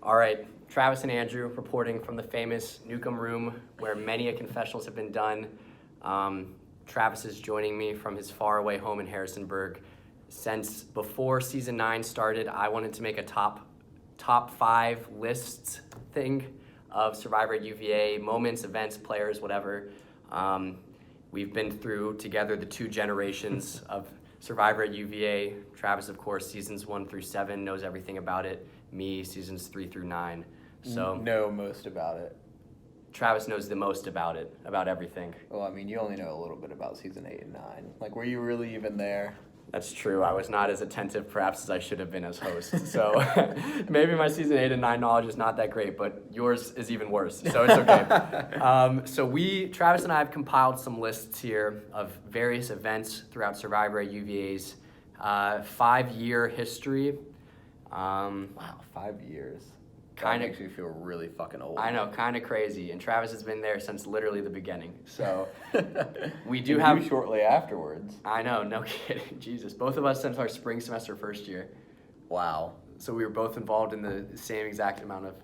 All right, Travis and Andrew reporting from the famous Newcomb room where many a confessionals have been done. Travis is joining me from his faraway home in Harrisonburg. Since before season 9 started, I wanted to make a top 5 lists thing of Survivor UVA moments, events, players, whatever. We've been through together the 2 generations of Survivor at UVA. Travis, of course, seasons 1 through 7, knows everything about it. Me, seasons 3 through 9. So know most about it. Travis knows the most about it, about everything. Well, I mean, you only know a little bit about season 8 and 9. Like, were you really even there? That's true. I was not as attentive, perhaps, as I should have been as host. So maybe my season 8 and 9 knowledge is not that great, but yours is even worse. So it's okay. So Travis and I have compiled some lists here of various events throughout Survivor at UVA's 5-year history. Wow, 5 years. That makes me feel really fucking old. I know, kind of crazy. And Travis has been there since literally the beginning. So we do and have... you shortly afterwards. I know, no kidding. Jesus. Both of us since our spring semester first year. Wow. So we were both involved in the same exact amount of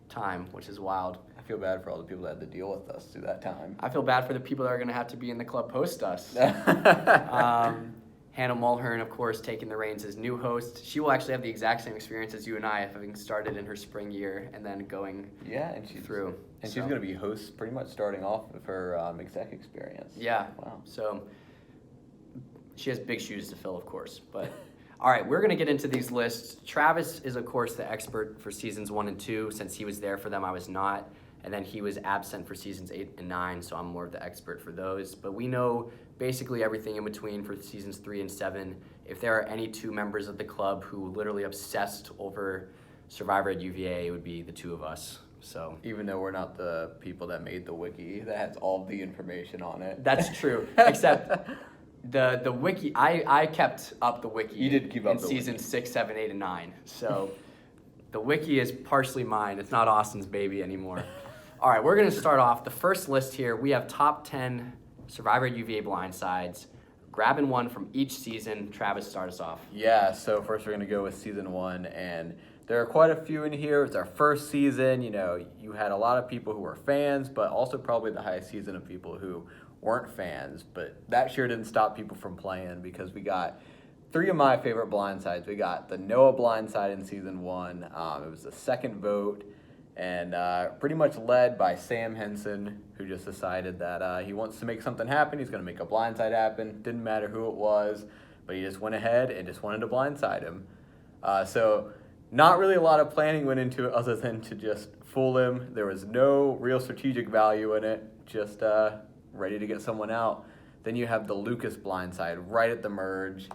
time, which is wild. I feel bad for all the people that had to deal with us through that time. I feel bad for the people that are going to have to be in the club post us. Hannah Mulhern, of course, taking the reins as new host. She will actually have the exact same experience as you and I, having started in her spring year and then going through. And she's going to be host pretty much starting off with her exec experience. Yeah. Wow. So she has big shoes to fill, of course. But all right, we're going to get into these lists. Travis is, of course, the expert for seasons 1 and 2. Since he was there for them, I was not. And then he was absent for seasons 8 and 9, so I'm more of the expert for those. But we know basically everything in between for seasons 3 and 7. If there are any 2 members of the club who literally obsessed over Survivor at UVA, it would be the 2 of us. So even though we're not the people that made the wiki that has all the information on it. That's true. Except the wiki, I kept up the wiki. You did keep up in the seasons wiki. 6, 7, 8, and 9. So the wiki is partially mine. It's not Austin's baby anymore. All right, we're going to start off. The first list here, we have top 10 Survivor UVA blindsides. Grabbing one from each season. Travis, start us off. Yeah, so first we're going to go with season 1, and there are quite a few in here. It's our first season. You know, you had a lot of people who were fans, but also probably the highest season of people who weren't fans. But that sure didn't stop people from playing because we got 3 of my favorite blindsides. We got the Noah blindside in season 1. It was the second vote. And pretty much led by Sam Henson, who just decided that he wants to make something happen. He's going to make a blindside happen. Didn't matter who it was, but he just went ahead and just wanted to blindside him. So not really a lot of planning went into it other than to just fool him. There was no real strategic value in it, just ready to get someone out. Then you have the Lucas blindside right at the merge.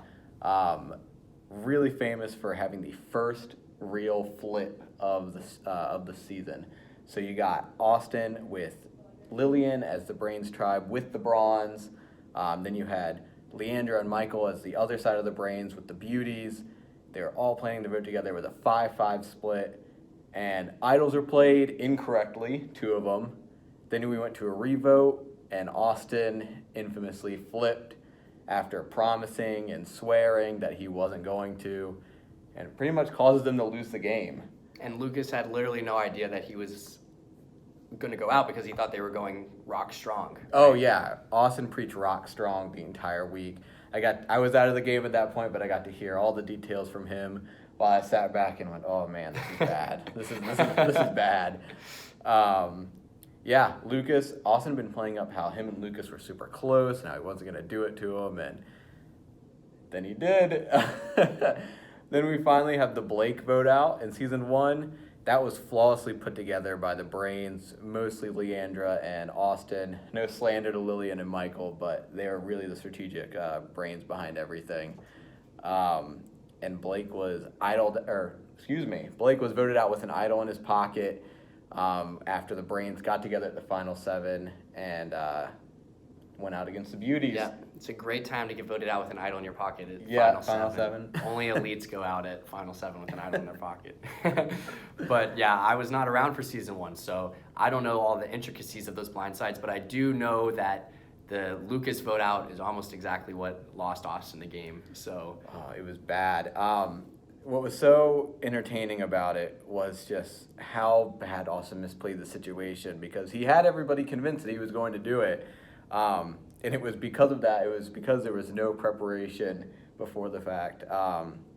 Really famous for having the first real flip of the season. So you got Austin with Lillian as the Brains tribe with the bronze. Then you had Leandra and Michael as the other side of the Brains with the beauties. They were all playing the vote together with a 5-5 split. And idols were played incorrectly, 2 of them. Then we went to a revote, and Austin infamously flipped after promising and swearing that he wasn't going to, and pretty much causes them to lose the game. And Lucas had literally no idea that he was going to go out because he thought they were going rock strong. Right? Oh yeah, Austin preached rock strong the entire week. I was out of the game at that point, but I got to hear all the details from him while I sat back and went, "Oh man, this is bad. this is bad." Yeah, Austin had been playing up how him and Lucas were super close, and how he wasn't going to do it to him, and then he did. Then we finally have the Blake vote out in season 1. That was flawlessly put together by the Brains, mostly Leandra and Austin. No slander to Lillian and Michael, but they are really the strategic brains behind everything. And Blake was voted out with an idol in his pocket after the Brains got together at the final 7 and went out against the Beauties. Yeah, it's a great time to get voted out with an idol in your pocket at Final 7. Only elites go out at Final 7 with an idol in their pocket. But yeah, I was not around for season 1, so I don't know all the intricacies of those blindsides, but I do know that the Lucas vote out is almost exactly what lost Austin the game. So it was bad. what was so entertaining about it was just how bad Austin misplayed the situation, because he had everybody convinced that he was going to do it. And it was because of that. It was because there was no preparation before the fact,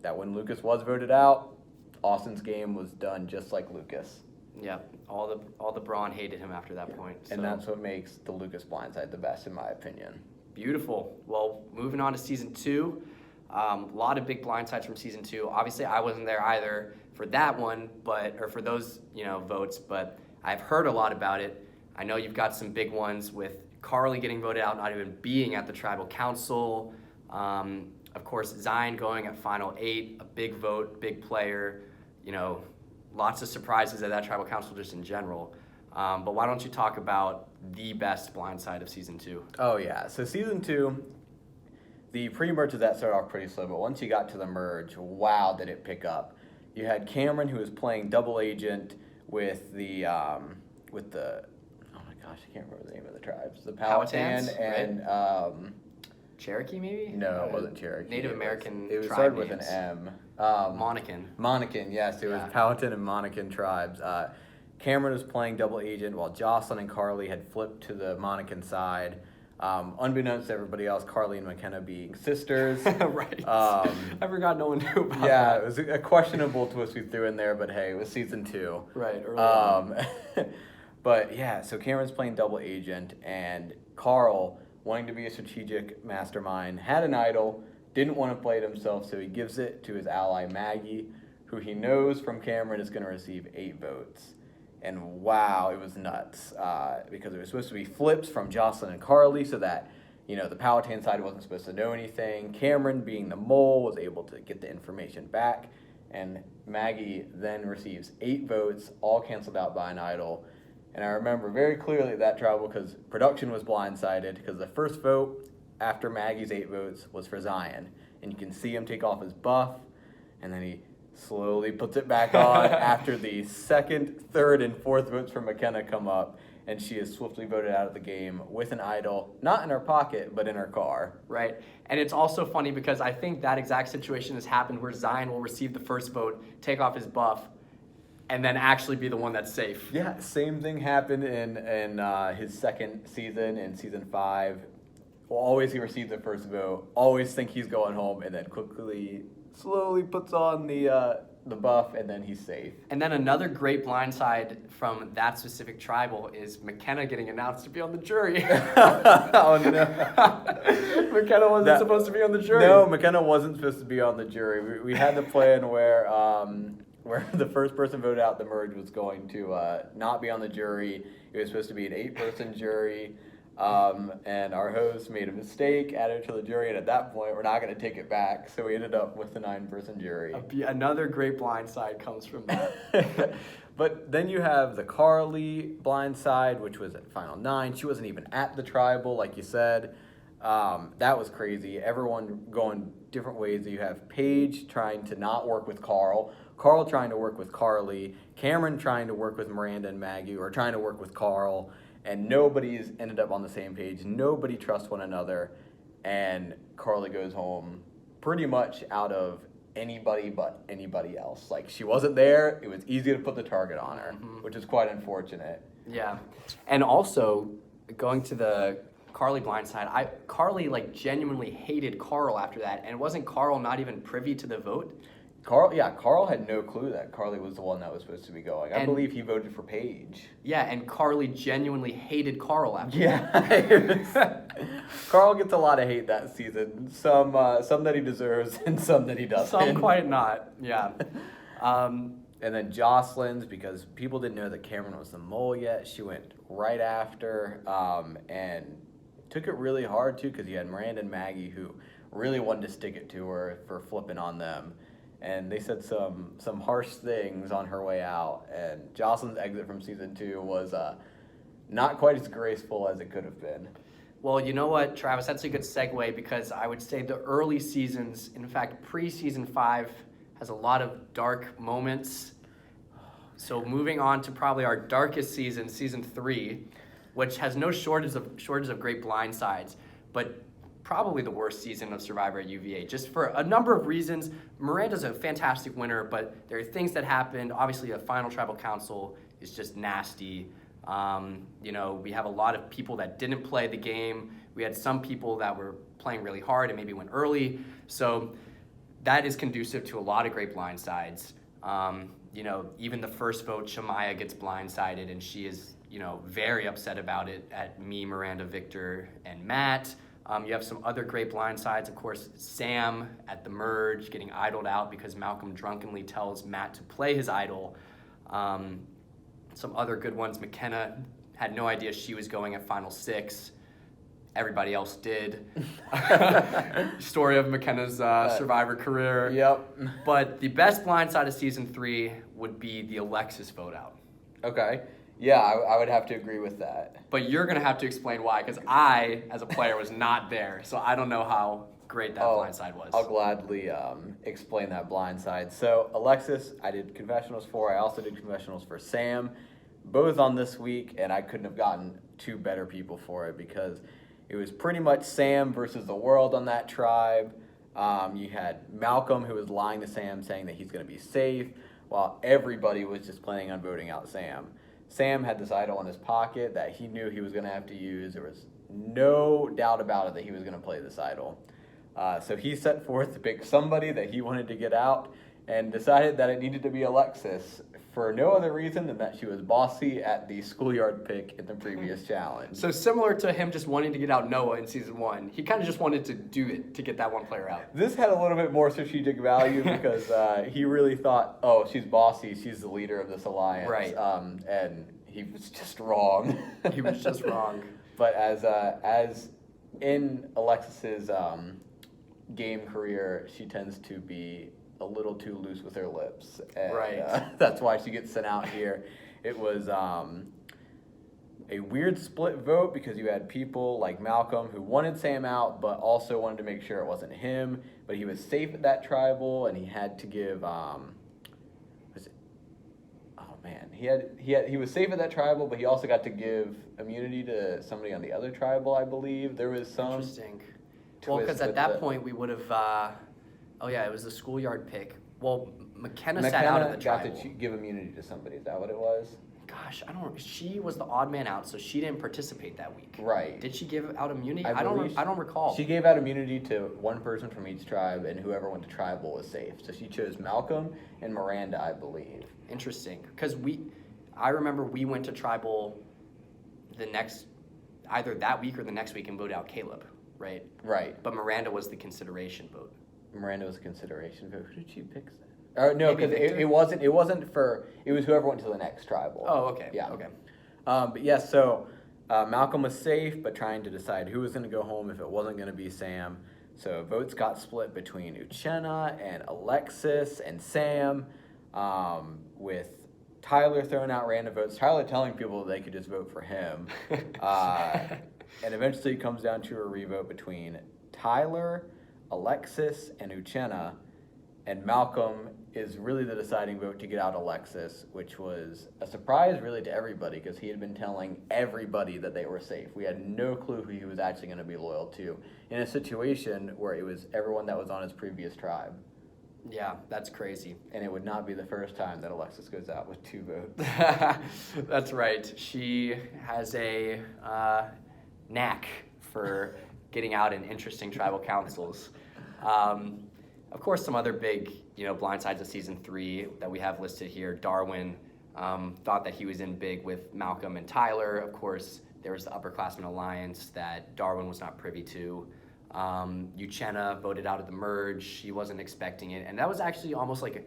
that when Lucas was voted out, Austin's game was done just like Lucas. Yeah, all the Braun hated him after that point. And that's what makes the Lucas blindside the best, in my opinion. Beautiful. Well, moving on to season 2. A lot of big blindsides from season 2. Obviously, I wasn't there either for that one, or for those votes, but I've heard a lot about it. I know you've got some big ones with Carly getting voted out, not even being at the tribal council. Of course, Zion going at final 8, a big vote, big player. Lots of surprises at that tribal council just in general. But why don't you talk about the best blindside of season 2? Oh yeah, so season 2, the pre-merge of that started off pretty slow, but once you got to the merge, wow, did it pick up. You had Cameron, who was playing double agent with the oh my gosh, I can't remember the name of the tribes. The Powhatan and right? Cherokee, maybe? No, it wasn't Cherokee. Native American It was tribe started with names. an M. Monacan, yes, it was Powhatan and Monacan tribes. Cameron was playing double agent while Jocelyn and Carly had flipped to the Monacan side. Unbeknownst to everybody else, Carly and McKenna being sisters. Right. I forgot no one knew about that. Yeah, it was a questionable twist we threw in there, but hey, it was season 2. Right, early on. But yeah, so Cameron's playing double agent, and Carl, wanting to be a strategic mastermind, had an idol, didn't want to play it himself, so he gives it to his ally Maggie, who he knows from Cameron is going to receive 8 votes. And wow, it was nuts, because it was supposed to be flips from Jocelyn and Carly, so that, the Powhatan side wasn't supposed to know anything. Cameron, being the mole, was able to get the information back, and Maggie then receives 8 votes, all canceled out by an idol. And I remember very clearly that tribal, because production was blindsided, because the first vote after Maggie's 8 votes was for Zion. And you can see him take off his buff, and then he slowly puts it back on after the second, third, and fourth votes from McKenna come up, and she is swiftly voted out of the game with an idol, not in her pocket, but in her car. Right. And it's also funny because I think that exact situation has happened where Zion will receive the first vote, take off his buff, and then actually be the one that's safe. Yeah, same thing happened in his second season, in season 5. Well, always he receives the first vote, always think he's going home, and then slowly puts on the buff, and then he's safe. And then another great blindside from that specific tribal is McKenna getting announced to be on the jury. Oh no. McKenna wasn't supposed to be on the jury. No, McKenna wasn't supposed to be on the jury. We had the plan where the first person voted out the merge was going to not be on the jury. It was supposed to be an 8-person jury. And our host made a mistake, added it to the jury, and at that point, we're not going to take it back. So we ended up with the 9-person jury. Another great blindside comes from that. But then you have the Carly blindside, which was at final 9. She wasn't even at the tribal, like you said. That was crazy. Everyone going different ways. You have Paige trying to not work with Carl trying to work with Carly, Cameron trying to work with Miranda and Maggie, or trying to work with Carl, and nobody's ended up on the same page. Nobody trusts one another, and Carly goes home pretty much out of anybody but anybody else. Like, she wasn't there. It was easy to put the target on her, which is quite unfortunate. Yeah. And also, going to the Carly blindside, Carly genuinely hated Carl after that, and wasn't Carl not even privy to the vote? Carl had no clue that Carly was the one that was supposed to be going. I believe he voted for Paige. Yeah, and Carly genuinely hated Carl after that. Yeah. Carl gets a lot of hate that season. Some that he deserves and some that he doesn't. Some quite not, yeah. And then Jocelyn's, because people didn't know that Cameron was the mole yet, she went right after, and took it really hard too, because you had Miranda and Maggie who really wanted to stick it to her for flipping on them. And they said some harsh things on her way out. And Jocelyn's exit from season 2 was not quite as graceful as it could have been. Well, you know what, Travis? That's a good segue, because I would say the early seasons, in fact, pre-season 5, has a lot of dark moments. So moving on to probably our darkest season 3, which has no shortage of great blindsides, but probably the worst season of Survivor at UVA, just for a number of reasons. Miranda's a fantastic winner, but there are things that happened. Obviously, a final tribal council is just nasty. We have a lot of people that didn't play the game. We had some people that were playing really hard and maybe went early. So that is conducive to a lot of great blindsides. Even the first vote, Shamaya gets blindsided, and she is, very upset about it at me, Miranda, Victor, and Matt. You have some other great blindsides. Of course, Sam at the merge getting idled out because Malcolm drunkenly tells Matt to play his idol. Some other good ones. McKenna had no idea she was going at Final 6. Everybody else did. Story of McKenna's Survivor career. Yep. But the best blindside of season 3 would be the Alexis vote out. Okay. Yeah, I would have to agree with that. But you're going to have to explain why, because I, as a player, was not there. So I don't know how great that blindside was. I'll gladly explain that blindside. So Alexis, I did confessionals for. I also did confessionals for Sam, both on this week, and I couldn't have gotten two better people for it because it was pretty much Sam versus the world on that tribe. You had Malcolm, who was lying to Sam, saying that he's going to be safe, while everybody was just planning on voting out Sam. Sam had this idol in his pocket that he knew he was going to have to use. There was no doubt about it that he was going to play this idol. So he set forth to pick somebody that he wanted to get out and decided that it needed to be Alexis for no other reason than that she was bossy at the schoolyard pick in the previous challenge. So similar to him just wanting to get out Noah in season 1, he kind of just wanted to do it to get that one player out. This had a little bit more strategic value because he really thought, oh, she's bossy, she's the leader of this alliance. Right. And he was just wrong. He was just wrong. But as in Alexis's game career, she tends to be a little too loose with her lips. And, right. That's why she gets sent out here. It was a weird split vote because you had people like Malcolm who wanted Sam out but also wanted to make sure it wasn't him. But he was safe at that tribal, and he had to give he was safe at that tribal, but he also got to give immunity to somebody on the other tribal, I believe. There was some interesting. Well, because at that point we would have. It was the schoolyard pick. Well, McKenna sat out of the tribal. Got to give immunity to somebody. Is that what it was? Gosh, I don't. She was the odd man out, so she didn't participate that week. Right. Did she give out immunity? I don't recall. She gave out immunity to one person from each tribe, and whoever went to tribal was safe. So she chose Malcolm and Miranda, I believe. Interesting, because I remember we went to tribal either that week or the next week and voted out Caleb, right? Right. But Miranda was the consideration vote. Miranda was a consideration vote. Who did she pick? No, because it wasn't for. It was whoever went to the next tribal. Oh, okay. Yeah. Okay. But yes, so Malcolm was safe, but trying to decide who was going to go home if it wasn't going to be Sam. So votes got split between Uchenna and Alexis and Sam, with Tyler throwing out random votes. Tyler telling people they could just vote for him, and eventually it comes down to a revote between Tyler, Alexis, and Uchenna. And Malcolm is really the deciding vote to get out Alexis, which was a surprise really to everybody because he had been telling everybody that they were safe. We had no clue who he was actually going to be loyal to in a situation where it was everyone that was on his previous tribe. Yeah, that's crazy. And it would not be the first time that Alexis goes out with 2 votes. That's right. She has a knack for getting out in interesting tribal councils. Of course, some other big, blindsides of season 3 that we have listed here. Darwin thought that he was in big with Malcolm and Tyler. Of course, there was the Upperclassmen Alliance that Darwin was not privy to. Uchenna voted out of the merge. She wasn't expecting it. And that was actually almost like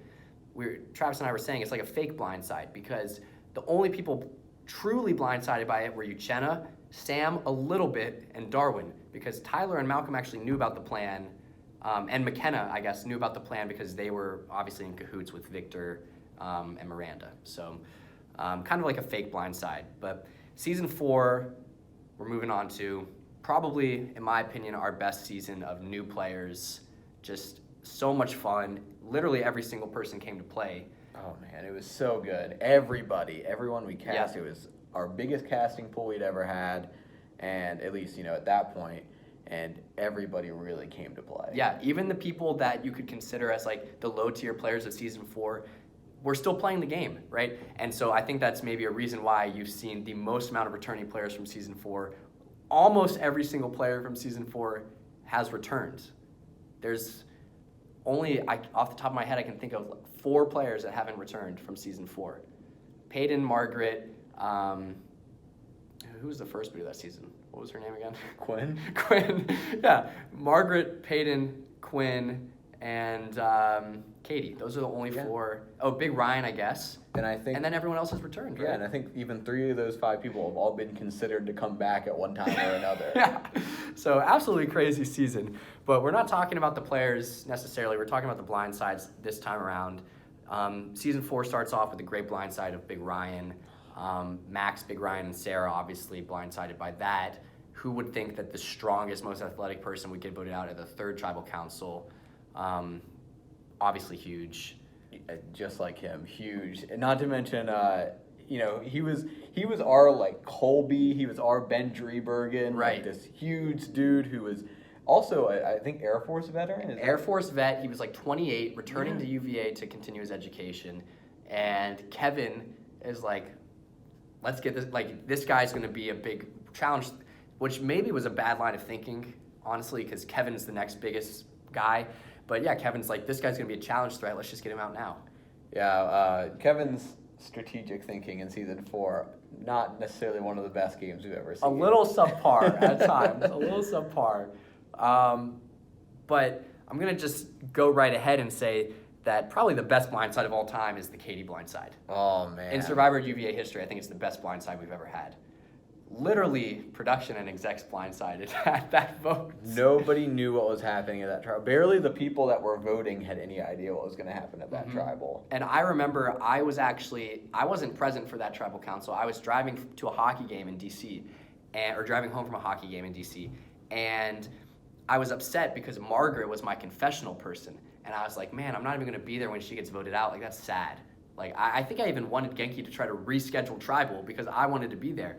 Travis and I were saying, it's like a fake blindside because the only people truly blindsided by it were Uchenna, Sam a little bit, and Darwin, because Tyler and Malcolm actually knew about the plan. And McKenna, I guess, knew about the plan because they were obviously in cahoots with Victor and Miranda. So kind of like a fake blindside. But season 4, we're moving on to probably, in my opinion, our best season of new players. Just so much fun. Literally every single person came to play. Oh, man, it was so good. Everyone we cast, Yeah. It was our biggest casting pool we'd ever had. And at least, at that point. and everybody really came to play. Yeah, even the people that you could consider as like the low tier players of season 4 were still playing the game, right? And so I think that's maybe a reason why you've seen the most amount of returning players from season 4. Almost every single player from season 4 has returned. There's only, off the top of my head, I can think of 4 players that haven't returned from season 4. Peyton, Margaret, who was the first booty that season? What was her name again? Quinn? Quinn, yeah. Margaret, Peyton, Quinn, and Katy. Those are the only 4. Oh, Big Ryan, I guess. And then everyone else has returned, right? Yeah, and I think even 3 of those 5 people have all been considered to come back at one time or another. Yeah, so absolutely crazy season. But we're not talking about the players necessarily. We're talking about the blindsides this time around. Season 4 starts off with a great blindside of Big Ryan. Max, Big Ryan, and Sarah obviously blindsided by that. Who would think that the strongest, most athletic person would get voted out at the 3rd tribal council? Obviously huge. Just like him, huge. And not to mention, he was our like Colby. He was our Ben Driebergen. Right. Like this huge dude who was also, I think, Air Force veteran. Air Force vet. He was like 28, returning to UVA to continue his education. And Kevin is like, let's get this. Like, this guy's going to be a big challenge, which maybe was a bad line of thinking, honestly, because Kevin's the next biggest guy. But yeah, Kevin's like, this guy's going to be a challenge threat. Let's just get him out now. Yeah, Kevin's strategic thinking in season 4, not necessarily one of the best games we've ever seen. A little subpar at times. A little subpar. But I'm going to just go right ahead and say that probably the best blindside of all time is the Katy blindside. Oh, man. In Survivor UVA history, I think it's the best blindside we've ever had. Literally, production and execs blindsided at that vote. Nobody knew what was happening at that trial. Barely the people that were voting had any idea what was going to happen at that tribal. And I remember I wasn't present for that tribal council. I was driving to a hockey game in D.C., or driving home from a hockey game in D.C., and I was upset because Margaret was my confessional person. And I was like, man, I'm not even going to be there when she gets voted out. Like, that's sad. Like, I think I even wanted Genki to try to reschedule tribal because I wanted to be there.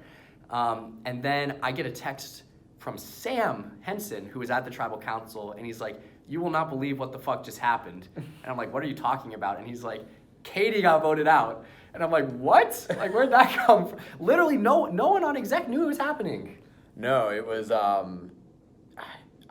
And then I get a text from Sam Henson, who was at the tribal council, and he's like, you will not believe what the fuck just happened. And I'm like, what are you talking about? And he's like, Katy got voted out. And I'm like, what? Like, where'd that come from? Literally, no one on exec knew it was happening. No, it was,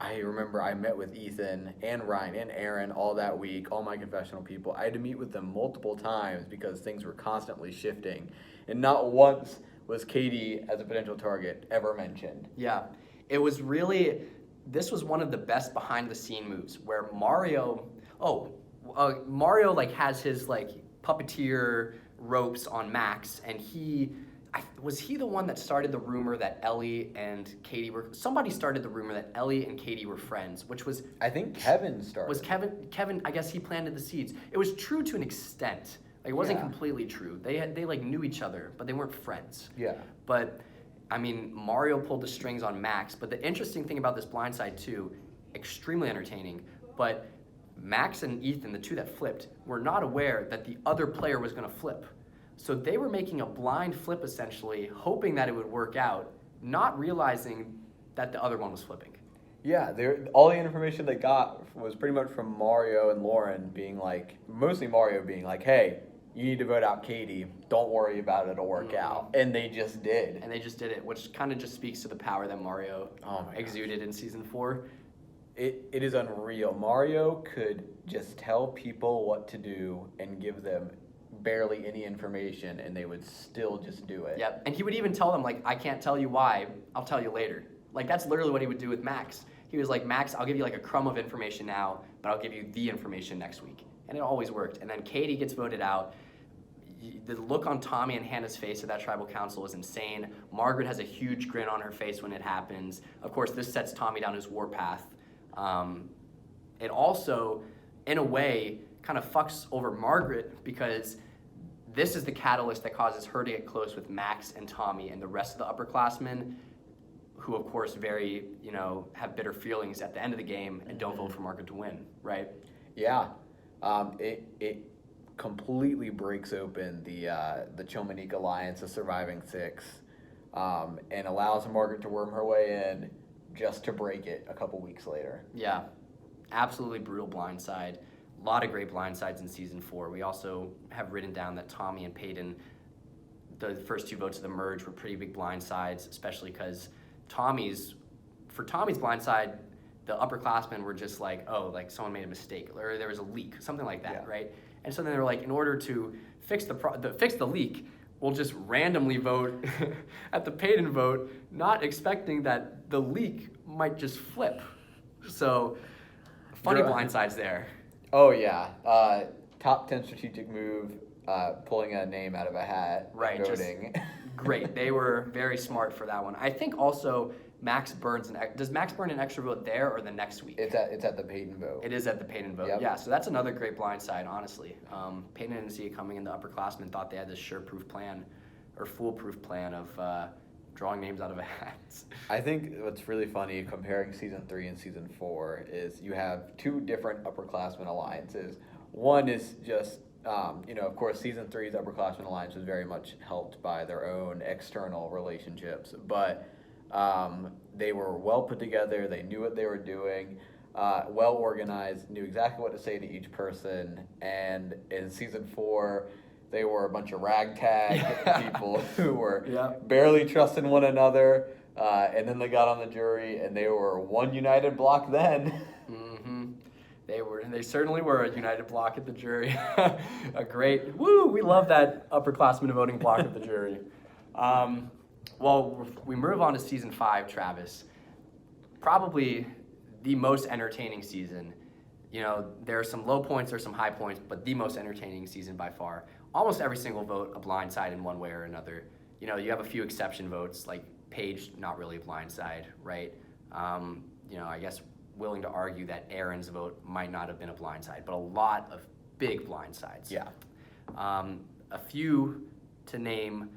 I remember I met with Ethan and Ryan and Aaron all that week, all my confessional people. I had to meet with them multiple times because things were constantly shifting. And not once was Katy as a potential target ever mentioned. Yeah, it was really, this was one of the best behind the scene moves where Mario like has his like puppeteer ropes on Max, and was he the one that started the rumor that Ellie and Katy somebody started the rumor that Ellie and Katy were friends, which was, I think Kevin started. Was Kevin, I guess he planted the seeds. It was true to an extent. Like, it wasn't completely true. They like knew each other, but they weren't friends. Yeah. But I mean, Mario pulled the strings on Max. But the interesting thing about this blindside too, extremely entertaining. But Max and Ethan, the two that flipped, were not aware that the other player was going to flip. So they were making a blind flip essentially, hoping that it would work out, not realizing that the other one was flipping. Yeah, all the information they got was pretty much from Mario and Lauren being like, mostly Mario being like, hey, you need to vote out Katy. Don't worry about it. It'll work out. And they just did. And they just did it, which kind of just speaks to the power that Mario exuded in season 4. It is unreal. Mario could just tell people what to do and give them barely any information, and they would still just do it. Yep. And he would even tell them, like, I can't tell you why. I'll tell you later. Like, that's literally what he would do with Max. He was like, Max, I'll give you like a crumb of information now, but I'll give you the information next week. And it always worked. And then Katy gets voted out. The look on Tommy and Hannah's face at that tribal council is insane. Margaret has a huge grin on her face when it happens. Of course, this sets Tommy down his warpath. It also, in a way, kind of fucks over Margaret because this is the catalyst that causes her to get close with Max and Tommy and the rest of the upperclassmen, who of course have bitter feelings at the end of the game and don't vote for Margaret to win, right? Yeah. It completely breaks open the Chominique alliance of surviving 6, and allows Margaret to worm her way in, just to break it a couple weeks later. Yeah, absolutely brutal blindside. A lot of great blindsides in season 4. We also have written down that Tommy and Peyton, the first 2 votes of the merge, were pretty big blindsides, especially because for Tommy's blindside, the upperclassmen were just like, oh, like someone made a mistake, or there was a leak, something like that, right? And so then they were like, in order to fix the leak, we'll just randomly vote at the Peyton vote, not expecting that the leak might just flip. So, funny blindsides there. Oh, yeah. Top 10 strategic move, pulling a name out of a hat, right, voting. Great. They were very smart for that one. I think also Max burns does Max burn an extra vote there or the next week? It's at the Peyton vote. It is at the Peyton vote. Yep. Yeah, so that's another great blindside, honestly. Peyton didn't see it coming, and the upperclassmen thought they had this sure-proof plan or foolproof plan of drawing names out of a hat. I think what's really funny comparing season 3 and season 4 is you have 2 different upperclassmen alliances. One is just, of course, season 3's upperclassmen alliance was very much helped by their own external relationships, but they were well put together. They knew what they were doing, well organized, knew exactly what to say to each person. And in season 4, they were a bunch of ragtag people who were barely trusting one another. And then they got on the jury, and they were one united block then. Mm-hmm. They certainly were a united block at the jury. A great, we love that upperclassmen voting block at the jury. Well, we move on to season 5, Travis. Probably the most entertaining season. There are some low points, there's some high points, but the most entertaining season by far. Almost every single vote a blindside in one way or another. You have a few exception votes, like Paige, not really a blindside, right? I guess willing to argue that Aaron's vote might not have been a blindside, but a lot of big blindsides. Yeah. A few to name.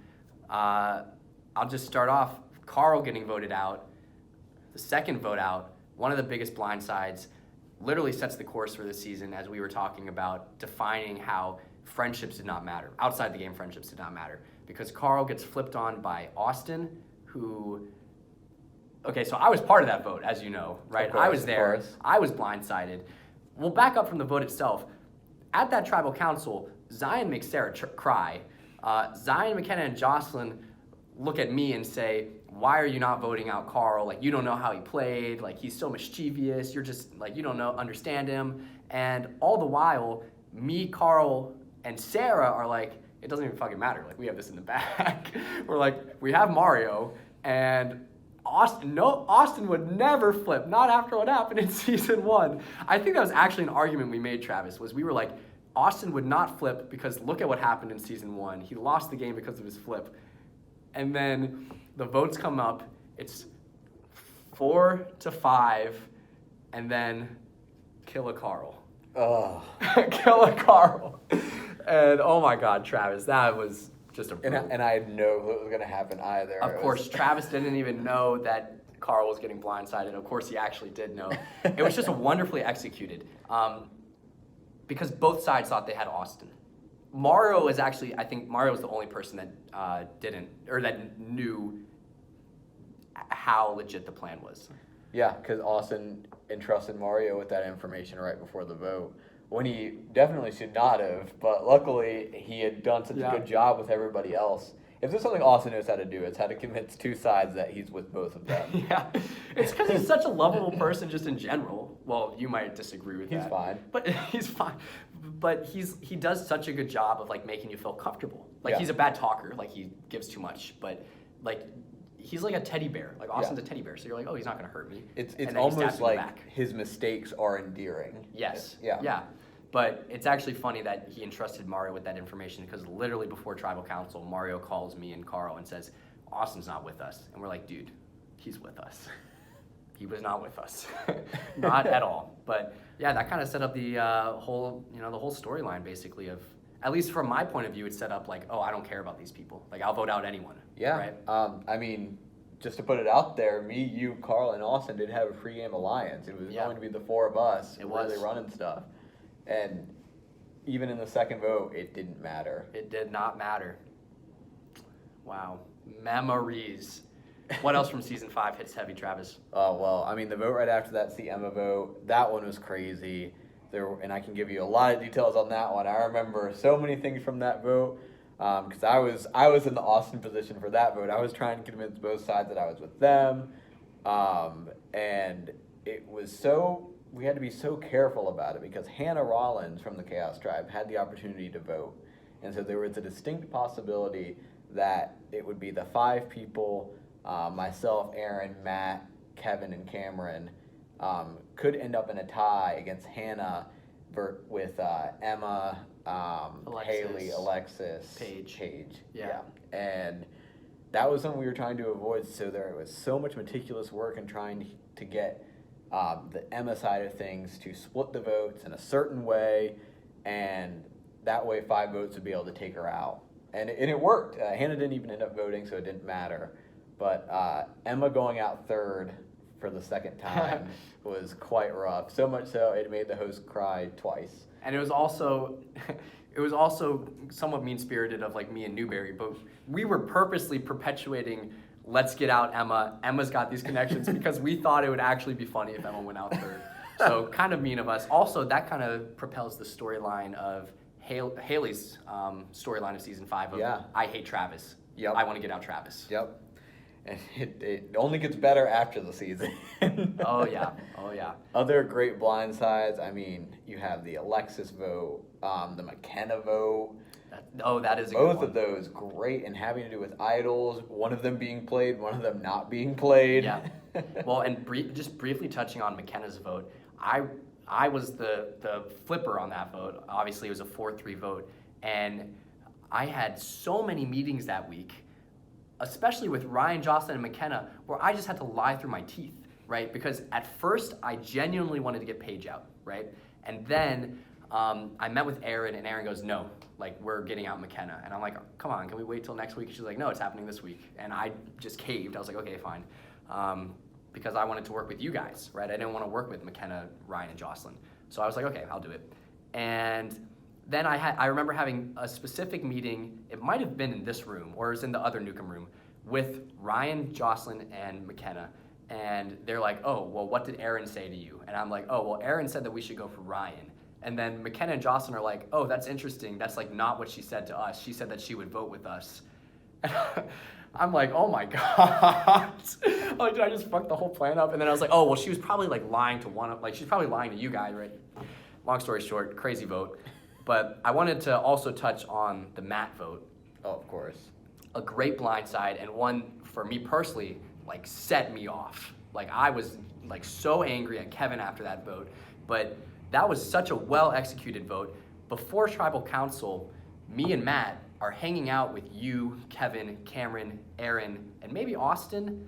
I'll just start off. Carl getting voted out. The second vote out, one of the biggest blindsides, literally sets the course for the season, as we were talking about, defining how friendships did not matter. Outside the game, friendships did not matter. Because Carl gets flipped on by Austin, who... Okay, so I was part of that vote, as you know, right? Of course, I was there. of course. I was blindsided. We'll back up from the vote itself. At that tribal council, Zion makes Sarah cry. Zion, McKenna, and Jocelyn look at me and say, why are you not voting out Carl? Like, you don't know how he played. Like, he's so mischievous. You're just, like, you don't understand him. And all the while, me, Carl, and Sarah are like, it doesn't even fucking matter. Like, we have this in the back. We're like, we have Mario, and Austin would never flip, not after what happened in season 1. I think that was actually an argument we made, Travis, was we were like, Austin would not flip because look at what happened in season 1. He lost the game because of his flip. And then the votes come up. It's 4-5, and then kill a Carl. Oh. Kill a Carl. And oh my God, Travis, that was just a brutal. And I didn't know what was going to happen either. Of course, Travis didn't even know that Carl was getting blindsided. Of course, he actually did know. It was just wonderfully executed. Because both sides thought they had Austin. Mario is actually, I think Mario was the only person that didn't, or that knew how legit the plan was. Yeah, because Austin entrusted Mario with that information right before the vote, when he definitely should not have, but luckily he had done such a good job with everybody else. If there's something Austin knows how to do, it's how to convince 2 sides that he's with both of them. Yeah, it's because he's such a lovable person just in general. Well, you might disagree with that. He's fine. But he's fine. But he does such a good job of like making you feel comfortable. Like he's a bad talker, like he gives too much, but like he's like a teddy bear. Like Austin's a teddy bear, so you're like, oh, he's not gonna hurt me. It's almost like his mistakes are endearing. Yes. Yeah. But it's actually funny that he entrusted Mario with that information, because literally before tribal council, Mario calls me and Carl and says, Austin's not with us. And we're like, dude, he's with us. He was not with us. Not at all. But yeah, that kind of set up the whole storyline basically of, at least from my point of view, it's set up like, oh, I don't care about these people. Like, I'll vote out anyone. Yeah. Right? I mean, just to put it out there, me, you, Carl, and Austin did have a pregame alliance. It was going to be the 4 of us really running stuff. And even in the second vote, it didn't matter. It did not matter. Wow. Memories. What else from season 5 hits heavy, Travis? Oh, well, I mean, the vote right after that's the Emma vote. That one was crazy. And I can give you a lot of details on that one. I remember so many things from that vote because I was in the Austin position for that vote. I was trying to convince both sides that I was with them, and it was we had to be so careful about it because Hannah Rollins from the Chaos Tribe had the opportunity to vote, and so there was a distinct possibility that it would be the 5 people, myself, Aaron, Matt, Kevin, and Cameron, could end up in a tie against Hannah with Emma, Haley, Alexis, Paige. Yeah. And that was something we were trying to avoid. So there was so much meticulous work in trying to get the Emma side of things to split the votes in a certain way, and that way 5 votes would be able to take her out. And it worked. Hannah didn't even end up voting, so it didn't matter. But Emma going out third for the second time was quite rough. So much so it made the host cry twice. And it was also somewhat mean-spirited of like me and Newberry, but we were purposely perpetuating let's get out Emma. Emma's got these connections because we thought it would actually be funny if Emma went out third. So kind of mean of us. Also, that kind of propels the storyline of Haley's storyline of season 5 of I hate Travis. Yep. I want to get out Travis. Yep. And it only gets better after the season. Oh yeah. Other great blindsides. I mean, you have the Alexis vote, the McKenna vote. That is a both good one. Of those great and having to do with idols. One of them being played, one of them not being played. Yeah. Well, and just briefly touching on McKenna's vote, I was the flipper on that vote. Obviously, it was a 4-3 vote, and I had so many meetings that week, especially with Ryan, Jocelyn, and McKenna, where I just had to lie through my teeth, right? Because at first, I genuinely wanted to get Paige out, right? And then I met with Aaron, and Aaron goes, no, like, we're getting out McKenna. And I'm like, come on, can we wait till next week? And she's like, no, it's happening this week. And I just caved. I was like, okay, fine. Because I wanted to work with you guys, right? I didn't want to work with McKenna, Ryan, and Jocelyn. So I was like, okay, I'll do it. And then I remember having a specific meeting, it might have been in this room, or it was in the other Newcomb room, with Ryan, Jocelyn, and McKenna. And they're like, oh, well, what did Aaron say to you? And I'm like, oh, well, Aaron said that we should go for Ryan. And then McKenna and Jocelyn are like, oh, that's interesting. That's like not what she said to us. She said that she would vote with us. I'm like, oh my God. Like, did I just fuck the whole plan up? And then I was like, oh, well, she was probably like lying to she's probably lying to you guys, right? Long story short, crazy vote. But I wanted to also touch on the Matt vote. Oh, of course. A great blindside, and one for me personally, like, set me off. Like, I was like so angry at Kevin after that vote, but that was such a well-executed vote. Before Tribal Council, me and Matt are hanging out with you, Kevin, Cameron, Aaron, and maybe Austin,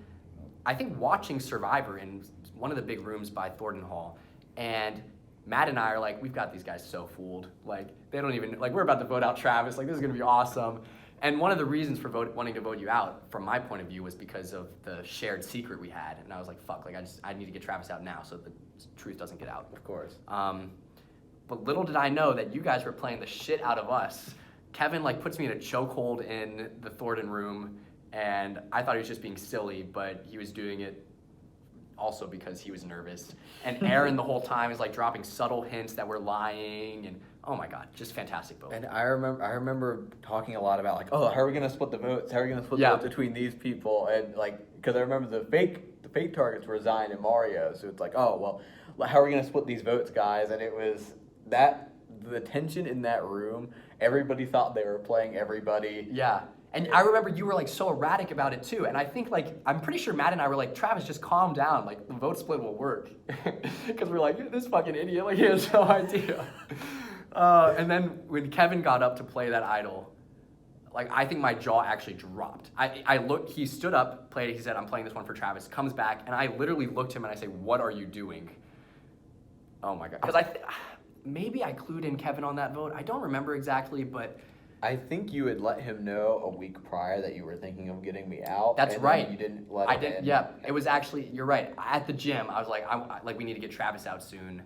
I think watching Survivor in one of the big rooms by Thornton Hall. And Matt and I are like, we've got these guys so fooled. Like, they don't even, like, we're about to vote out Travis. Like, this is going to be awesome. And one of the reasons for wanting to vote you out, from my point of view, was because of the shared secret we had. And I was like, fuck, like, I need to get Travis out now so the truth doesn't get out. Of course. But little did I know that you guys were playing the shit out of us. Kevin, like, puts me in a chokehold in the Thornton room, and I thought he was just being silly, but he was doing it also because he was nervous. And Aaron the whole time is like dropping subtle hints that we're lying, and oh my God, just fantastic vote. And I remember talking a lot about like, oh, how are we gonna split the votes? How are we gonna split the votes between these people? And like, because I remember the fake targets were Zion and Mario, so it's like, oh well, how are we gonna split these votes, guys? And it was the tension in that room. Everybody thought they were playing everybody. Yeah. And I remember you were like so erratic about it too. And I think like, I'm pretty sure Matt and I were like, Travis, just calm down. Like, the vote split will work. Because we're like, this fucking idiot, like, he has no idea. And then when Kevin got up to play that idol, like, I think my jaw actually dropped. I looked, he stood up, played it, he said, I'm playing this one for Travis, comes back, and I literally looked at him and I say, what are you doing? Oh my God. Because maybe I clued in Kevin on that vote. I don't remember exactly, but I think you had let him know a week prior that you were thinking of getting me out. That's right. You didn't let him in. Yeah, it was actually, you're right. At the gym, I was like, we need to get Travis out soon.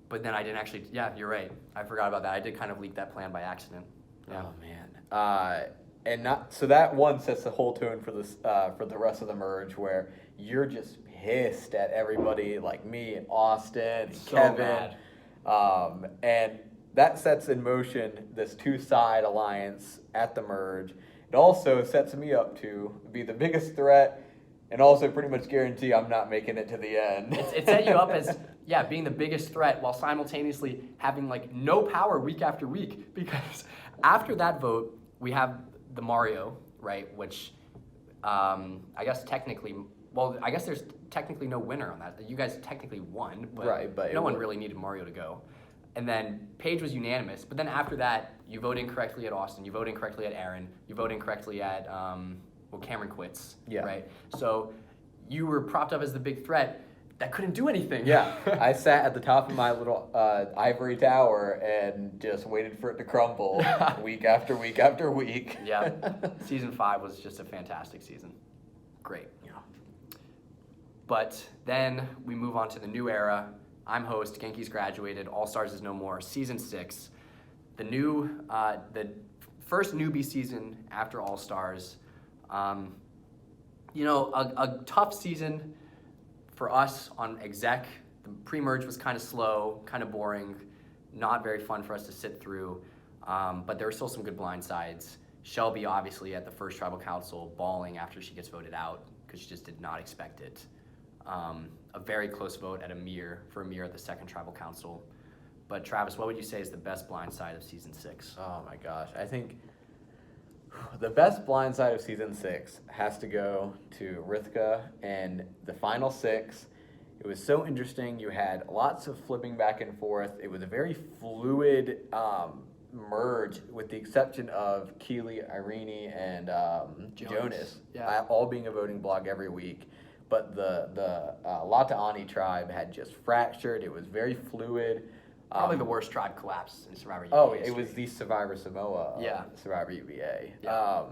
But then I didn't actually, yeah, you're right. I forgot about that. I did kind of leak that plan by accident. Yeah. Oh, man. and not so that one sets the whole tone for this for the rest of the merge, where you're just pissed at everybody like me and Austin and So Kevin, mad. and that sets in motion this two-side alliance at the merge. It also sets me up to be the biggest threat, and also pretty much guarantee I'm not making it to the end. It set you up as being the biggest threat while simultaneously having like no power week after week, because after that vote we have the Mario, right, which I guess there's technically no winner on that. You guys technically won, but, Right, but no one really needed Mario to go. And then Paige was unanimous, but then after that you vote incorrectly at Austin, you vote incorrectly at Aaron, you vote incorrectly at Cameron quits, Yeah. right? So you were propped up as the big threat that couldn't do anything. Yeah, I sat at the top of my little ivory tower and just waited for it to crumble week after week after week. Yeah, season 5 was just a fantastic season. Great. Yeah. But then we move on to the new era. I'm host, Genki's graduated, All Stars is no more, season 6. The first newbie season after All Stars. A tough season for us on exec. The pre-merge was kind of slow, kind of boring, not very fun for us to sit through, but there were still some good blindsides. Shelby, obviously, at the first tribal council, bawling after she gets voted out because she just did not expect it. A very close vote at Amir at the second tribal council. But Travis, what would you say is the best blindside of season 6? Oh my gosh, I think the best blindside of season 6 has to go to Rithka and the final 6. It was so interesting. You had lots of flipping back and forth. It was a very fluid merge, with the exception of Keely, Irene, and Jonas, all being a voting block every week. But the Lata'ani tribe had just fractured. It was very fluid. Probably the worst tribe collapse in Survivor UVA Oh, history. it was the Survivor Samoa of Survivor UVA. Yeah.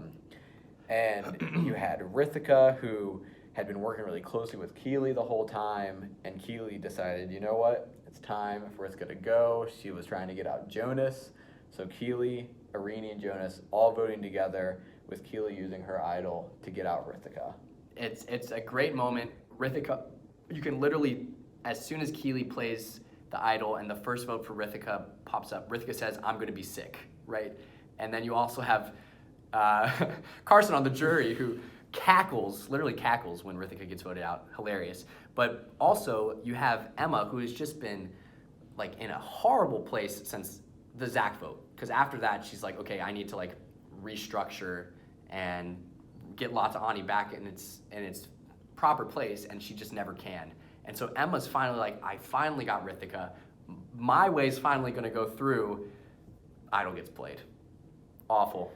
And you had Rithika, who had been working really closely with Keely the whole time, and Keely decided, you know what, it's time for Rithika to go. She was trying to get out Jonas. So Keely, Irene, and Jonas all voting together, with Keely using her idol to get out Rithika. It's a great moment. Rithika, you can literally, as soon as Keely plays the idol and the first vote for Rithika pops up, Rithika says, I'm going to be sick, right? And then you also have Carson on the jury, who literally cackles when Rithika gets voted out. Hilarious. But also you have Emma, who has just been like in a horrible place since the Zach vote. Because after that, she's like, okay, I need to like restructure and get Lata'ani back in its proper place, and she just never can. And so Emma's finally like, I finally got Rithika. My way's finally going to go through. Idol gets played. Awful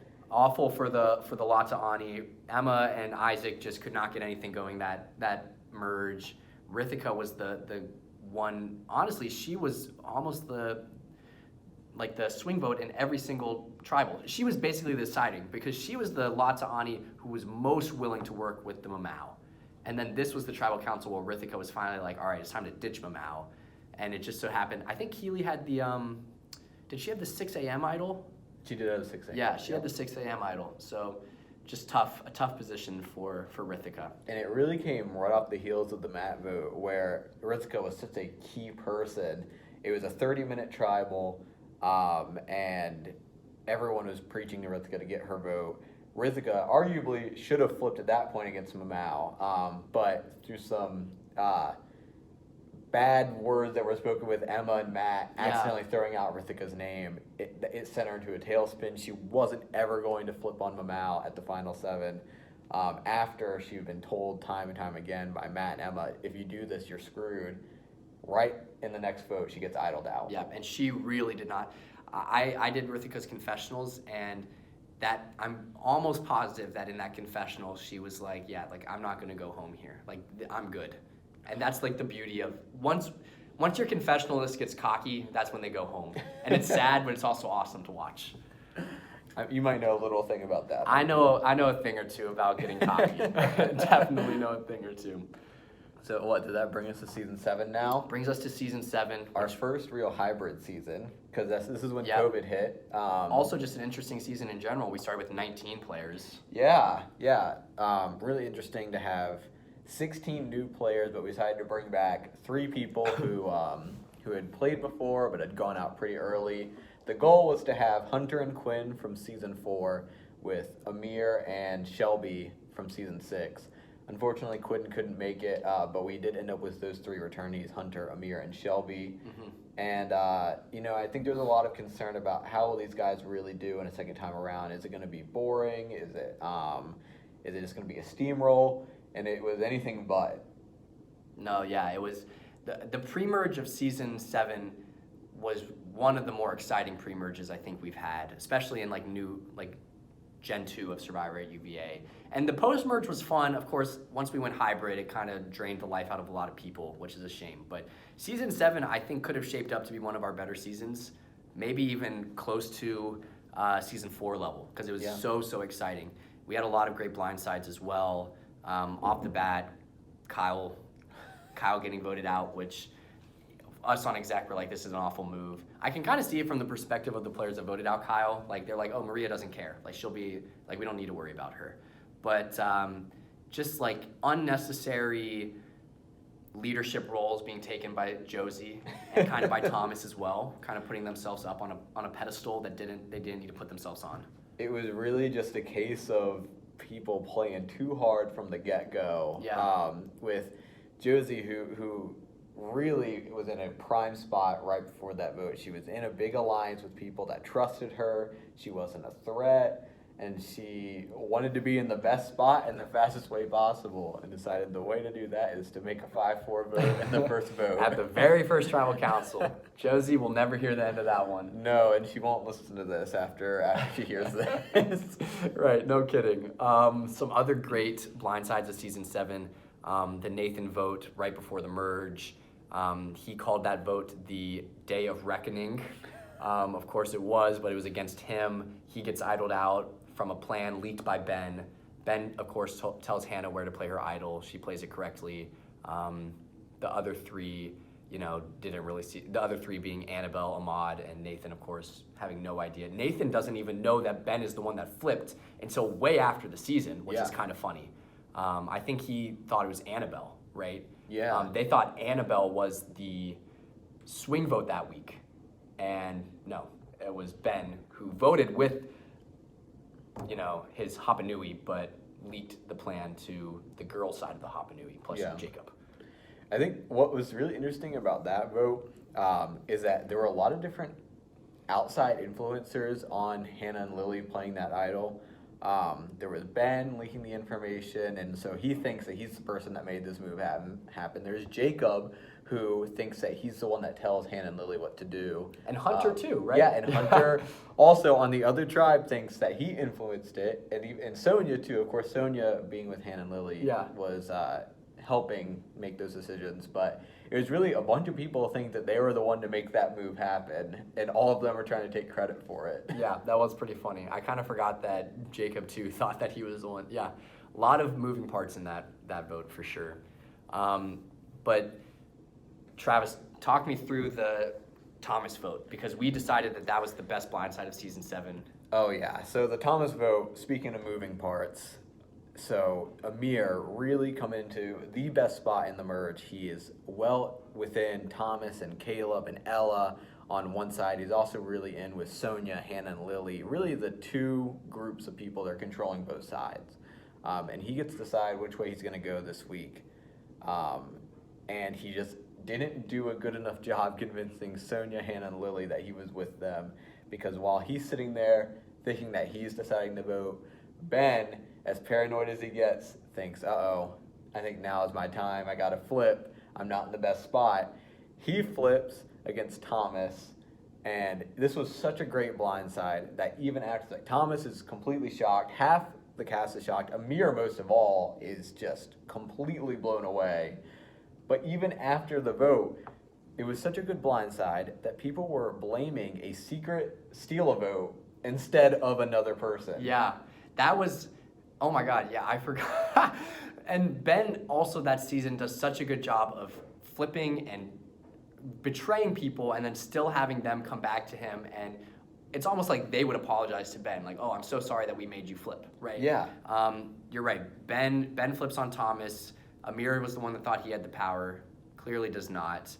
for the Lata'ani. Emma and Isaac just could not get anything going that merge. Rithika was the one. Honestly, she was almost the swing vote in every single tribal. She was basically the deciding, because she was the Lata'ani who was most willing to work with the Mamau. And then this was the tribal council where Rithika was finally like, all right, it's time to ditch Mamau. And it just so happened, I think Keely had did she have the 6 a.m. idol? She did have the 6 a.m. Yeah, she had the 6 a.m. idol. So just a tough position for Rithika. And it really came right off the heels of the Matt vote, where Rithika was such a key person. It was a 30-minute tribal, and everyone was preaching to Rithika to get her vote. Rithika arguably should have flipped at that point against Mamau, but through some bad words that were spoken with Emma and Matt, accidentally throwing out Rithika's name, it sent her into a tailspin. She wasn't ever going to flip on Mamau at the final 7, after she'd been told time and time again by Matt and Emma, if you do this, you're screwed. Right in the next vote, she gets idled out. Yeah, and she really did not. I did Rithika's confessionals, and that I'm almost positive that in that confessional she was like, yeah, like I'm not gonna go home here. Like I'm good. And that's like the beauty of once your confessionalist gets cocky, that's when they go home. And it's sad, but it's also awesome to watch. You might know a little thing about that. I know a thing or two about getting cocky. Definitely know a thing or two. So what, does that bring us to season 7 now? Brings us to season 7. Our first real hybrid season, because this is when Yep. COVID hit. Also just an interesting season in general. We started with 19 players. Yeah. Really interesting to have 16 new players, but we decided to bring back 3 people who had played before but had gone out pretty early. The goal was to have Hunter and Quinn from season 4 with Amir and Shelby from season 6. Unfortunately, Quinn couldn't make it, but we did end up with those 3 returnees, Hunter, Amir, and Shelby. Mm-hmm. And, I think there's a lot of concern about how will these guys really do in a second time around. Is it going to be boring? Is it just going to be a steamroll? And it was anything but. No, yeah, it was the pre-merge of season 7 was one of the more exciting pre-merges I think we've had, especially in Gen 2 of Survivor at UVA. And the post-merge was fun. Of course, once we went hybrid, it kind of drained the life out of a lot of people, which is a shame. But season 7, I think, could have shaped up to be one of our better seasons, maybe even close to season 4 level, because it was so exciting. We had a lot of great blindsides as well. Off the bat, Kyle getting voted out, which us on exec were like, this is an awful move. I can kind of see it from the perspective of the players that voted out Kyle. Like, they're like, oh, Maria doesn't care. Like, she'll be, like, we don't need to worry about her. But just, like, unnecessary leadership roles being taken by Josie and kind of by Thomas as well, kind of putting themselves up on a pedestal that they didn't need to put themselves on. It was really just a case of people playing too hard from the get-go. Yeah. With Josie, who really was in a prime spot right before that vote. She was in a big alliance with people that trusted her. She wasn't a threat, and she wanted to be in the best spot in the fastest way possible, and decided the way to do that is to make a 5-4 vote in the first vote. At the very first tribal council. Josie will never hear the end of that one. No, and she won't listen to this after she hears this. Right, no kidding. Some other great blindsides of season 7. The Nathan vote right before the merge. He called that vote the day of reckoning. Of course it was, but it was against him. He gets idled out from a plan leaked by Ben. Ben, of course, tells Hannah where to play her idol. She plays it correctly. The other 3, didn't really see. The other 3 being Annabelle, Ahmad, and Nathan, of course, having no idea. Nathan doesn't even know that Ben is the one that flipped until way after the season, which is kind of funny. I think he thought it was Annabelle, right? Yeah. They thought Annabelle was the swing vote that week. And no, it was Ben who voted with, his Hapanui, but leaked the plan to the girl side of the Hapanui, plus Jacob. I think what was really interesting about that vote is that there were a lot of different outside influencers on Hannah and Lily playing that idol. There was Ben leaking the information, and so he thinks that he's the person that made this move happen. There's Jacob, who thinks that he's the one that tells Hannah and Lily what to do. And Hunter too, right? Yeah, and Hunter also on the other tribe thinks that he influenced it, and Sonia too. Of course, Sonia being with Hannah and Lily was helping make those decisions, but it was really a bunch of people think that they were the one to make that move happen, and all of them are trying to take credit for it. Yeah, that was pretty funny. I kind of forgot that Jacob, too, thought that he was the one. Yeah, a lot of moving parts in that vote for sure. But Travis, talk me through the Thomas vote, because we decided that was the best blindside of season 7. Oh, yeah. So the Thomas vote, speaking of moving parts, so Amir really come into the best spot in the merge. He is well within Thomas and Caleb and Ella on one side. He's also really in with Sonia, Hannah, and Lily. Really the 2 groups of people that are controlling both sides. And he gets to decide which way he's going to go this week. And he just didn't do a good enough job convincing Sonia, Hannah, and Lily that he was with them. Because while he's sitting there thinking that he's deciding to vote, Ben, as paranoid as he gets, thinks, uh-oh, I think now is my time. I got to flip. I'm not in the best spot. He flips against Thomas, and this was such a great blindside that even after, Thomas is completely shocked. Half the cast is shocked. Amir, most of all, is just completely blown away. But even after the vote, it was such a good blindside that people were blaming a secret steal a vote instead of another person. Yeah, that was... Oh my God, yeah, I forgot. And Ben also that season does such a good job of flipping and betraying people and then still having them come back to him, and it's almost like they would apologize to Ben, like, oh, I'm so sorry that we made you flip, right? Yeah. You're right. Ben flips on Thomas. Amir was the one that thought he had the power. Clearly does not.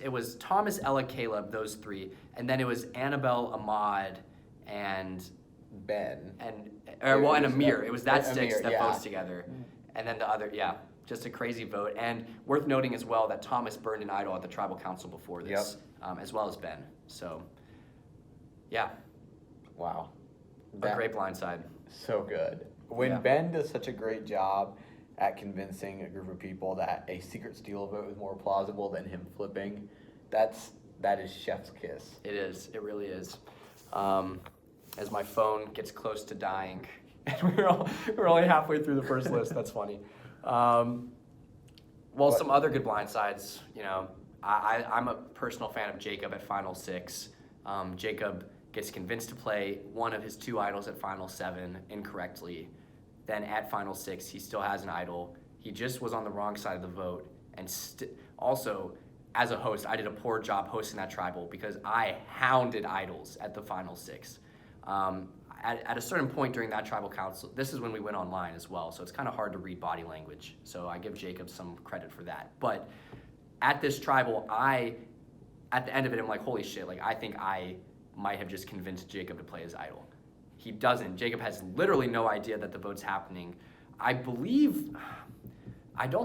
It was Thomas, Ella, Caleb, those three, and then it was Annabelle, Ahmad, and Ben. and Amir. It was that six Amir, that yeah. votes together, and then the other, just a crazy vote. And worth noting as well that Thomas burned an idol at the tribal council before this, as well as Ben. So, yeah, Wow. a great blindside. So good. When Ben does such a great job at convincing a group of people that a secret steal vote is more plausible than him flipping, that is chef's kiss. It is. It really is. As my phone gets close to dying, and we're only halfway through the first list. That's funny. Some other good blindsides. I'm a personal fan of Jacob at Final 6. Jacob gets convinced to play one of his two idols at Final 7 incorrectly. Then at Final 6, he still has an idol. He just was on the wrong side of the vote. And also, as a host, I did a poor job hosting that tribal because I hounded idols at the Final 6. At a certain point during that tribal council, this is when we went online as well, so it's kind of hard to read body language. So I give Jacob some credit for that. But at this tribal, at the end of it, I'm like, holy shit, like I think I might have just convinced Jacob to play his idol. He doesn't. Jacob has literally no idea that the vote's happening. I don't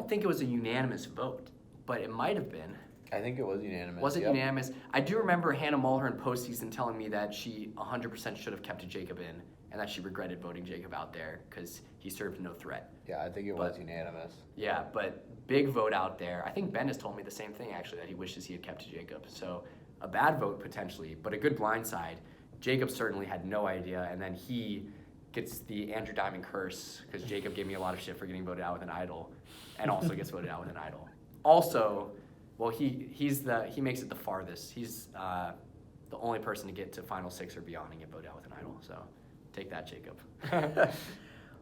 think it was a unanimous vote, but it might have been. I think it was unanimous. Was it unanimous? I do remember Hannah Mulhern postseason telling me that she 100% should have kept Jacob in and that she regretted voting Jacob out there because he served no threat. Yeah, I think it was unanimous. Yeah, but big vote out there. I think Ben has told me the same thing, actually, that he wishes he had kept Jacob. So a bad vote potentially, but a good blindside. Jacob certainly had no idea, and then he gets the Andrew Diamond curse because Jacob gave me a lot of shit for getting voted out with an idol and also gets voted out with an idol. Also, well, he makes it the farthest. He's the only person to get to Final 6 or beyond and get voted out with an idol. So take that, Jacob.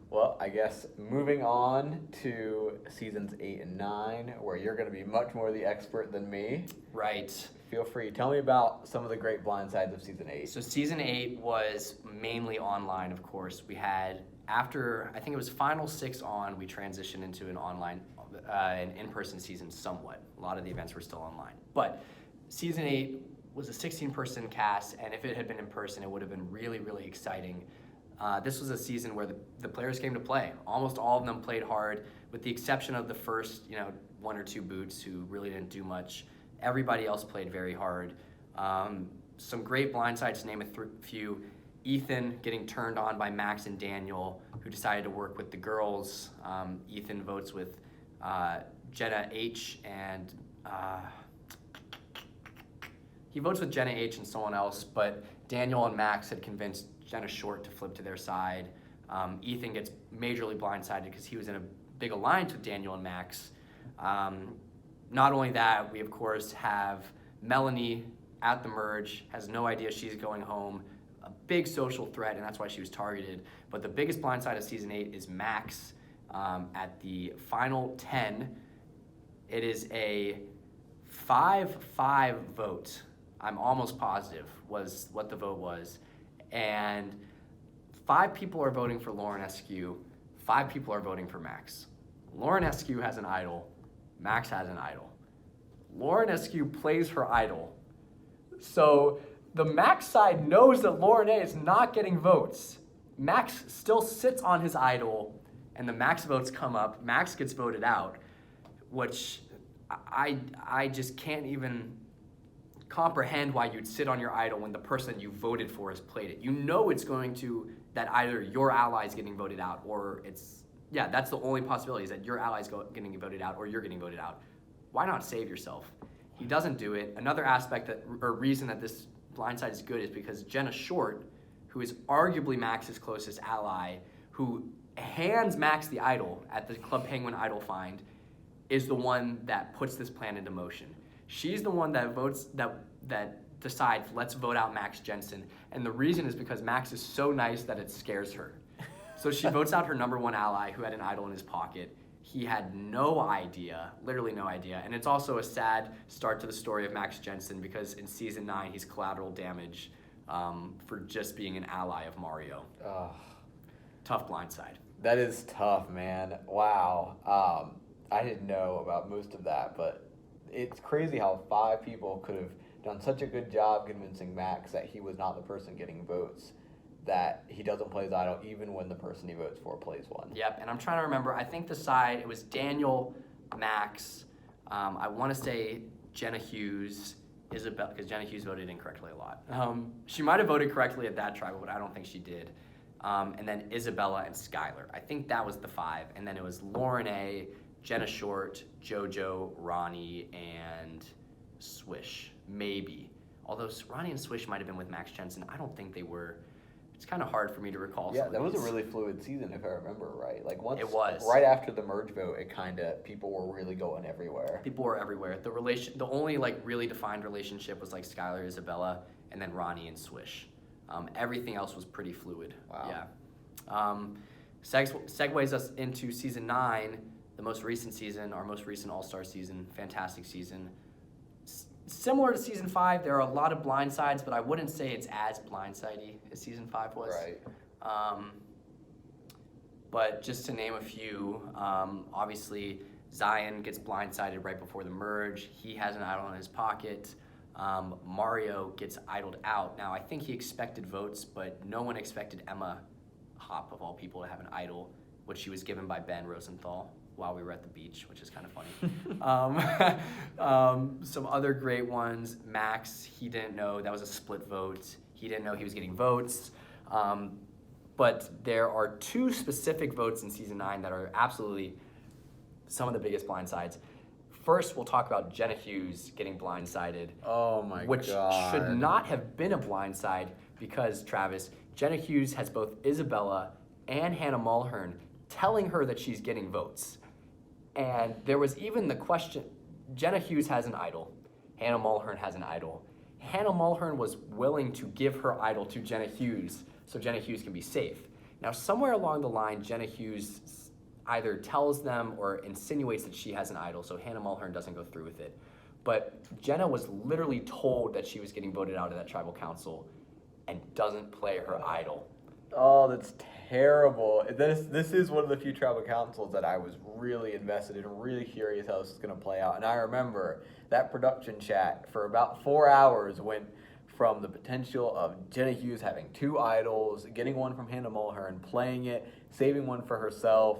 Well, I guess moving on to seasons 8 and 9, where you're going to be much more the expert than me. Right. Feel free. Tell me about some of the great blindsides of season 8. So season 8 was mainly online, of course. We had, after, I think it was Final 6 on, we transitioned into an in-person season somewhat. A lot of the events were still online. But season 8 was a 16-person cast, and if it had been in person, it would have been really, really exciting. This was a season where the players came to play. Almost all of them played hard, with the exception of the first, one or two boots who really didn't do much. Everybody else played very hard. Some great blindsides, to name a few. Ethan getting turned on by Max and Daniel, who decided to work with the girls. Ethan votes with Jenna H. and he votes with Jenna H. and someone else, but Daniel and Max had convinced Jenna Short to flip to their side. Ethan gets majorly blindsided because he was in a big alliance with Daniel and Max. Not only that, we of course have Melanie at the merge, has no idea she's going home, a big social threat, and that's why she was targeted. But the biggest blindside of season 8 is Max at the final 10. It is a 5-5 vote. I'm almost positive was what the vote was. And 5 people are voting for Lauren Eskew, 5 people are voting for Max. Lauren Eskew has an idol, Max has an idol. Lauren Eskew plays her idol. So the Max side knows that Lauren A is not getting votes. Max still sits on his idol, and the Max votes come up. Max gets voted out, which I just can't even comprehend why you'd sit on your idol when the person you voted for has played it. You know it's going to, that either your ally is getting voted out or that's the only possibility, is that your ally's getting voted out or you're getting voted out. Why not save yourself? He doesn't do it. Another aspect or reason that this blindside is good is because Jenna Short, who is arguably Max's closest ally, who hands Max the idol at the Club Penguin idol find, is the one that puts this plan into motion. She's the one that votes, that decides, let's vote out Max Jensen. And the reason is because Max is so nice that it scares her. So she votes out her number one ally who had an idol in his pocket. He had no idea, literally no idea. And it's also a sad start to the story of Max Jensen because in season 9, he's collateral damage for just being an ally of Mario. Tough blindside. That is tough, man. Wow. I didn't know about most of that, but it's crazy how 5 people could have done such a good job convincing Max that he was not the person getting votes, that he doesn't play his idol even when the person he votes for plays one. Yep, and I'm trying to remember, I think the side, it was Daniel, Max, I want to say Jenna Hughes, Isabel, because Jenna Hughes voted incorrectly a lot. She might have voted correctly at that tribal, but I don't think she did. And then Isabella and Skylar. I think that was the 5. And then it was Lauren A., Jenna Short, JoJo, Ronnie, and Swish, maybe. Although Ronnie and Swish might have been with Max Jensen. I don't think they were. It's kind of hard for me to recall. Yeah, that was a really fluid season, if I remember right. Like once, it was right after the merge vote, it kind of people were really going everywhere. People were everywhere. The only like really defined relationship was like Skylar, Isabella, and then Ronnie and Swish. Everything else was pretty fluid. Wow. Yeah. Segues us into season 9, the most recent season, our most recent All-Star season. Fantastic season. Similar to season 5, there are a lot of blindsides, but I wouldn't say it's as blindsidey as season 5 was. Right. But just to name a few, obviously Zion gets blindsided right before the merge. He has an idol in his pocket. Mario gets idled out. Now, I think he expected votes, but no one expected Emma Hop, of all people, to have an idol, which she was given by Ben Rosenthal while we were at the beach, which is kind of funny. Some other great ones. Max, he didn't know. That was a split vote. He didn't know he was getting votes. But there are 2 specific votes in season 9 that are absolutely some of the biggest blindsides. First, we'll talk about Jenna Hughes getting blindsided. Oh my God. Which should not have been a blindside because, Travis, Jenna Hughes has both Isabella and Hannah Mulhern telling her that she's getting votes. And there was even the question, Jenna Hughes has an idol. Hannah Mulhern has an idol. Hannah Mulhern was willing to give her idol to Jenna Hughes so Jenna Hughes can be safe. Now, somewhere along the line, Jenna Hughes either tells them or insinuates that she has an idol, so Hannah Mulhern doesn't go through with it. But Jenna was literally told that she was getting voted out of that tribal council and doesn't play her idol. Oh, that's terrible. This is one of the few tribal councils that I was really invested in, really curious how this is going to play out. And I remember that production chat for about 4 hours went from the potential of Jenna Hughes having 2 idols, getting one from Hannah Mulhern, playing it, saving one for herself,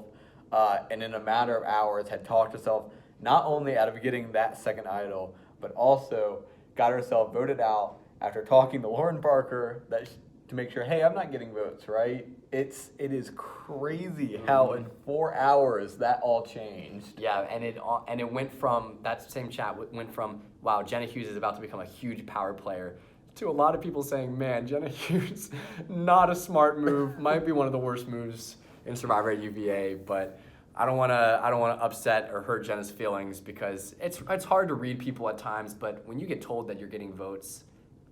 and in a matter of hours had talked herself not only out of getting that second idol, but also got herself voted out after talking to Lauren Parker to make sure, hey, I'm not getting votes, right? It is crazy how in 4 hours that all changed. Yeah, and it went from, that same chat went from, wow, Jenna Hughes is about to become a huge power player, to a lot of people saying, man, Jenna Hughes, not a smart move, might be one of the worst moves in Survivor at UVA, but I don't want to upset or hurt Jenna's feelings because it's hard to read people at times, but when you get told that you're getting votes,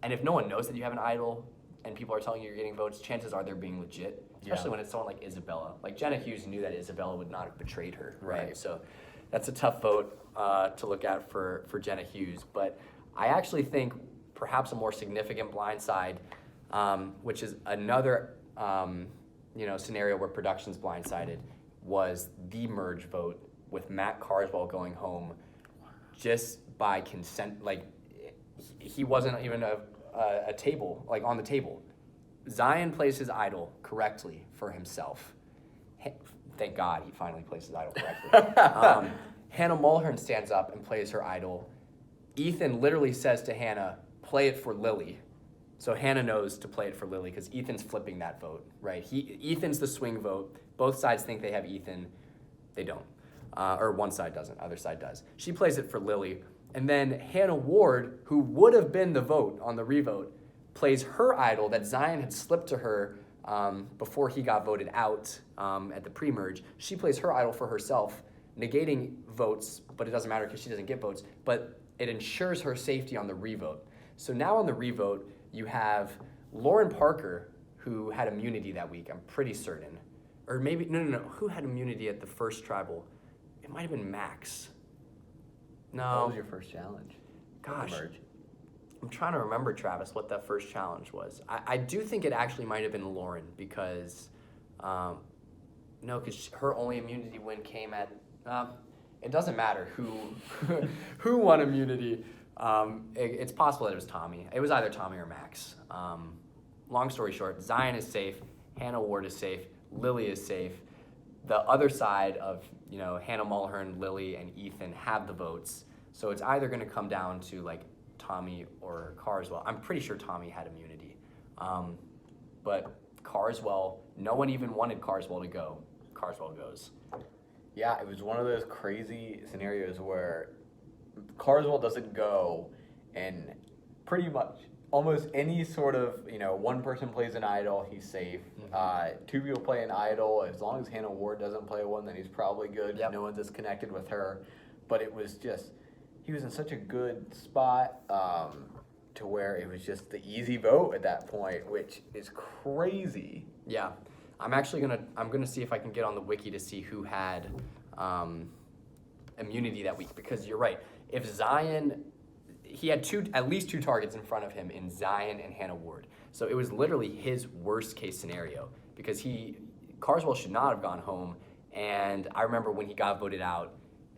and if no one knows that you have an idol and people are telling you you're getting votes, chances are they're being legit, especially when it's someone like Isabella. Like Jenna Hughes knew that Isabella would not have betrayed her, right? So that's a tough vote to look at for Jenna Hughes, but I actually think perhaps a more significant blindside, which is another scenario where production's blindsided, was the merge vote with Matt Carswell going home just by consent. Like he wasn't even a table, like on the table. Zion plays his idol correctly for himself. Thank God he finally plays his idol correctly. Hannah Mulhern stands up and plays her idol. Ethan literally says to Hannah, play it for Lily. So Hannah knows to play it for Lily because Ethan's flipping that vote, right? Ethan's the swing vote. Both sides think they have Ethan. They don't. Or one side doesn't, other side does. She plays it for Lily. And then Hannah Ward, who would have been the vote on the revote, plays her idol that Zion had slipped to her before he got voted out at the pre-merge. She plays her idol for herself, negating votes, but it doesn't matter because she doesn't get votes. But it ensures her safety on the revote. So now on the revote, you have Lauren Parker, who had immunity that week, I'm pretty certain. or maybe, no. Who had immunity at the first tribal? It might have been Max. No. What was your first challenge? Gosh. Merge. I'm trying to remember, Travis, what that first challenge was. I do think it actually might have been Lauren because, because her only immunity win came at, it doesn't matter who won immunity. It's possible that it was Tommy. It was either Tommy or Max. Long story short, Zion is safe, Hannah Ward is safe, Lily is safe. The other side of, Hannah Mulhern, Lily, and Ethan have the votes. So it's either going to come down to like Tommy or Carswell. I'm pretty sure Tommy had immunity. But Carswell, no one even wanted Carswell to go. Carswell goes. Yeah, it was one of those crazy scenarios where Carswell doesn't go, and pretty much almost any sort of, one person plays an idol, he's safe. Mm-hmm. Two people play an idol. As long as Hannah Ward doesn't play one, then he's probably good. Yep. No one's disconnected with her. But it was just, he was in such a good spot to where it was just the easy vote at that point, which is crazy. Yeah. I'm gonna see if I can get on the wiki to see who had immunity that week, because you're right. If Zion, he had at least two targets in front of him in Zion and Hannah Ward. So it was literally his worst case scenario because Carswell should not have gone home. And I remember when he got voted out,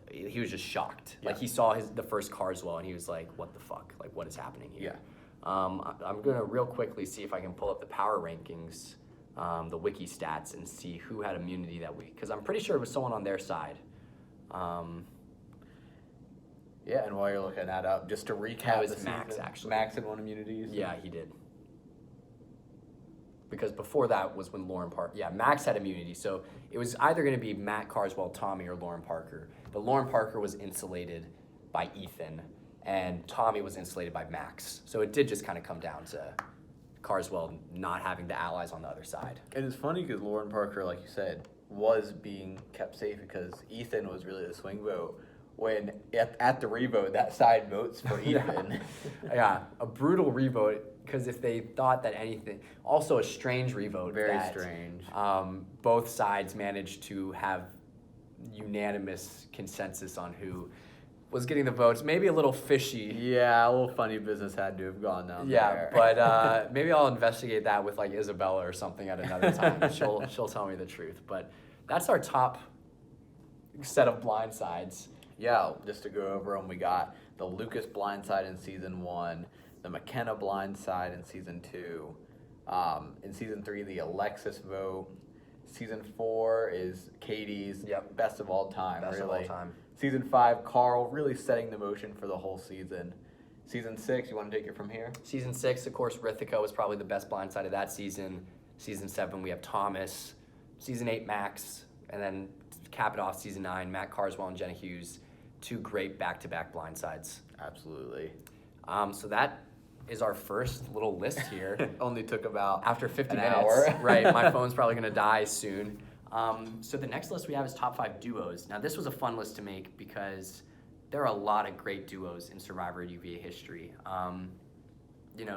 he was just shocked. Yeah. Like he saw the first Carswell and he was like, what the fuck? Like what is happening here? Yeah. I'm gonna real quickly see if I can pull up the power rankings, the wiki stats, and see who had immunity that week. Because I'm pretty sure it was someone on their side. Yeah, and while you're looking that up, just to recap, That was the Max, season, actually. Max had won immunities. Yeah, he did. Because before that was when Lauren Parker, Max had immunity. So it was either going to be Matt Carswell, Tommy, or Lauren Parker. But Lauren Parker was insulated by Ethan, and Tommy was insulated by Max. So it did just kind of come down to Carswell not having the allies on the other side. And it's funny because Lauren Parker, like you said, was being kept safe because Ethan was really the swing vote. When at the revote, that side votes for Ethan. Yeah, a brutal revote, because if they thought that anything, also a strange revote. Very strange. Both sides managed to have unanimous consensus on who was getting the votes. Maybe a little fishy. Yeah, a little funny business had to have gone down Yeah, there. but maybe I'll investigate that with like Isabella or something at another time. She'll tell me the truth. But that's our top set of blindsides. Yeah, just to go over them, we got the Lucas blindside in season 1, the McKenna blindside in season 2. In season 3, the Alexis vote. Season 4 is Katy's best of all time, Best really. of all time. Season 5, Carl really setting the motion for the whole season. Season 6, you want to take it from here? Season 6, of course, Rithika was probably the best blindside of that season. Season 7, we have Thomas. Season 8, Max. And then to cap it off, season 9, Matt Carswell and Jenna Hughes. Two great back-to-back blindsides. Absolutely. So that is our first little list here. Only took about After 50 an minutes. hour. Right, my phone's probably going to die soon. So the next list we have is top 5 duos. Now, this was a fun list to make because there are a lot of great duos in Survivor UVA history.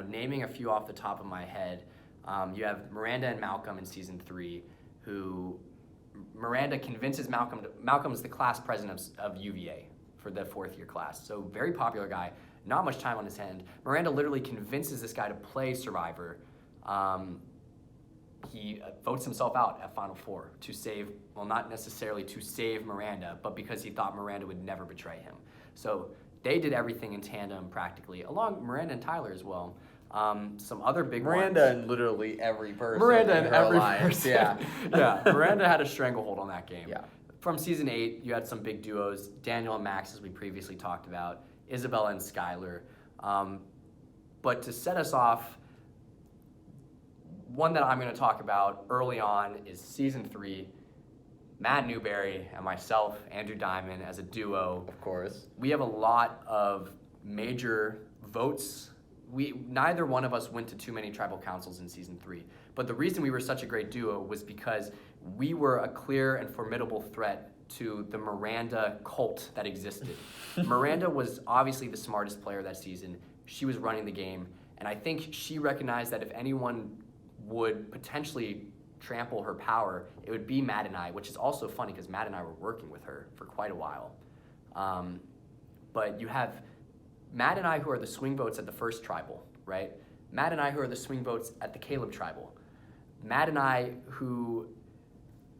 Naming a few off the top of my head, you have Miranda and Malcolm in season 3, who Miranda convinces Malcolm's the class president of UVA for the 4th year class. So very popular guy, not much time on his hand. Miranda literally convinces this guy to play Survivor. He votes himself out at Final 4 to save, well, not necessarily to save Miranda, but because he thought Miranda would never betray him. So they did everything in tandem practically, along Miranda and Tyler as well. Some other big Miranda ones. and literally every person. Miranda in and her every alliance. person. Yeah. Yeah, Miranda had a stranglehold on that game. Yeah. From season 8, you had some big duos, Daniel and Max, as we previously talked about, Isabella and Skylar. But to set us off, one that I'm going to talk about early on is season 3, Matt Newberry and myself, Andrew Diamond, as a duo. Of course. We have a lot of major votes. Neither one of us went to too many tribal councils in season 3. But the reason we were such a great duo was because we were a clear and formidable threat to the Miranda cult that existed. Miranda was obviously the smartest player that season. She was running the game. And I think she recognized that if anyone would potentially trample her power, it would be Matt and I, which is also funny because Matt and I were working with her for quite a while. But you have Matt and I who are the swing votes at the first tribal, right? Matt and I who are the swing votes at the Caleb tribal. Matt and I who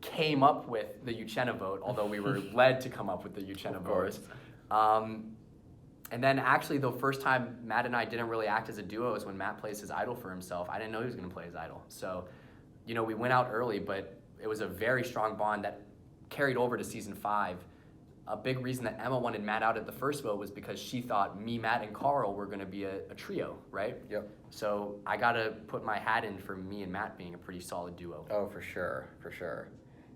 came up with the Uchenna vote, although we were led to come up with the Uchenna vote. And then actually the first time Matt and I didn't really act as a duo is when Matt plays his idol for himself. I didn't know he was going to play his idol. So, you know, we went out early, but it was a very strong bond that carried over to season 5. A big reason that Emma wanted Matt out at the first vote was because she thought me, Matt, and Carl were going to be a trio, right? Yep. So I got to put my hat in for me and Matt being a pretty solid duo. Oh, for sure, for sure.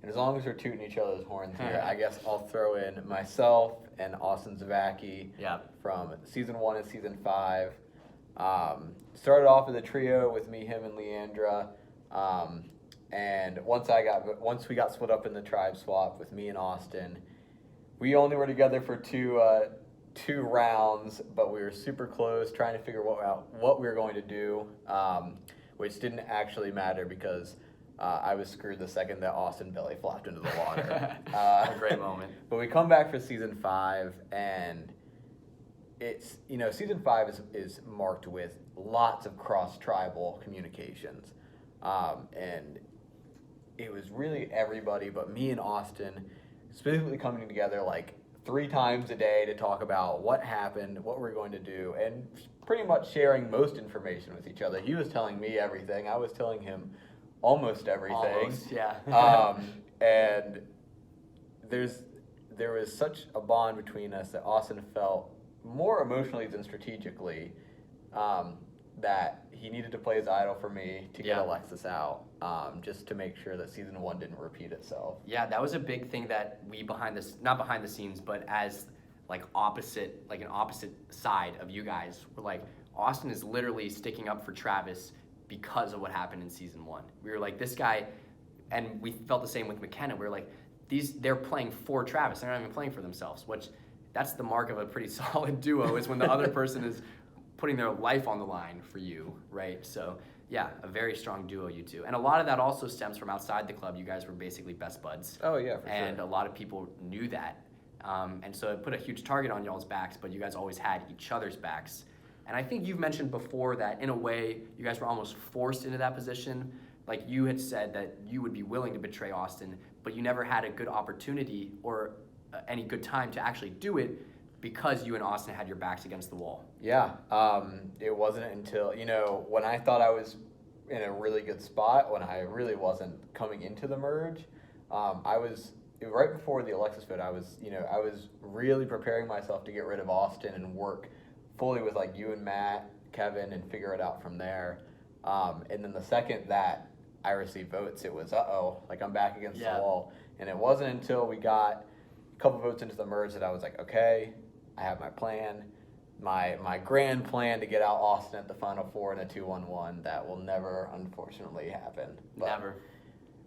And as long as we're tooting each other's horns here, I guess I'll throw in myself and Austin Zavacki from season 1 and season 5. Started off as a trio with me, him, and Leandra. And once we got split up in the tribe swap with me and Austin, we only were together for two rounds, but we were super close, trying to figure out what we were going to do, which didn't actually matter because I was screwed the second that Austin belly flopped into the water. A great moment. But we come back for season 5, and it's, you know, season 5 is marked with lots of cross-tribal communications. And it was really everybody but me and Austin specifically coming together like 3 times a day to talk about what happened, what we're going to do, and pretty much sharing most information with each other. He was telling me everything. I was telling him almost everything. Almost, yeah. And there was such a bond between us that Austin felt more emotionally than strategically that he needed to play his idol for me to get Alexis out, just to make sure that season 1 didn't repeat itself. Yeah, that was a big thing that we not behind the scenes, but as an opposite side of you guys, were like, Austin is literally sticking up for Travis because of what happened in season 1. We were like, this guy, and we felt the same with McKenna. We were like, they're playing for Travis. They're not even playing for themselves, which that's the mark of a pretty solid duo, is when the other person is putting their life on the line for you, right? So yeah, a very strong duo, you two. And a lot of that also stems from outside the club. You guys were basically best buds. Oh yeah, for sure. And a lot of people knew that. And so it put a huge target on y'all's backs, but you guys always had each other's backs. And I think you've mentioned before that in a way you guys were almost forced into that position. Like you had said that you would be willing to betray Austin, but you never had a good opportunity or any good time to actually do it because you and Austin had your backs against the wall. Yeah, it wasn't until, you know, when I thought I was in a really good spot, when I really wasn't coming into the merge, right before the Alexis vote, I was really preparing myself to get rid of Austin and work fully with like you and Matt, Kevin, and figure it out from there. And then the second that I received votes, it was, like I'm back against the wall. And it wasn't until we got a couple votes into the merge that I was like, okay, I have my plan, my grand plan to get out Austin at the Final Four in a 2-1-1. That will never, unfortunately, happen. But never.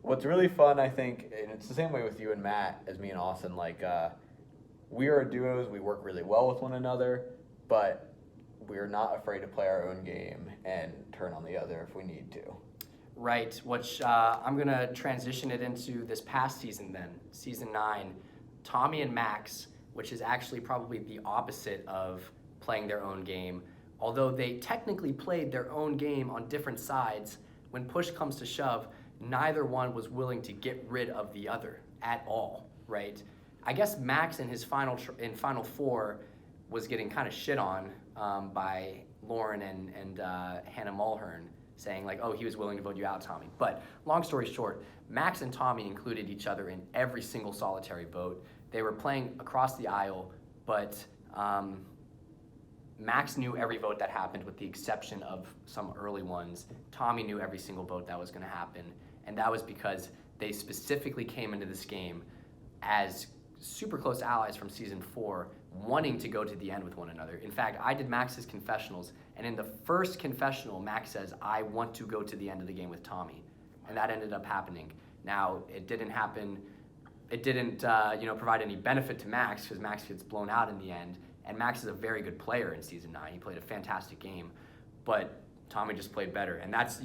What's really fun, I think, and it's the same way with you and Matt as me and Austin, like, we are duos, we work really well with one another, but we're not afraid to play our own game and turn on the other if we need to. Right, which I'm going to transition it into this past season then, season 9. Tommy and Max, which is actually probably the opposite of playing their own game. Although they technically played their own game on different sides, when push comes to shove, neither one was willing to get rid of the other at all, right? I guess Max in his Final Four was getting kind of shit on by Lauren and Hannah Mulhern, saying like, oh, he was willing to vote you out, Tommy. But long story short, Max and Tommy included each other in every single solitary vote. They were playing across the aisle, but Max knew every vote that happened with the exception of some early ones. Tommy knew every single vote that was going to happen, and that was because they specifically came into this game as super close allies from season 4, wanting to go to the end with one another. In fact, I did Max's confessionals, and in the first confessional, Max says, I want to go to the end of the game with Tommy, and that ended up happening. Now, it didn't happen. It didn't provide any benefit to Max because Max gets blown out in the end, and Max is a very good player in season 9. He played a fantastic game, but Tommy just played better, and that's,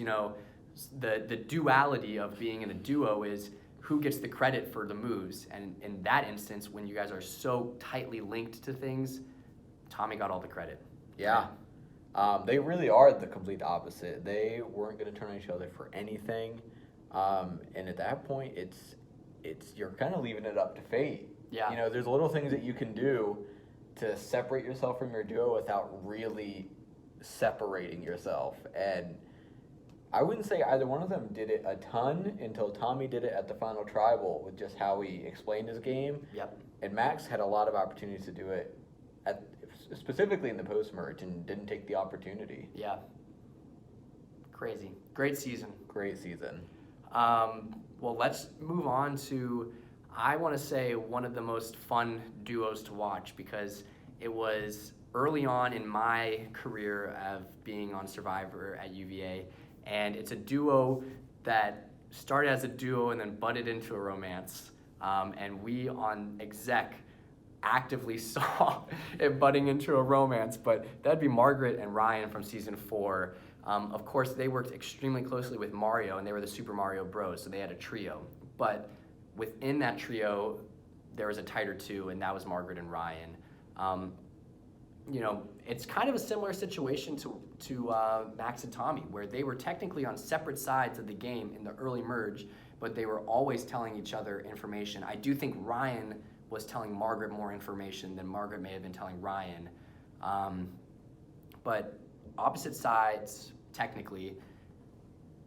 the duality of being in a duo is who gets the credit for the moves. And in that instance, when you guys are so tightly linked to things, Tommy got all the credit. Yeah. They really are the complete opposite. They weren't going to turn on each other for anything. And at that point, it's you're kind of leaving it up to fate. Yeah. You know, there's little things that you can do to separate yourself from your duo without really separating yourself. And I wouldn't say either one of them did it a ton until Tommy did it at the final tribal with just how he explained his game. Yep. And Max had a lot of opportunities to do it, specifically in the post-merge, and didn't take the opportunity. Yeah. Crazy. Great season. Great season. Well, let's move on to, I want to say, one of the most fun duos to watch, because it was early on in my career of being on Survivor at UVA, and it's a duo that started as a duo and then butted into a romance. And we on exec actively saw it butting into a romance, but that'd be Margaret and Ryan from season 4. Of course, they worked extremely closely with Mario, and they were the Super Mario Bros, so they had a trio. But within that trio, there was a tighter two, and that was Margaret and Ryan. You know, it's kind of a similar situation to Max and Tommy, where they were technically on separate sides of the game in the early merge, but they were always telling each other information. I do think Ryan was telling Margaret more information than Margaret may have been telling Ryan. But opposite sides, technically,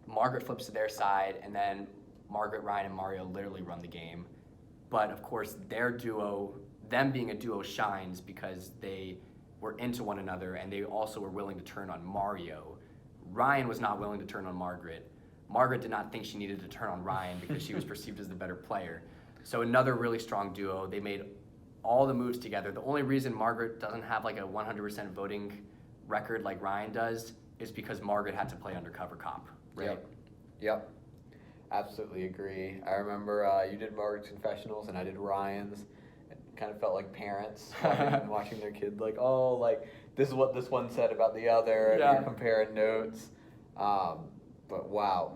Margaret flips to their side, and then Margaret, Ryan, and Mario literally run the game. But of course, their duo, them being a duo, shines because they were into one another, and they also were willing to turn on Mario. Ryan was not willing to turn on Margaret. Margaret did not think she needed to turn on Ryan because she was perceived as the better player. So another really strong duo. They made all the moves together. The only reason Margaret doesn't have like a 100% voting record like Ryan does is because Margaret had to play undercover cop, right? Yep. Absolutely agree. I remember you did Margaret's confessionals and I did Ryan's. It kind of felt like parents watching their kid, like, oh, like, this is what this one said about the other, and you're comparing notes. But wow,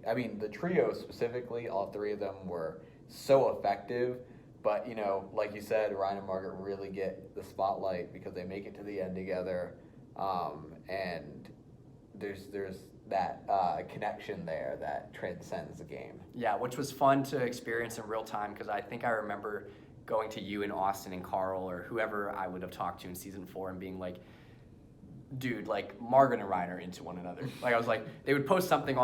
I mean, the trio specifically, all three of them were so effective. But, you know, like you said, Ryan and Margaret really get the spotlight because they make it to the end together. And there's that connection there that transcends the game. Yeah, which was fun to experience in real time, because I think I remember going to you and Austin and Carl or whoever I would have talked to in season 4 and being like, dude, like, Margaret and Ryan are into one another. Like, I was like, they would post something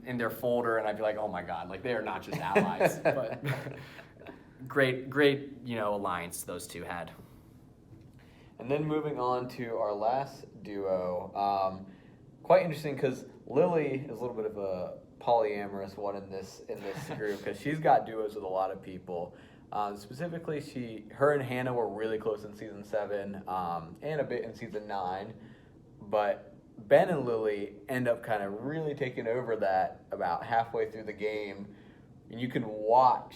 in their folder and I'd be like, oh my God, like, they are not just allies. But great, you know, alliance those two had. And then moving on to our last duo, quite interesting because Lily is a little bit of a polyamorous one in this group because she's got duos with a lot of people. Specifically, her and Hannah were really close in season 7 and a bit in season 9, but Ben and Lily end up kind of really taking over that about halfway through the game, and you can watch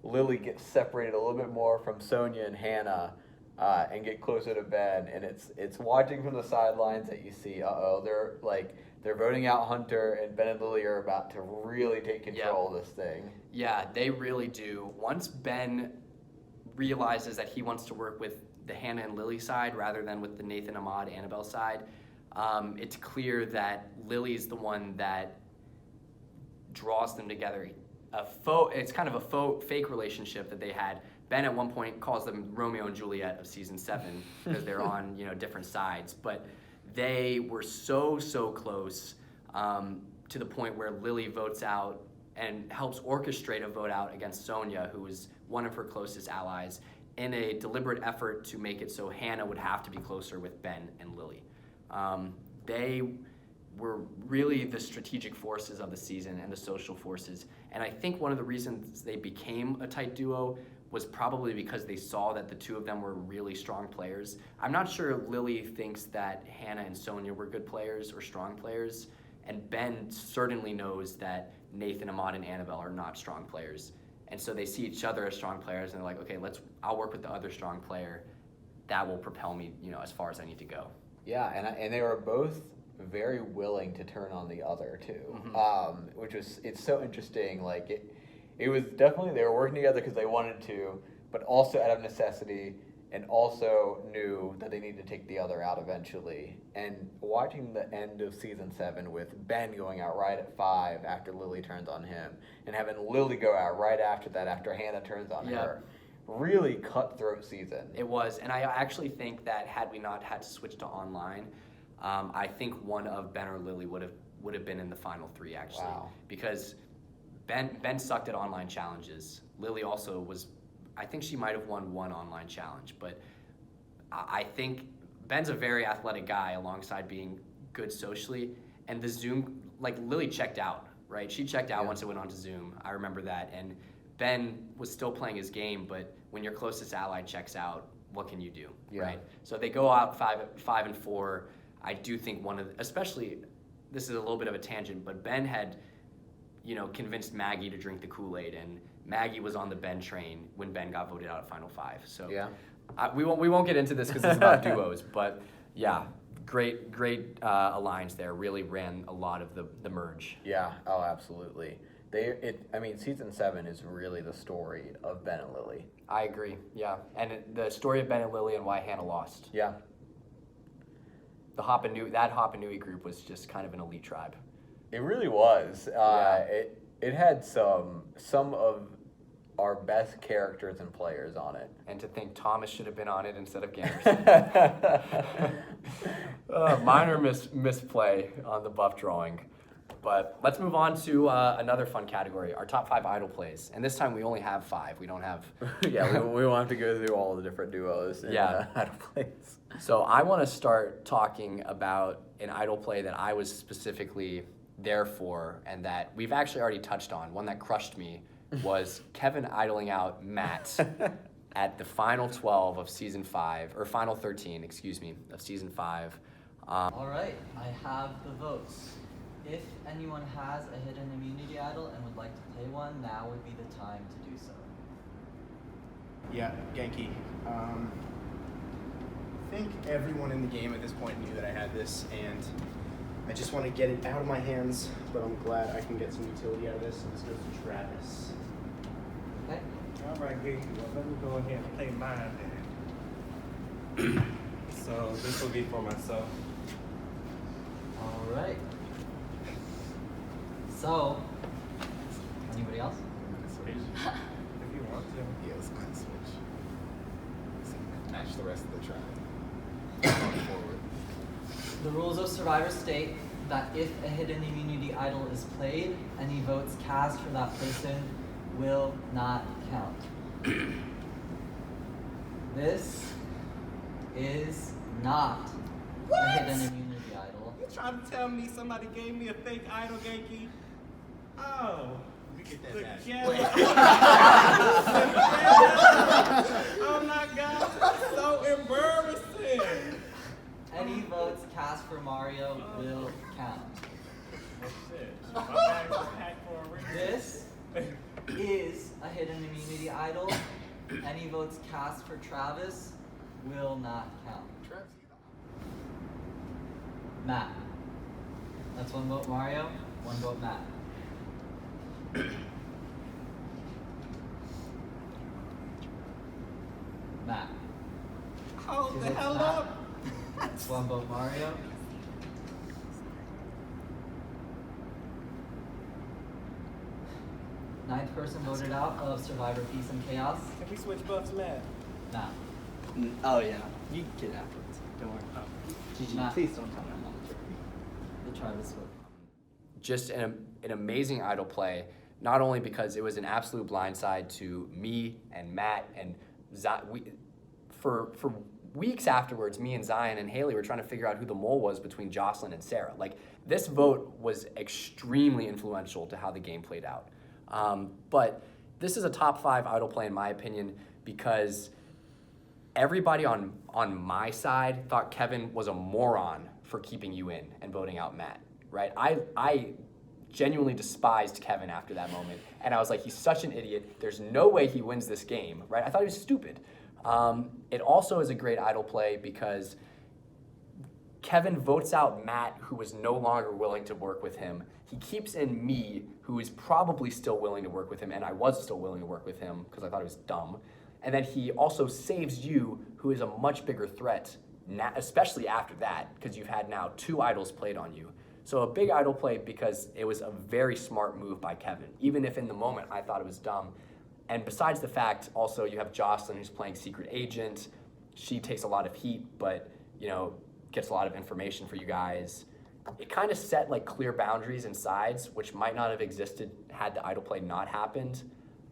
Lily get separated a little bit more from Sonia and Hannah. And get closer to Ben, and it's watching from the sidelines that you see, they're voting out Hunter, and Ben and Lily are about to really take control of this thing. Yeah, they really do. Once Ben realizes that he wants to work with the Hannah and Lily side rather than with the Nathan, Ahmad, Annabelle side, it's clear that Lily's the one that draws them together. It's kind of a fake relationship that they had. Ben at one point calls them Romeo and Juliet of season 7 because they're on, you know, different sides. But they were so close to the point where Lily votes out and helps orchestrate a vote out against Sonia, who is one of her closest allies, in a deliberate effort to make it so Hannah would have to be closer with Ben and Lily. They were really the strategic forces of the season and the social forces. And I think one of the reasons they became a tight duo was probably because they saw that the two of them were really strong players. I'm not sure Lily thinks that Hannah and Sonia were good players or strong players, and Ben certainly knows that Nathan, Ahmad, and Annabelle are not strong players. And so they see each other as strong players, and they're like, okay, I'll work with the other strong player. That will propel me, you know, as far as I need to go. Yeah, and they were both very willing to turn on the other too, which was, it's so interesting. Like it was definitely, they were working together because they wanted to, but also out of necessity, and also knew that they needed to take the other out eventually. And watching the end of season 7 with Ben going out right at 5 after Lily turns on him, and having Lily go out right after that after Hannah turns on her, really cutthroat season. It was, and I actually think that had we not had to switch to online, I think one of Ben or Lily would have been in the final 3 actually. Wow. Because Ben sucked at online challenges. Lily also was, I think she might have won one online challenge, but I think Ben's a very athletic guy alongside being good socially, and the Zoom, like Lily checked out, right? She checked out once it went on to Zoom. I remember that, and Ben was still playing his game, but when your closest ally checks out, what can you do, right? So they go out 5 and 4. I do think especially, this is a little bit of a tangent, but Ben had, convinced Maggie to drink the Kool-Aid, and Maggie was on the Ben train when Ben got voted out at Final 5. So we won't get into this because it's about duos, but yeah, great alliance there. Really ran a lot of the merge. Yeah. Oh, absolutely. Season 7 is really the story of Ben and Lily. I agree. Yeah, and the story of Ben and Lily and why Hannah lost. Yeah. That Hop and Nui group was just kind of an elite tribe. It really was. It had some of our best characters and players on it. And to think Thomas should have been on it instead of Ganderson. Minor misplay on the buff drawing. But let's move on to another fun category, our top 5 idol plays. And this time we only have 5. We don't have... we won't have to go through all the different duos and idol plays. So I want to start talking about an idol play that I was specifically there for, and that we've actually already touched on. One that crushed me was Kevin idling out Matt at the final 12 of season 5, or final 13, excuse me, of season 5. All right, I have the votes. If anyone has a hidden immunity idol and would like to play one, now would be the time to do so. Yeah, Genki. I think everyone in the game at this point knew that I had this, and I just want to get it out of my hands, but I'm glad I can get some utility out of this. So this goes to Travis. Okay. All right, Genki. Well, let me go ahead and play mine then. So this will be for myself. All right. So, anybody else? If you want to. Yeah, let's go ahead and switch. So match the rest of the tribe. Going forward. The rules of Survivor state that if a hidden immunity idol is played, any votes cast for that person will not count. This is not a hidden immunity idol. You trying to tell me somebody gave me a fake idol, Genki? Oh. We get Look, that Jenna. Oh my God, that's so embarrassing. Any votes cast for Mario will count. Oh shit. My bag's packed for a reason. This is a hidden immunity idol. Any votes cast for Travis will not count. Matt. That's 1 vote Mario, 1 vote Matt. Matt. Hold the hell up. That's 1 vote Mario. Ninth person voted out of Survivor Peace and Chaos. Can we switch buffs, Matt? Matt. Oh yeah, you can get it afterwards. Don't worry. GG, Matt. please don't tell me. The Travis vote. Just an amazing idol play, not only because it was an absolute blindside to me and Matt and for weeks afterwards, me and Zion and Haley were trying to figure out who the mole was between Jocelyn and Sarah. Like, this vote was extremely influential to how the game played out. But this is a top 5 idol play in my opinion, because everybody on my side thought Kevin was a moron for keeping you in and voting out Matt, right? I genuinely despised Kevin after that moment, and I was like, he's such an idiot. There's no way he wins this game, right? I thought he was stupid. It also is a great idol play because Kevin votes out Matt, who is no longer willing to work with him. He keeps in me, who is probably still willing to work with him, and I was still willing to work with him because I thought he was dumb. And then he also saves you, who is a much bigger threat, especially after that, because you've had now 2 idols played on you. So a big idol play because it was a very smart move by Kevin, even if in the moment I thought it was dumb. And besides the fact, also you have Jocelyn, who's playing secret agent. She takes a lot of heat, but gets a lot of information for you guys. It kind of set like clear boundaries and sides, which might not have existed had the idol play not happened.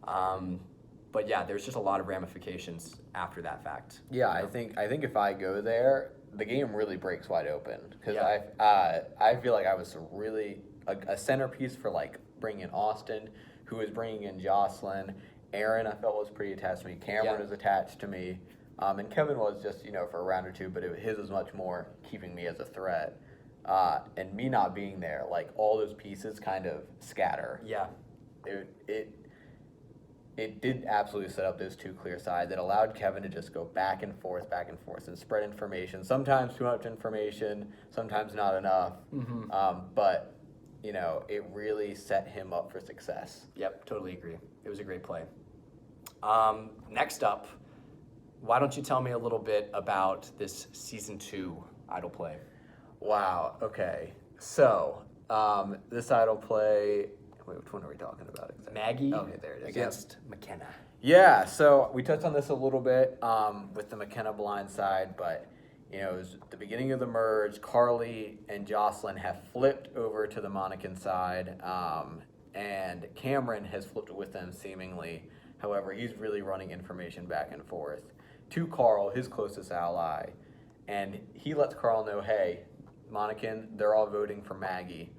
But yeah, there's just a lot of ramifications after that fact. Yeah, I think if I go there, the game really breaks wide open because Yeah. I feel like I was really a centerpiece for like bringing in Austin, who was bringing in Jocelyn. Aaron, I felt was pretty attached to me. Cameron was attached to me, and Kevin was just for a round or two, but his was much more keeping me as a threat. And me not being there, like all those pieces kind of scatter. Yeah. It did absolutely set up those 2 clear sides. It allowed Kevin to just go back and forth, and spread information. Sometimes too much information, sometimes not enough. But it really set him up for success. Yep, totally agree. It was a great play. Next up, why don't you tell me a little bit about this season 2 idol play? Wow. Okay. So this idol play. Wait, which one are we talking about exactly? Maggie Okay, there it is. against McKenna. Yeah, so we touched on this a little bit with the McKenna blindside, but it was the beginning of the merge. Carly and Jocelyn have flipped over to the Monacan side, and Cameron has flipped with them seemingly. However, he's really running information back and forth to Carl, his closest ally, and he lets Carl know, hey, Monacan, they're all voting for Maggie.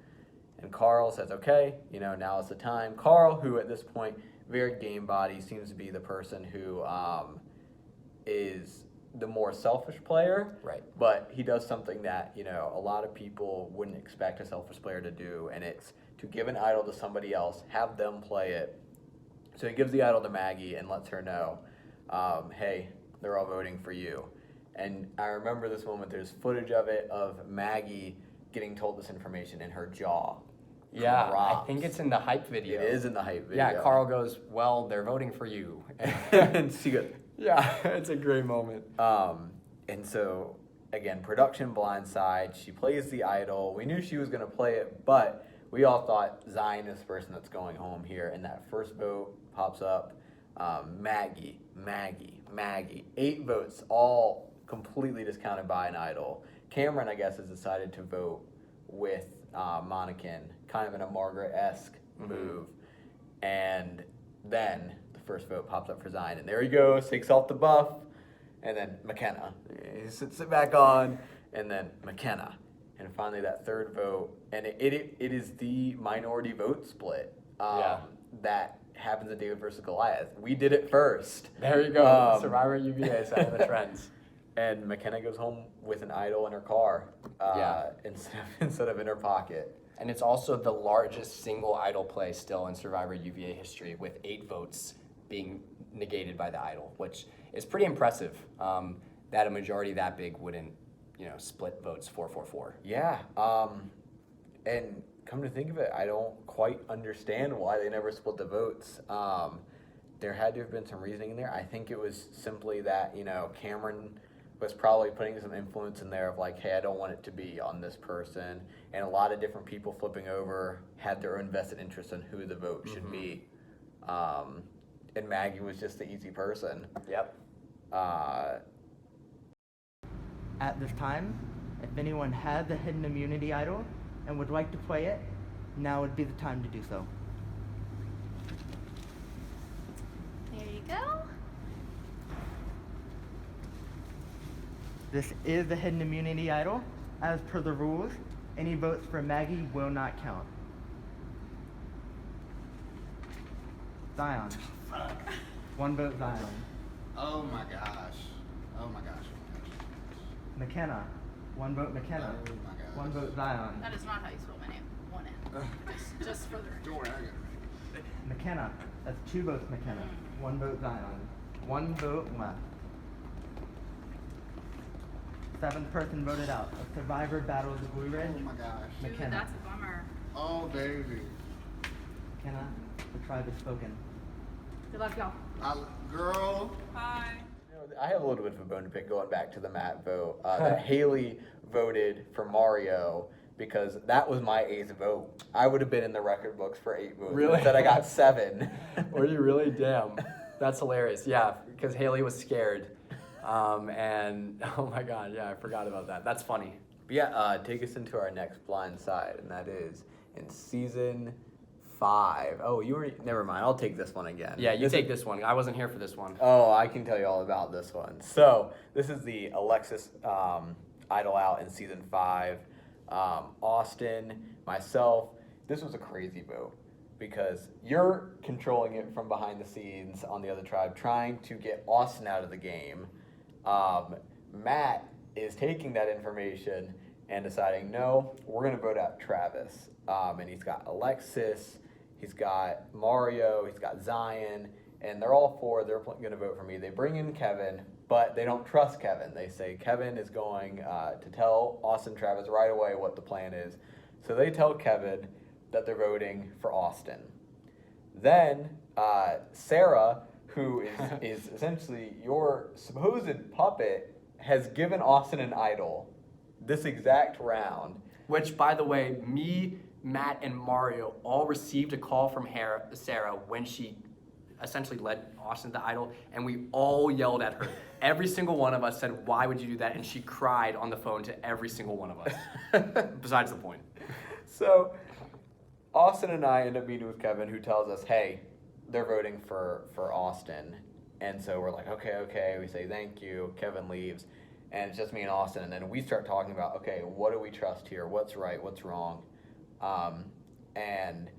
And Carl says, okay, now is the time. Carl, who at this point, very game body, seems to be the person who is the more selfish player. Right. But he does something that, a lot of people wouldn't expect a selfish player to do, and it's to give an idol to somebody else, have them play it. So he gives the idol to Maggie and lets her know, hey, they're all voting for you. And I remember this moment, there's footage of it, of Maggie getting told this information in her jaw. Yeah, drops. I think it's in the hype video. It is in the hype video. Yeah, Carl goes, well, they're voting for you. And she goes, yeah, it's a great moment. and so, again, production blindside, she plays the idol. We knew she was going to play it, but we all thought Zion is the person that's going home here. And that first vote pops up, Maggie. 8 votes, all completely discounted by an idol. Cameron, I guess, has decided to vote with Monacan, kind of in a Margaret-esque move. And then the first vote pops up for Zion, and there he goes, takes off the buff, and then McKenna. He sits it back on, and then McKenna. And finally that third vote, and it is the minority vote split that happens at David versus Goliath. We did it first. There you go. Survivor UVA setting the trends. And McKenna goes home with an idol in her car instead of in her pocket. And it's also the largest single idol play still in Survivor UVA history, with 8 votes being negated by the idol, which is pretty impressive. That a majority that big wouldn't, split votes 4-4-4. Yeah. And come to think of it, I don't quite understand why they never split the votes. There had to have been some reasoning in there. I think it was simply that, Cameron was probably putting some influence in there of like, hey, I don't want it to be on this person. And a lot of different people flipping over had their own vested interest in who the vote should be. And Maggie was just the easy person. Yep. At this time, if anyone had the hidden immunity idol and would like to play it, now would be the time to do so. There you go. This is the hidden immunity idol. As per the rules, any votes for Maggie will not count. Zion. Fuck. 1 vote Zion. Oh my gosh. Oh my gosh. McKenna. 1 vote McKenna. Oh my gosh. 1 vote Zion. That is not how you spell my name. 1 N. Just for the record. Don't worry, I got it. McKenna. That's 2 votes McKenna. 1 vote Zion. 1 vote left. Seventh person voted out. A survivor battles the blue ridge. Oh my gosh. Dude, McKenna. that's a bummer. Oh baby. McKenna, the tribe has spoken. Good luck, y'all. Girl. Bye. I have a little bit of a bone to pick going back to the Matt vote. That Haley voted for Mario because that was my 8th vote. I would have been in the record books for 8 votes. Really? Instead I got 7. Were you really? Damn. That's hilarious. Yeah, because Haley was scared. And oh my God, yeah, I forgot about that. That's funny. But yeah, take us into our next blind side, and that is in season 5. Oh, you already. Never mind. I'll take this one again. Yeah, you take this one. I wasn't here for this one. Oh, I can tell you all about this one. So this is the Alexis Idol out in season 5. Austin, myself. This was a crazy vote because you're controlling it from behind the scenes on the other tribe, trying to get Austin out of the game. Matt is taking that information and deciding, no, we're going to vote out Travis. And he's got Alexis, he's got Mario, he's got Zion, and they're all 4. They're going to vote for me. They bring in Kevin, but they don't trust Kevin. They say Kevin is going to tell Austin and Travis right away what the plan is. So they tell Kevin that they're voting for Austin. Then Sarah, who is essentially your supposed puppet, has given Austin an idol this exact round. Which, by the way, me, Matt, and Mario all received a call from Sarah when she essentially led Austin to the idol, and we all yelled at her. Every single one of us said, "Why would you do that?" And she cried on the phone to every single one of us. Besides the point. So Austin and I end up meeting with Kevin, who tells us, hey, they're voting for Austin. And so we're like, okay. We say thank you. Kevin leaves. And it's just me and Austin. And then we start talking about, okay, what do we trust here? What's right? What's wrong? And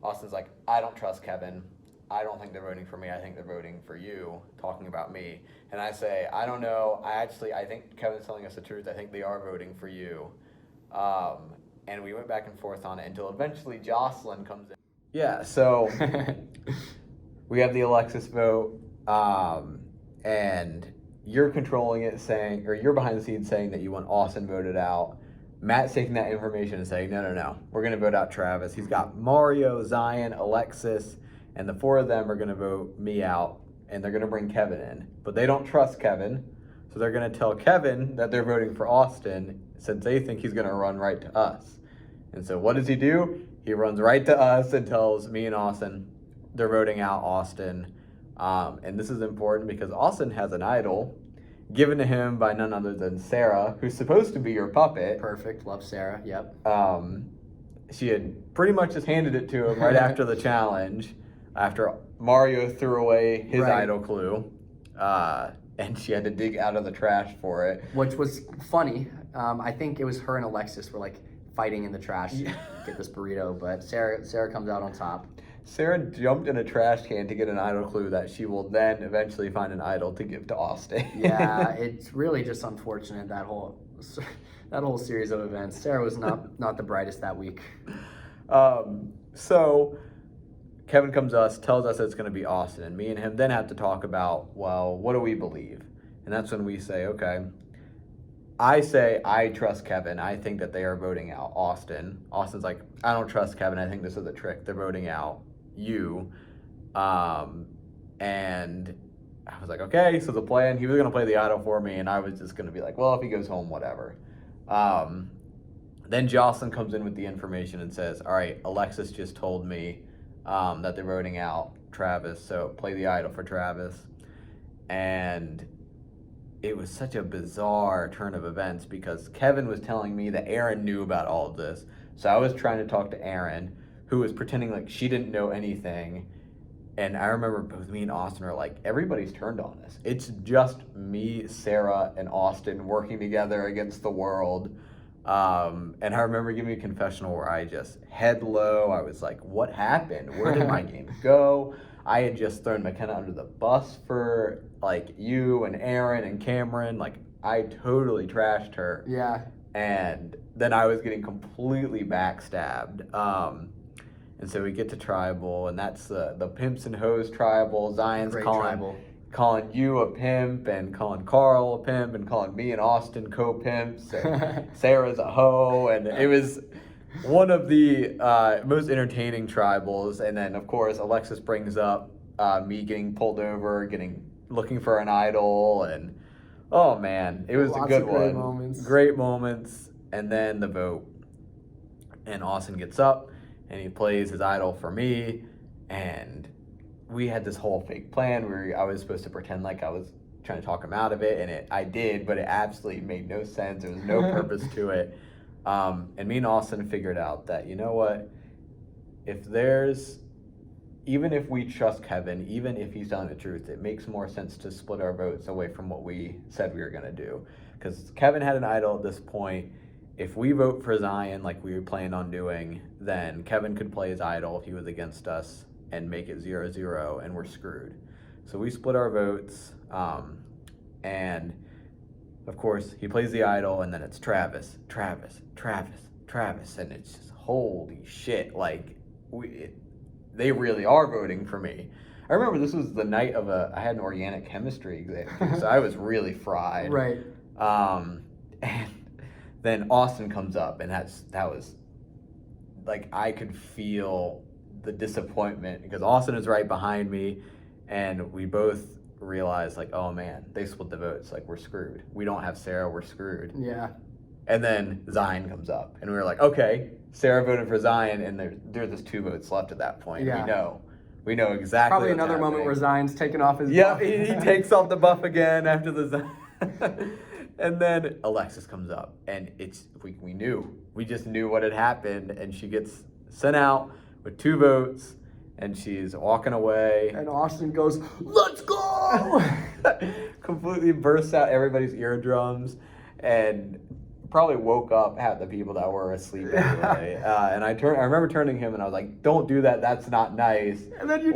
Austin's like, I don't trust Kevin. I don't think they're voting for me. I think they're voting for you, talking about me. And I say, I don't know. I think Kevin's telling us the truth. I think they are voting for you. And we went back and forth on it until eventually Jocelyn comes in. Yeah, so we have the Alexis vote, and you're controlling it, saying, or you're behind the scenes saying that you want Austin voted out. Matt's taking that information and saying, no, we're going to vote out Travis. He's got Mario, Zion, Alexis, and the 4 of them are going to vote me out, and they're going to bring Kevin in. But they don't trust Kevin, so they're going to tell Kevin that they're voting for Austin since they think he's going to run right to us. And so what does he do? He runs right to us and tells me and Austin they're voting out Austin. And this is important because Austin has an idol given to him by none other than Sarah, who's supposed to be your puppet. Perfect. Love Sarah. Yep. She had pretty much just handed it to him right after the challenge, after Mario threw away his idol clue. And she had to dig out of the trash for it. Which was funny. I think it was her and Alexis were like fighting in the trash to get this burrito, but Sarah comes out on top. Sarah jumped in a trash can to get an idol clue that she will then eventually find an idol to give to Austin. Yeah, it's really just unfortunate, that whole series of events. Sarah was not the brightest that week. So Kevin comes to us, tells us it's going to be Austin, and me and him then have to talk about, well, what do we believe? And that's when we say, okay, I say I trust Kevin. I think that they are voting out Austin. Austin's like, I don't trust Kevin. I think this is a trick. They're voting out you. And I was like, okay, so the plan, he was going to play the idol for me, and I was just going to be like, well, if he goes home, whatever. Then Jocelyn comes in with the information and says, all right, Alexis just told me that they're voting out Travis, so play the idol for Travis. And it was such a bizarre turn of events because Kevin was telling me that Aaron knew about all of this. So I was trying to talk to Aaron, who was pretending like she didn't know anything. And I remember both me and Austin are like, everybody's turned on us. It's just me, Sarah, and Austin working together against the world. And I remember giving a confessional where I just head low. I was like, what happened? Where did my game go? I had just thrown McKenna under the bus for like you and Aaron and Cameron. Like I totally trashed her. Yeah. And then I was getting completely backstabbed. And so we get to tribal, and that's the Pimps and Hoes tribal. Zion's Great calling tribal. calling you a pimp and calling Carl a pimp and calling me and Austin co-pimps and Sarah's a hoe, and it was one of the most entertaining tribals. And then of course Alexis brings up me getting pulled over, looking for an idol, and oh man, it was Lots a good of great one. moments. Great moments. And then the vote, and Austin gets up and he plays his idol for me, and we had this whole fake plan where I was supposed to pretend like I was trying to talk him out of it, and I did, but it absolutely made no sense. There was no purpose to it. And me and Austin figured out that, you know what, even if we trust Kevin, even if he's telling the truth, it makes more sense to split our votes away from what we said we were going to do. Because Kevin had an idol at this point. If we vote for Zion like we planned on doing, then Kevin could play his idol if he was against us and make it 0-0, and we're screwed. So we split our votes, and of course he plays the idol, and then it's Travis, and it's just holy shit, like they really are voting for me. I remember this was the night of I had an organic chemistry exam too, so I was really fried. Right. And then Austin comes up, and that was like, I could feel the disappointment because Austin is right behind me, and we both realized like, oh man, they split the votes, like we're screwed. We don't have Sarah, we're screwed. Yeah. And then Zion comes up, and we were like, okay, Sarah voted for Zion, and there's just 2 votes left at that point. Yeah. We know exactly. Probably what's another moment happening. where Zion's taking off his Yeah, buff. he takes off the buff again after the Zion. And then Alexis comes up, and we just knew what had happened, and she gets sent out with 2 votes, and she's walking away. And Austin goes, "Let's go!" Completely bursts out everybody's eardrums, and probably woke up half the people that were asleep anyway. And I remember turning to him, and I was like, "Don't do that. That's not nice." And then you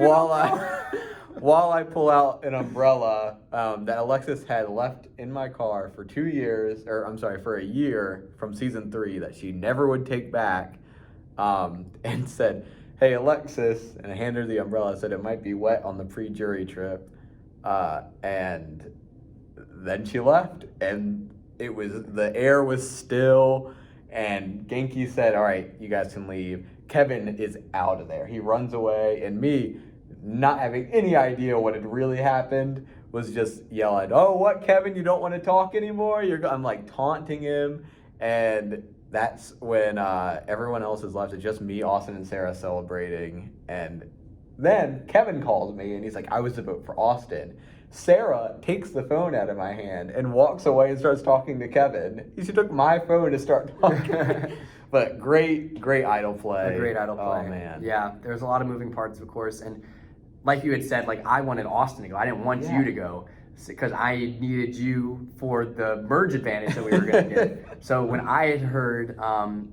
While I pull out an umbrella that Alexis had left in my car for 2 years, for a year from season 3, that she never would take back, and said, "Hey, Alexis," and I handed her the umbrella, said it might be wet on the pre-jury trip, and then she left, and the air was still, and Genki said, "All right, you guys can leave." Kevin is out of there. He runs away, and me, not having any idea what had really happened, was just yelling, "Oh, what, Kevin, you don't want to talk anymore?" I'm like taunting him, and that's when everyone else is left. It's just me, Austin, and Sarah celebrating. And then Kevin calls me, and he's like, "I was to vote for Austin." Sarah takes the phone out of my hand and walks away and starts talking to Kevin. She took my phone to start talking. But great idol play. A great idol play. Oh, man. Yeah, there's a lot of moving parts, of course. And like you had said, like, I wanted Austin to go. I didn't want you to go because I needed you for the merge advantage that we were going to get. So when I had heard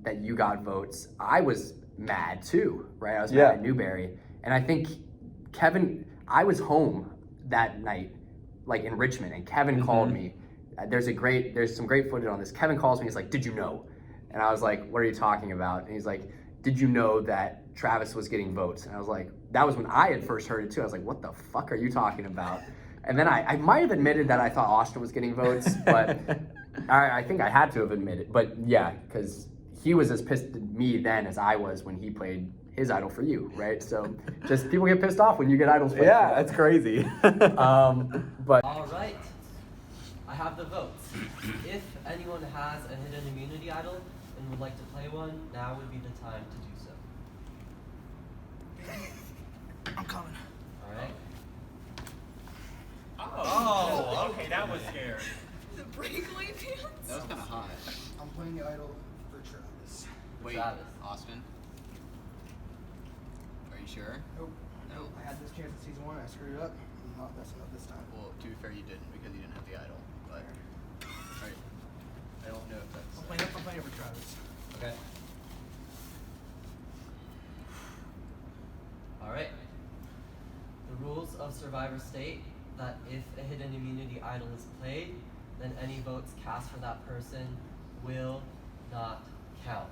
that you got votes, I was mad too, right? I was mad at Newberry. And I think Kevin, I was home that night, like in Richmond, and Kevin called me. There's some great footage on this. Kevin calls me, he's like, "Did you know?" And I was like, "What are you talking about?" And he's like, "Did you know that Travis was getting votes?" And I was like, that was when I had first heard it too. I was like, "What the fuck are you talking about?" And then I might have admitted that I thought Austin was getting votes, but I think I had to have admitted. But yeah, because he was as pissed at me then as I was when he played his idol for you, right? So just people get pissed off when you get idols played. Yeah, that's crazy. But All right, I have the votes. If anyone has a hidden immunity idol and would like to play one, now would be the time to do so. I'm coming. All right. Oh, okay, that was scary. The breakaway pants? That was kind of hot. I'm playing the idol for Travis. Wait, Travis. Austin? Are you sure? Nope. No. I had this chance in season 1. I screwed it up. I'm not messing up this time. Well, to be fair, you didn't because you didn't have the idol. But, alright. I don't know if that's... I'm playing it for Travis. Okay. All right. The rules of Survivor state that if a hidden immunity idol is played, then any votes cast for that person will not count.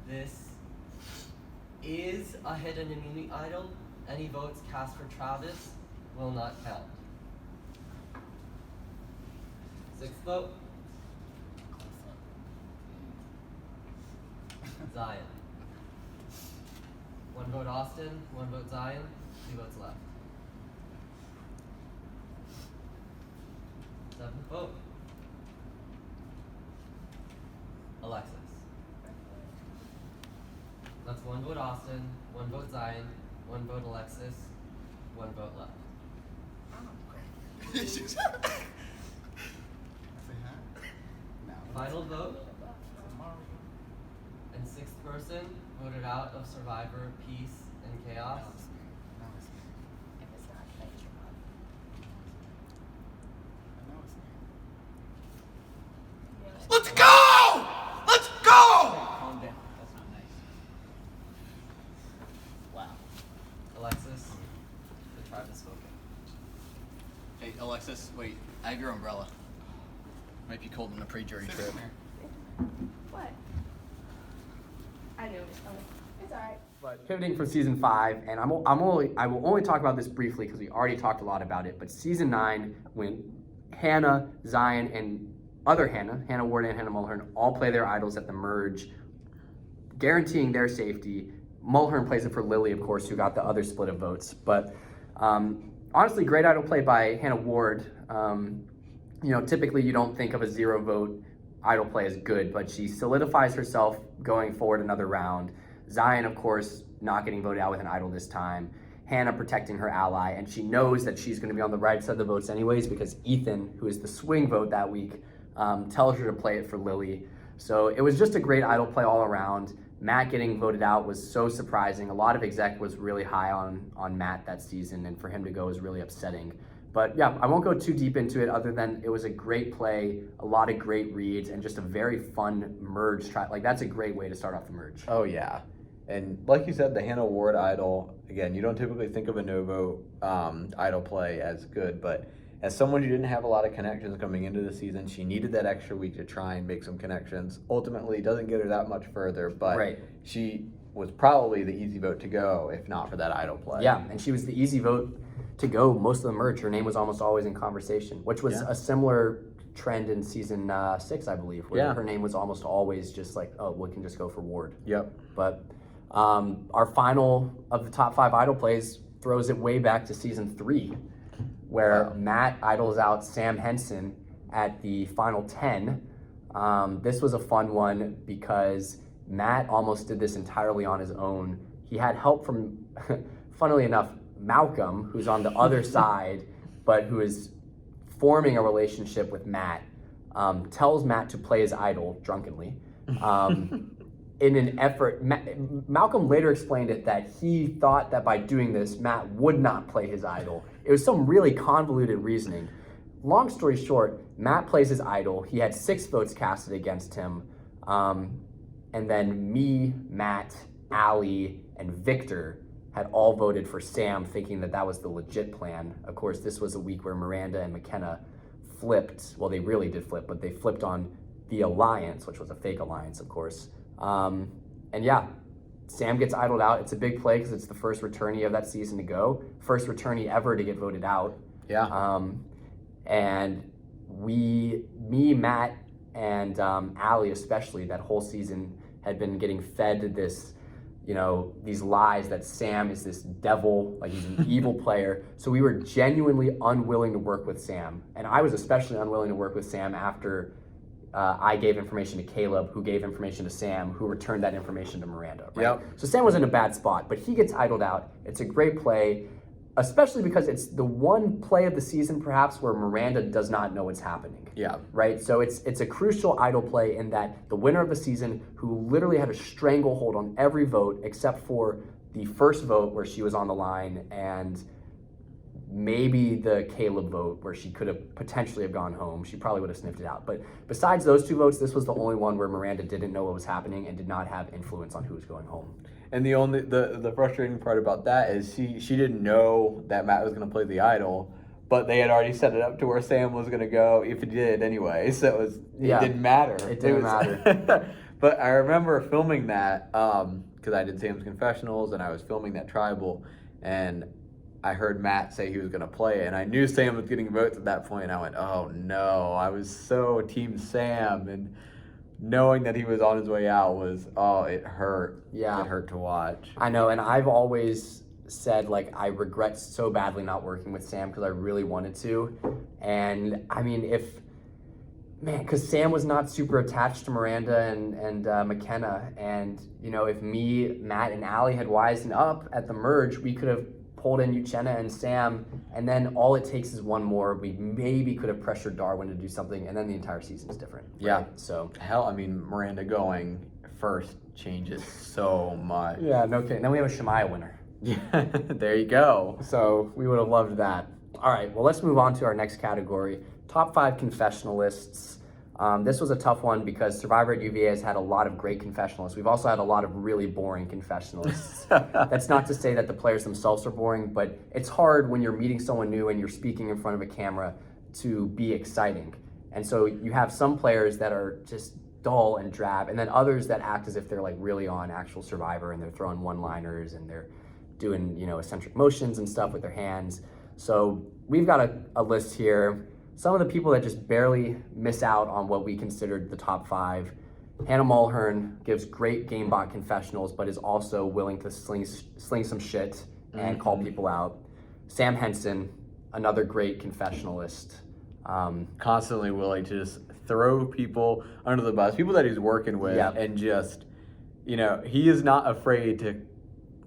This is a hidden immunity idol. Any votes cast for Travis will not count. Sixth vote. Zion. 1 vote Austin, 1 vote Zion, 2 votes left. Seventh vote. Alexis. That's 1 vote Austin, 1 vote Zion, 1 vote Alexis, 1 vote left. Final vote. And sixth person voted out of Survivor, Peace, and Chaos. If it's not played, Let's go! Let's go! Calm down. That's not nice. Wow. Alexis, the tribe has spoken. Hey, Alexis, wait. I have your umbrella. Might be cold on a pre-jury trip. what? I knew it was coming. It's alright. But pivoting from season 5, and I will only talk about this briefly because we already talked a lot about it. But season 9, when Hannah, Zion, and other Hannah Ward and Hannah Mulhern, all play their idols at the merge, guaranteeing their safety. Mulhern plays it for Lily, of course, who got the other split of votes. But honestly, great idol play by Hannah Ward. Typically you don't think of a 0 vote idol play as good, but she solidifies herself going forward another round. Zion, of course, not getting voted out with an idol this time. Hannah protecting her ally, and she knows that she's going to be on the right side of the votes anyways because Ethan, who is the swing vote that week, tells her to play it for Lily. So it was just a great idol play all around. Matt getting voted out was so surprising. A lot of exec was really high on Matt that season, and for him to go was really upsetting. But yeah, I won't go too deep into it other than it was a great play, a lot of great reads, and just a very fun merge. That's a great way to start off the merge. Oh yeah, and like you said, the Hannah Ward idol, again, you don't typically think of a no-vote idol play as good, but as someone who didn't have a lot of connections coming into the season, she needed that extra week to try and make some connections. Ultimately, it doesn't get her that much further, but she was probably the easy vote to go if not for that idol play. Yeah, and she was the easy vote to go most of the merge. Her name was almost always in conversation, which was a similar trend in season 6, I believe, where her name was almost always just like, oh, we can just go for Ward. Yep. But our final of the top 5 idol plays throws it way back to season 3, where Matt idols out Sam Henson at the final 10. This was a fun one because Matt almost did this entirely on his own. He had help from, funnily enough, Malcolm, who's on the other side, but who is forming a relationship with Matt, tells Matt to play his idol drunkenly. In an effort, Malcolm later explained it that he thought that by doing this, Matt would not play his idol. It was some really convoluted reasoning. Long story short, Matt plays his idol. He had 6 votes casted against him. And then me, Matt, Allie, and Victor had all voted for Sam, thinking that that was the legit plan. Of course, this was a week where Miranda and McKenna flipped. Well, they really did flip, but they flipped on the alliance, which was a fake alliance, of course. And yeah, Sam gets idled out. It's a big play because it's the first returnee of that season to go. First returnee ever to get voted out. Yeah. And me, Matt, and Allie especially, that whole season had been getting fed this, these lies that Sam is this devil, like he's an evil player. So we were genuinely unwilling to work with Sam. And I was especially unwilling to work with Sam after I gave information to Caleb, who gave information to Sam, who returned that information to Miranda. Right? Yep. So Sam was in a bad spot, but he gets idled out. It's a great play, especially because it's the one play of the season perhaps where Miranda does not know what's happening. Yeah. Right? So it's a crucial idol play in that the winner of the season, who literally had a stranglehold on every vote except for the first vote where she was on the line, and maybe the Caleb vote where she could have potentially have gone home. She probably would have sniffed it out. But besides those 2 votes, this was the only one where Miranda didn't know what was happening and did not have influence on who was going home. And the frustrating part about that is she didn't know that Matt was going to play the idol, but they had already set it up to where Sam was going to go if he did anyway. So it didn't matter. It didn't matter. But I remember filming that because I did Sam's confessionals and I was filming that tribal, and I heard Matt say he was going to play, and I knew Sam was getting votes at that point, and I went, oh no, I was so Team Sam, and knowing that he was on his way out was, it hurt. Yeah. It hurt to watch. I know, and I've always said, like, I regret so badly not working with Sam because I really wanted to. And, I mean, because Sam was not super attached to Miranda and McKenna. And, you know, if me, Matt, and Allie had wisened up at the merge, we could have pulled in Jenna and Sam, and then all it takes is one more. We maybe could have pressured Darwin to do something, and then the entire season's different. Right? Yeah. So. Hell, I mean, Miranda going first changes so much. Yeah, no kidding. Then we have a Shemaya winner. Yeah, there you go. So we would have loved that. All right, well, let's move on to our next category, top 5 confessionalists. This was a tough one because Survivor at UVA has had a lot of great confessionalists. We've also had a lot of really boring confessionalists. That's not to say that the players themselves are boring, but it's hard when you're meeting someone new and you're speaking in front of a camera to be exciting. And so you have some players that are just dull and drab, and then others that act as if they're like really on actual Survivor and they're throwing one-liners and they're doing, you know, eccentric motions and stuff with their hands. So we've got a list here. Some of the people that just barely miss out on what we considered the top 5. Hannah Mulhern gives great GameBot confessionals, but is also willing to sling some shit and call people out. Sam Henson, another great confessionalist. Constantly willing to just throw people under the bus, people that he's working with, and just, you know, he is not afraid to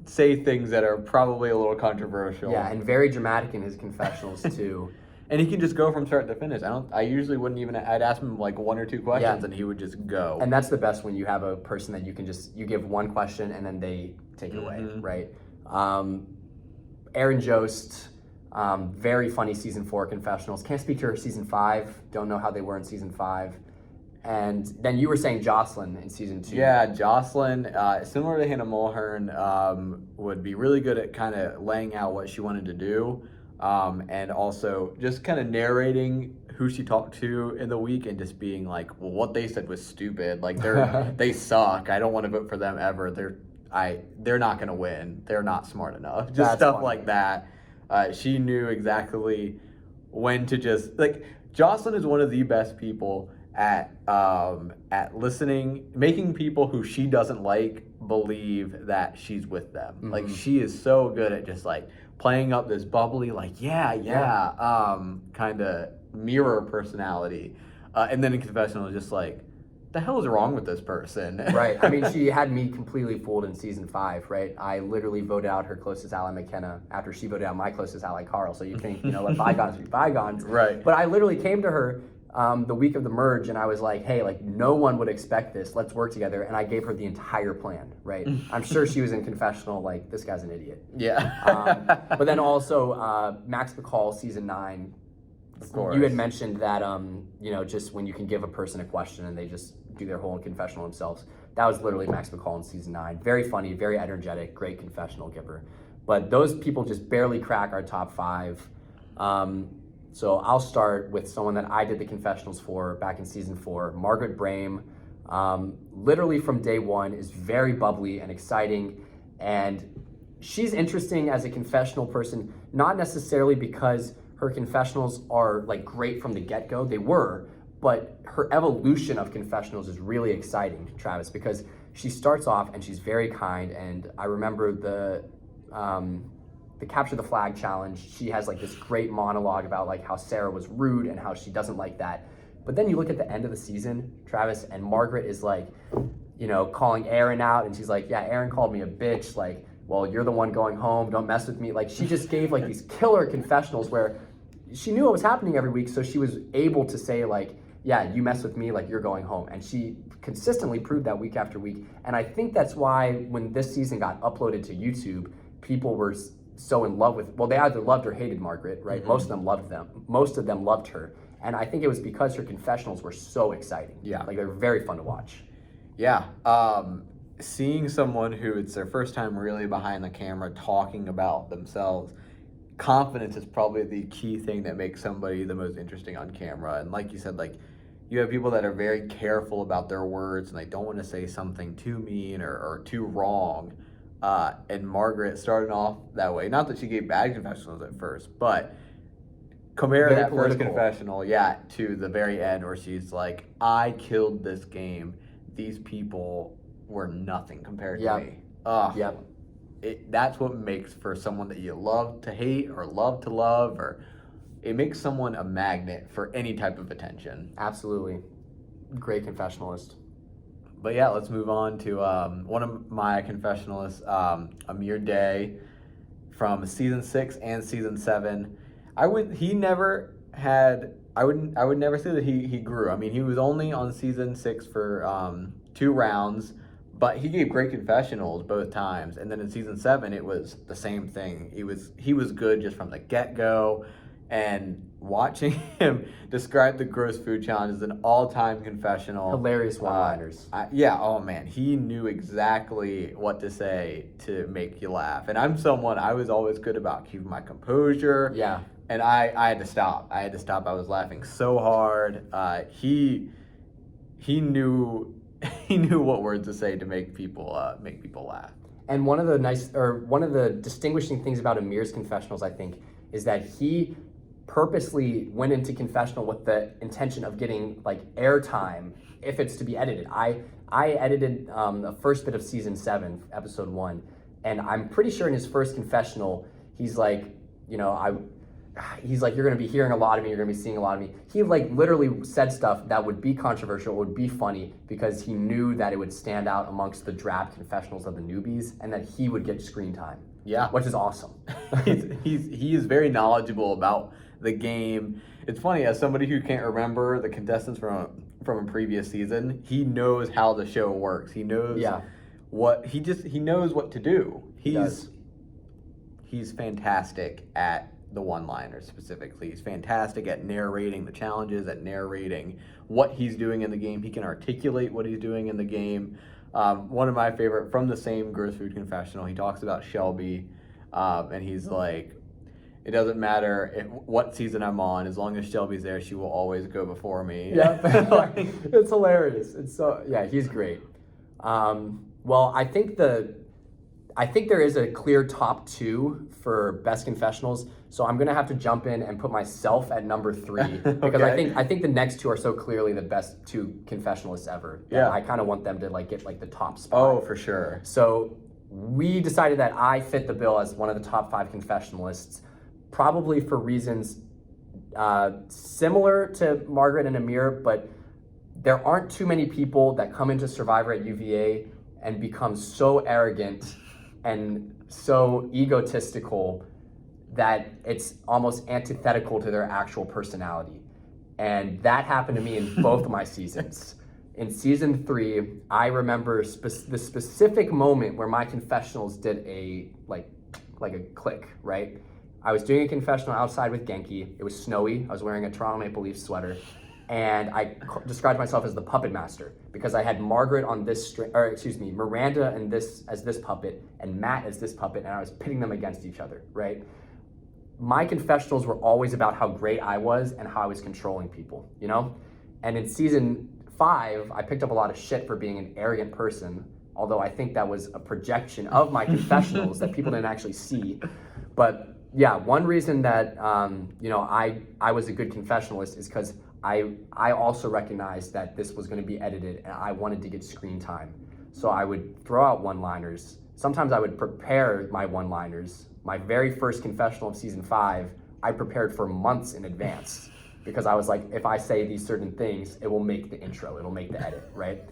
say things that are probably a little controversial. Yeah, and very dramatic in his confessionals too. And he can just go from start to finish. I usually wouldn't even, I'd ask him like 1 or 2 questions and he would just go. And that's the best when you have a person that you can you give one question and then they take it away, right? Aaron Jost, very funny season 4 confessionals. Can't speak to her season 5. Don't know how they were in season 5. And then you were saying Jocelyn in season 2. Yeah, Jocelyn, similar to Hannah Mulhern, would be really good at kind of laying out what she wanted to do. And also just kind of narrating who she talked to in the week and just being like, well, what they said was stupid. Like they suck. I don't want to vote for them ever. They're not going to win. They're not smart enough. Just That's stuff funny. like that. She knew exactly when to just like. Jocelyn is one of the best people at listening, making people who she doesn't like believe that she's with them. Like she is so good at just like playing up this bubbly, like, kind of mirror personality. And then in confessional, just like, the hell is wrong with this person? Right. I mean, she had me completely fooled in season 5, right? I literally voted out her closest ally, McKenna, after she voted out my closest ally, Carl. So you think, let bygones be bygones. Right. But I literally came to her the week of the merge and I was like, hey, like no one would expect this. Let's work together. And I gave her the entire plan, right? I'm sure she was in confessional, like, this guy's an idiot. Yeah. But then also Max McCall, season 9. Of course. You had mentioned that, just when you can give a person a question and they just do their whole confessional themselves. That was literally Max McCall in season 9. Very funny, very energetic, great confessional giver. But those people just barely crack our top 5. So I'll start with someone that I did the confessionals for back in season 4, Margaret Braim. Literally from day 1 is very bubbly and exciting. And she's interesting as a confessional person, not necessarily because her confessionals are like great from the get-go. They were, but her evolution of confessionals is really exciting, Travis, because she starts off and she's very kind. And I remember the Capture the Flag challenge. She has like this great monologue about like how Sarah was rude and how she doesn't like that. But then you look at the end of the season, Travis, and Margaret is like, calling Aaron out. And she's like, yeah, Aaron called me a bitch. Like, well, you're the one going home. Don't mess with me. Like, she just gave like these killer confessionals where she knew what was happening every week. So she was able to say like, yeah, you mess with me, like you're going home. And she consistently proved that week after week. And I think that's why when this season got uploaded to YouTube, people were so in love with, well, they either loved or hated Margaret, right? Mm-hmm. Most of them loved them. Most of them loved her. And I think it was because her confessionals were so exciting. Yeah. Like they're very fun to watch. Yeah. Seeing someone who it's their first time really behind the camera talking about themselves, confidence is probably the key thing that makes somebody the most interesting on camera. And like you said, like you have people that are very careful about their words and they don't want to say something too mean or too wrong. And Margaret started off that way. Not that she gave bad confessionals at first, but compare Very that first political. confessional, to the very end where she's like, I killed this game. These people were nothing compared to me. Yep. That's what makes for someone that you love to hate or love to love, or it makes someone a magnet for any type of attention. Absolutely. Great confessionalist. But yeah, let's move on to one of my confessionalists, Amir Day, from season 6 and season 7. I would never say that he grew. I mean, he was only on season 6 for 2 rounds, but he gave great confessionals both times. And then in season 7, it was the same thing. He was good just from the get-go. And watching him describe the gross food challenge as an all-time confessional. Hilarious one-liners. Oh man, he knew exactly what to say to make you laugh. And I was always good about keeping my composure. Yeah. And I had to stop. I was laughing so hard. He knew what words to say to make people laugh. And one of the distinguishing things about Amir's confessionals, I think, is that he purposely went into confessional with the intention of getting like airtime if it's to be edited. I edited the first bit of season 7, episode 1, and I'm pretty sure in his first confessional, he's like, you're gonna be hearing a lot of me, you're gonna be seeing a lot of me. He like literally said stuff that would be controversial, would be funny, because he knew that it would stand out amongst the drab confessionals of the newbies, and that he would get screen time. Yeah, which is awesome. He is very knowledgeable about the game. It's funny, as somebody who can't remember the contestants from a previous season, he knows how the show works. He knows he knows what to do. He's fantastic at the one-liners specifically. He's fantastic at narrating the challenges, at narrating what he's doing in the game. He can articulate what he's doing in the game. One of my favorite, from the same gross food confessional, he talks about Shelby, and he's like, it doesn't matter what season I'm on, as long as Shelby's there, she will always go before me. Yeah, it's hilarious. He's great. Well, I think there is a clear top 2 for best confessionals. So I'm gonna have to jump in and put myself at number 3 because Okay. I think the next 2 are so clearly the best 2 confessionalists ever. Yeah. I kind of want them to like get like the top spot. Oh, for sure. So we decided that I fit the bill as one of the top 5 confessionalists, probably for reasons similar to Margaret and Amir, but there aren't too many people that come into Survivor at UVA and become so arrogant and so egotistical that it's almost antithetical to their actual personality. And that happened to me in both of my seasons. In season 3, I remember the specific moment where my confessionals did a like a click, right? I was doing a confessional outside with Genki. It was snowy. I was wearing a Toronto Maple Leafs sweater. And I described myself as the puppet master because I had Margaret on this string, Miranda as this puppet and Matt as this puppet, and I was pitting them against each other, right? My confessionals were always about how great I was and how I was controlling people, you know? And in season 5, I picked up a lot of shit for being an arrogant person, although I think that was a projection of my confessionals that people didn't actually see. But yeah, one reason that I was a good confessionalist is because I also recognized that this was going to be edited and I wanted to get screen time. So I would throw out one-liners. Sometimes I would prepare my one-liners. My very first confessional of season 5, I prepared for months in advance because I was like, if I say these certain things, it will make the intro, it'll make the edit, right?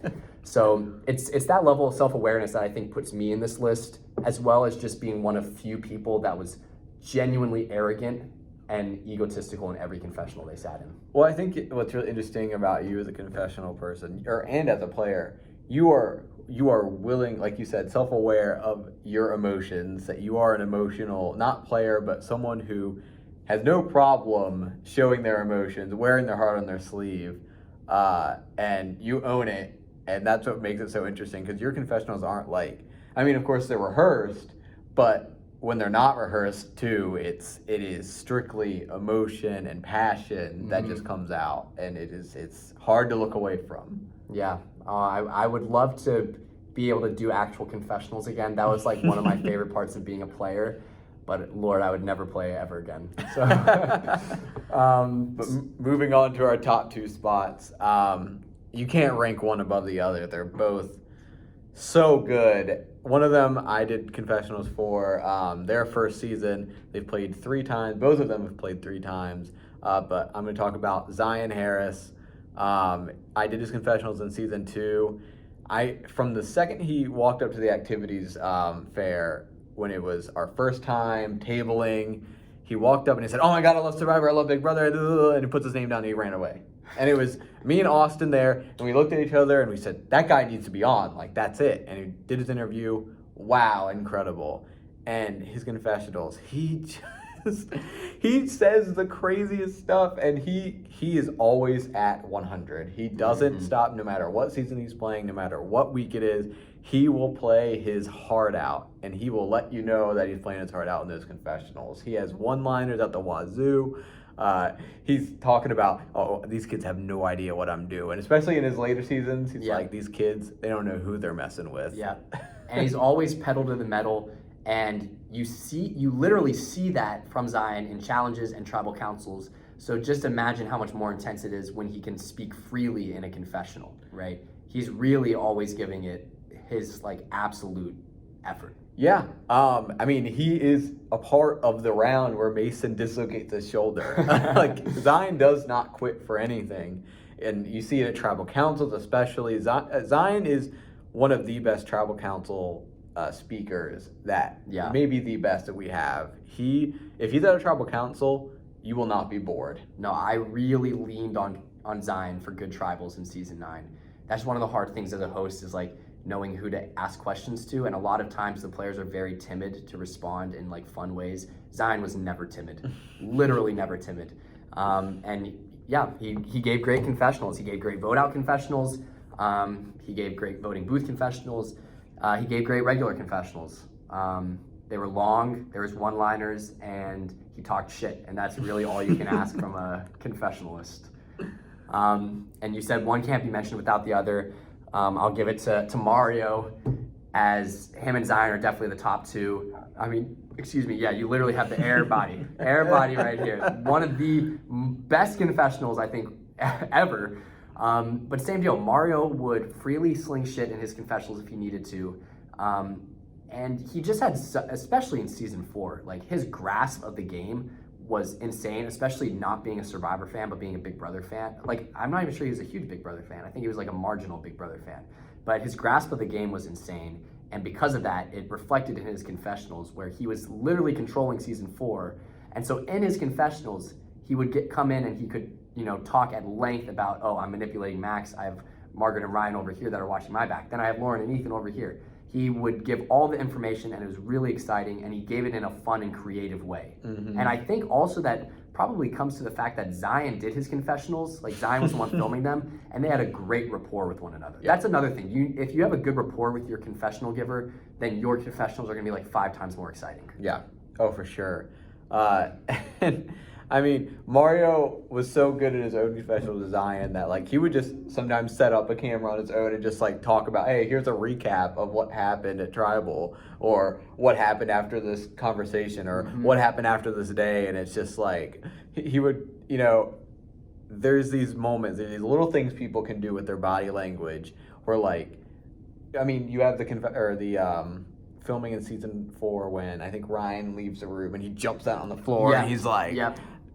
So it's that level of self-awareness that I think puts me in this list, as well as just being one of few people that was genuinely arrogant and egotistical in every confessional they sat in. Well, I think what's really interesting about you as a confessional person, and as a player, you are willing, like you said, self-aware of your emotions, that you are an emotional, not player, but someone who has no problem showing their emotions, wearing their heart on their sleeve, and you own it, and that's what makes it so interesting, because your confessionals aren't like, I mean, of course they're rehearsed, but when they're not rehearsed too, it is strictly emotion and passion that just comes out, and it's hard to look away from. Yeah, I would love to be able to do actual confessionals again. That was like one of my favorite parts of being a player. But Lord, I would never play ever again. So, But moving on to our top 2 spots, you can't rank one above the other. They're both so good. One of them I did confessionals for their first season. They've played 3 times. Both of them have played 3 times. But I'm going to talk about Zion Harris. I did his confessionals in season 2. From the second he walked up to the activities fair, when it was our first time tabling, he walked up and he said, "Oh my God, I love Survivor, I love Big Brother," and he puts his name down and he ran away. And it was me and Austin there, and we looked at each other and we said, that guy needs to be on, like that's it. And he did his interview, wow, incredible. And his confessionals, he says the craziest stuff, and he is always at 100. He doesn't stop no matter what season he's playing, no matter what week it is. He will play his heart out, and he will let you know that he's playing his heart out in those confessionals. He has one-liners at the wazoo. He's talking about, oh, these kids have no idea what I'm doing. Especially in his later seasons, he's like, these kids, they don't know who they're messing with. Yeah, and he's always pedal to the metal, and you literally see that from Zion in challenges and tribal councils. So just imagine how much more intense it is when he can speak freely in a confessional, right? He's really always giving it his like absolute effort. Yeah, I mean, he is a part of the round where Mason dislocates his shoulder. Like, Zion does not quit for anything. And you see it at tribal councils especially. Zion is one of the best tribal council speakers maybe the best that we have. If he's at a tribal council, you will not be bored. No, I really leaned on Zion for good tribals in season 9. That's one of the hard things as a host is like knowing who to ask questions to, and a lot of times the players are very timid to respond in like fun ways. Zion was never timid, literally never timid. And yeah, he gave great confessionals. He gave great vote out confessionals. He gave great voting booth confessionals. He gave great regular confessionals. They were long, there was one-liners, and he talked shit, and that's really all you can ask from a confessionalist. And you said one can't be mentioned without the other. I'll give it to Mario, as him and Zion are definitely the top 2. I mean, excuse me, yeah, you literally have the air body right here. One of the best confessionals, I think, ever. But same deal, Mario would freely sling shit in his confessionals if he needed to. And he just had, especially in season 4, like his grasp of the game was insane, especially not being a Survivor fan, but being a Big Brother fan. Like, I'm not even sure he was a huge Big Brother fan. I think he was like a marginal Big Brother fan. But his grasp of the game was insane. And because of that, it reflected in his confessionals, where he was literally controlling season 4. And so in his confessionals, he would come in and he could, talk at length about, oh, I'm manipulating Max. I have Margaret and Ryan over here that are watching my back. Then I have Lauren and Ethan over here. He would give all the information, and it was really exciting, and he gave it in a fun and creative way. And I think also that probably comes to the fact that Zion did his confessionals. Like, Zion was the one filming them, and they had a great rapport with one another. That's another thing. If you have a good rapport with your confessional giver, then your confessionals are going to be like 5 times more exciting. Yeah. Oh, for sure. And I mean, Mario was so good at his own confessional to Zion that like he would just sometimes set up a camera on his own and just like talk about, hey, here's a recap of what happened at Tribal, or what happened after this conversation, or what happened after this day. And it's just like he would, there's these moments, there's these little things people can do with their body language where like, I mean, you have the filming in season 4 when I think Ryan leaves the room and he jumps out on the floor and he's like,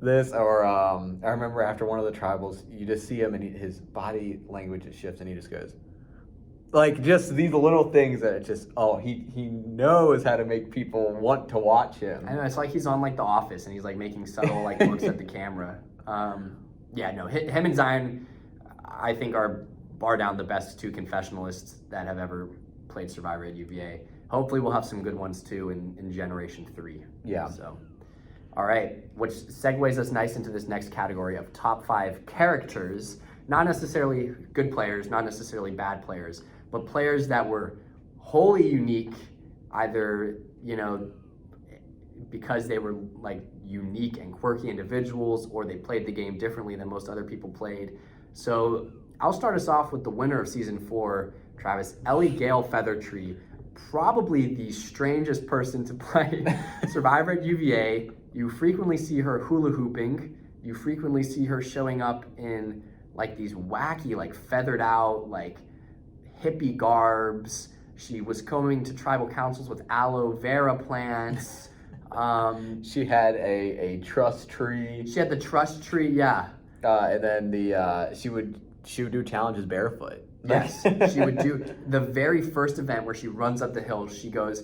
this, or I remember after one of the tribals, you just see him and his body language shifts and he just goes, like, just these little things that it's just, he knows how to make people want to watch him. I know, it's like he's on like The Office and he's like making subtle like looks at the camera. Him and Zion, I think, are bar down the best 2 confessionalists that have ever played Survivor at UVA. Hopefully we'll have some good ones too in Generation 3. Yeah. So, all right, which segues us nice into this next category of top 5 characters, not necessarily good players, not necessarily bad players, but players that were wholly unique, either, because they were like unique and quirky individuals, or they played the game differently than most other people played. So I'll start us off with the winner of season 4, Travis, Ellie Gale Feathertree. Probably the strangest person to play Survivor at UVA. You frequently see her hula hooping. You frequently see her showing up in like these wacky, like feathered out, like hippie garbs. She was coming to tribal councils with aloe vera plants. She had a trust tree. She had the trust tree, yeah. And then she would do challenges barefoot. Yes, she would do the very first event where she runs up the hill. She goes,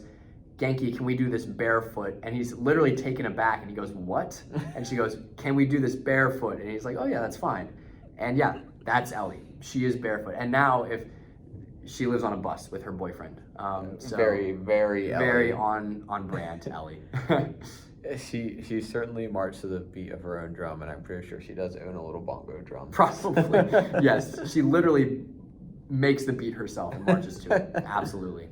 Genki, can we do this barefoot? And he's literally taken aback and he goes, what? And she goes, can we do this barefoot? And he's like, oh yeah, that's fine. And yeah, that's Ellie. She is barefoot. And now if she lives on a bus with her boyfriend. So very Ellie. on brand, Ellie. She certainly marched to the beat of her own drum, and I'm pretty sure she does own a little bongo drum. Probably, yes. She literally makes the beat herself and marches to it. Absolutely.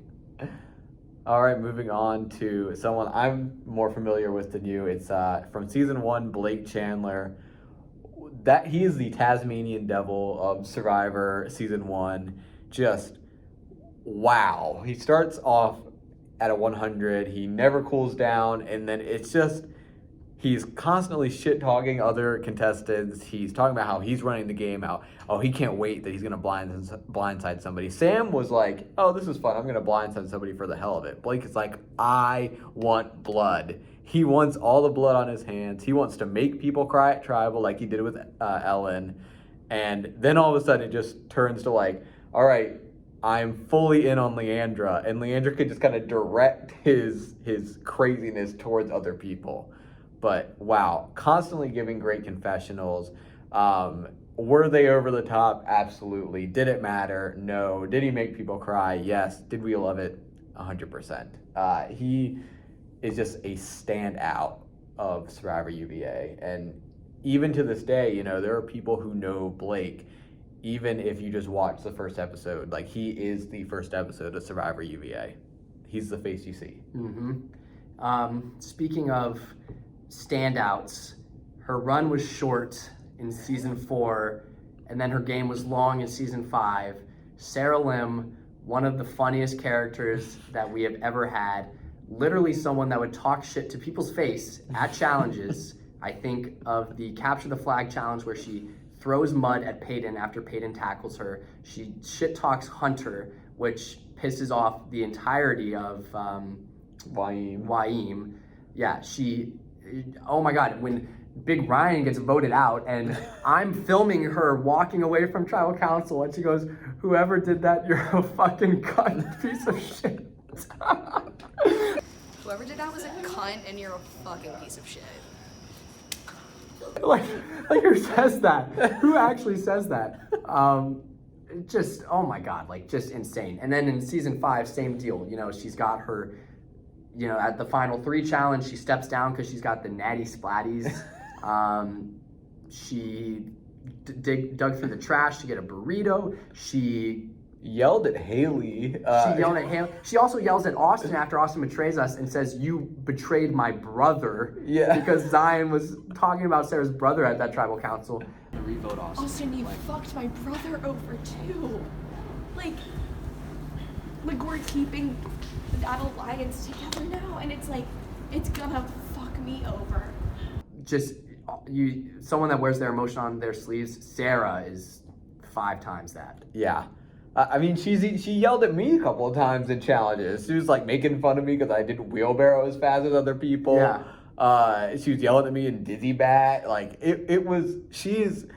All right, moving on to someone I'm more familiar with than you. It's from season 1, Blake Chandler. That he is the Tasmanian Devil of Survivor season 1. Just wow. He starts off at a 100. He never cools down, and then it's just he's constantly shit-talking other contestants. He's talking about how he's running the game out. Oh, he can't wait that he's going to blindside somebody. Sam was like, oh, this is fun. I'm going to blindside somebody for the hell of it. Blake is like, I want blood. He wants all the blood on his hands. He wants to make people cry at tribal like he did with Ellen. And then all of a sudden it just turns to like, all right, I'm fully in on Leandra. And Leandra could just kind of direct his craziness towards other people. But wow, constantly giving great confessionals. Were they over the top? Absolutely. Did it matter? No. Did he make people cry? Yes. Did we love it? 100%. He is just a standout of Survivor UVA. And even to this day, you know, there are people who know Blake, even if you just watch the first episode. Like, he is the first episode of Survivor UVA. He's the face you see. Mm-hmm. Speaking of standouts, her run was short in season 4, and then her game was long in season 5. Sarah Lim, one of the funniest characters that we have ever had, literally someone that would talk shit to people's face at challenges. I think of the Capture the Flag challenge where she throws mud at Peyton after Peyton tackles her. She shit talks Hunter, which pisses off the entirety of Waim. Yeah, oh my God, when Big Ryan gets voted out and I'm filming her walking away from tribal council and she goes, whoever did that, you're a fucking cunt piece of shit. Whoever did that was a cunt and you're a fucking piece of shit. like who says that? Who actually says that? Just, oh my God, like just insane. And then in season 5, same deal. You know, she's got her, you know, at the final 3 challenge, she steps down because she's got the natty splatties. She dug through the trash to get a burrito. She yelled at Haley. She also yells at Austin after Austin betrays us and says, you betrayed my brother. Yeah. Because Zion was talking about Sarah's brother at that tribal council. Revote Austin. Austin, you fucked my brother over too. Like we're keeping that alliance together now, and it's like, it's gonna fuck me over. Just, someone that wears their emotion on their sleeves, Sarah is 5 times that. Yeah. I mean, she yelled at me a couple of times in challenges. She was like making fun of me because I did wheelbarrow as fast as other people. Yeah. She was yelling at me in Dizzy Bat. Like she is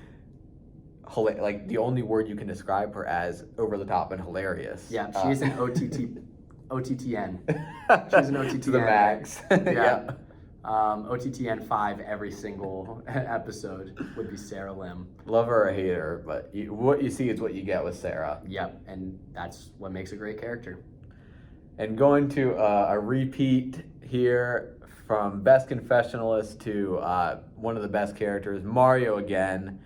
like the only word you can describe her as over the top and hilarious. Yeah, she's an OTTN. She's an OTTN. To the max. Yeah. OTTN 5 every single episode would be Sarah Lim. Love her or hate her, but what you see is what you get with Sarah. Yep, and that's what makes a great character. And going to a repeat here from Best Confessionalist to one of the best characters, Mario again.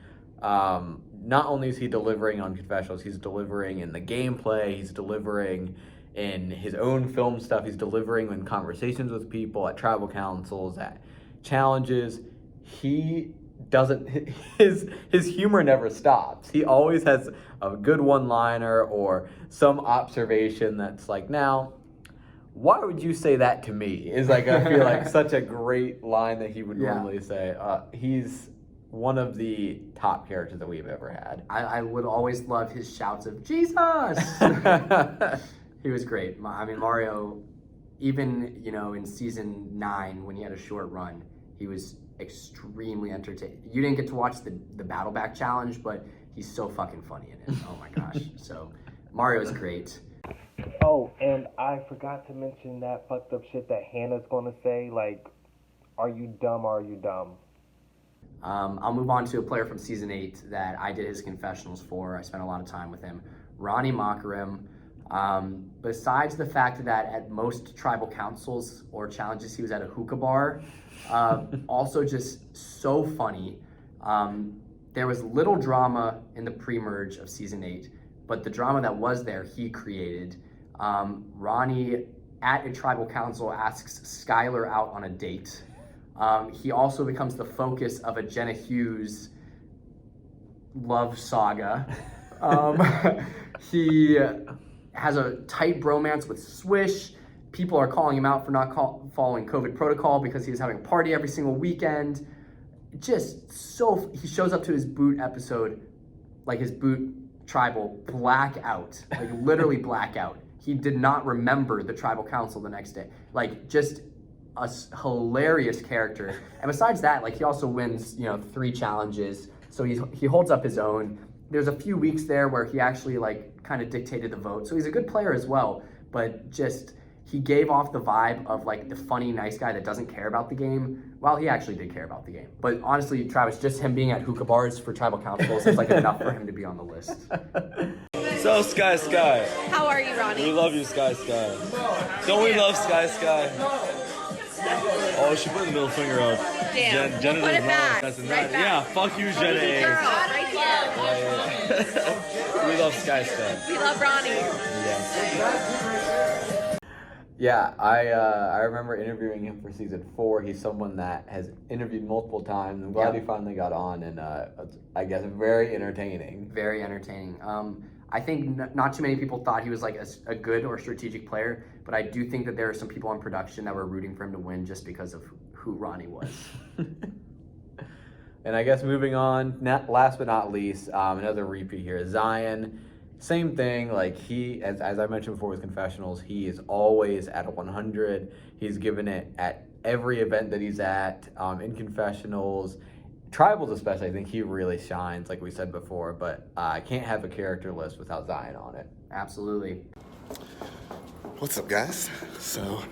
Not only is he delivering on confessionals, he's delivering in the gameplay, he's delivering in his own film stuff, he's delivering in conversations with people at tribal councils, at challenges. He doesn't his humor never stops. He always has a good one-liner or some observation that's like, now, why would you say that to me? Is like, I feel like such a great line that he would normally say. He's one of the top characters that we've ever had. I would always love his shouts of Jesus. He was great. I mean, Mario, even, you know, in season 9 when he had a short run, he was extremely entertaining. You didn't get to watch the battle back challenge, but he's so fucking funny in it. Oh my gosh. So Mario's great. Oh, and I forgot to mention that fucked up shit that Hannah's gonna say, like, are you dumb or are you dumb? I'll move on to a player from season 8 that I did his confessionals for. I spent a lot of time with him. Ronnie Mockram. Besides the fact that at most tribal councils or challenges he was at a hookah bar, also just so funny. There was little drama in the pre-merge of season 8, but the drama that was there, he created. Ronnie, at a tribal council, asks Skylar out on a date. He also becomes the focus of a Jenna Hughes love saga. He has a tight bromance with Swish. People are calling him out for not following COVID protocol because he was having a party every single weekend. Just so, he shows up to his boot episode, like his boot tribal, blackout, like literally blackout. He did not remember the tribal council the next day. Like, just a hilarious character. And besides that, like, he also wins, you know, 3 challenges. So he holds up his own. There's a few weeks there where he actually, like, kind of dictated the vote. So he's a good player as well, but just, he gave off the vibe of, like, the funny, nice guy that doesn't care about the game. Well, he actually did care about the game. But honestly, Travis, just him being at hookah bars for tribal councils is, like, enough for him to be on the list. So, Sky. How are you, Ronnie? We love you, Sky. Don't we love Sky? Oh, she put the middle finger up. Damn. Jenna Put does it not. back. That's Right back. Yeah, fuck you, Jenna. Girl, right here. We love Sky. We love Ronnie. Yeah, I remember interviewing him for season 4. He's someone that has interviewed multiple times. I'm glad he finally got on, and I guess very entertaining. Very entertaining. I think not too many people thought he was like a good or strategic player, but I do think that there are some people on production that were rooting for him to win just because of who Ronnie was. And I guess moving on, last but not least, another repeat here, Zion. Same thing, like he, as I mentioned before with confessionals, he is always at a 100. He's given it at every event that he's at, in confessionals. Tribals especially, I think he really shines, like we said before, but I can't have a character list without Zion on it. Absolutely. What's up, guys? So,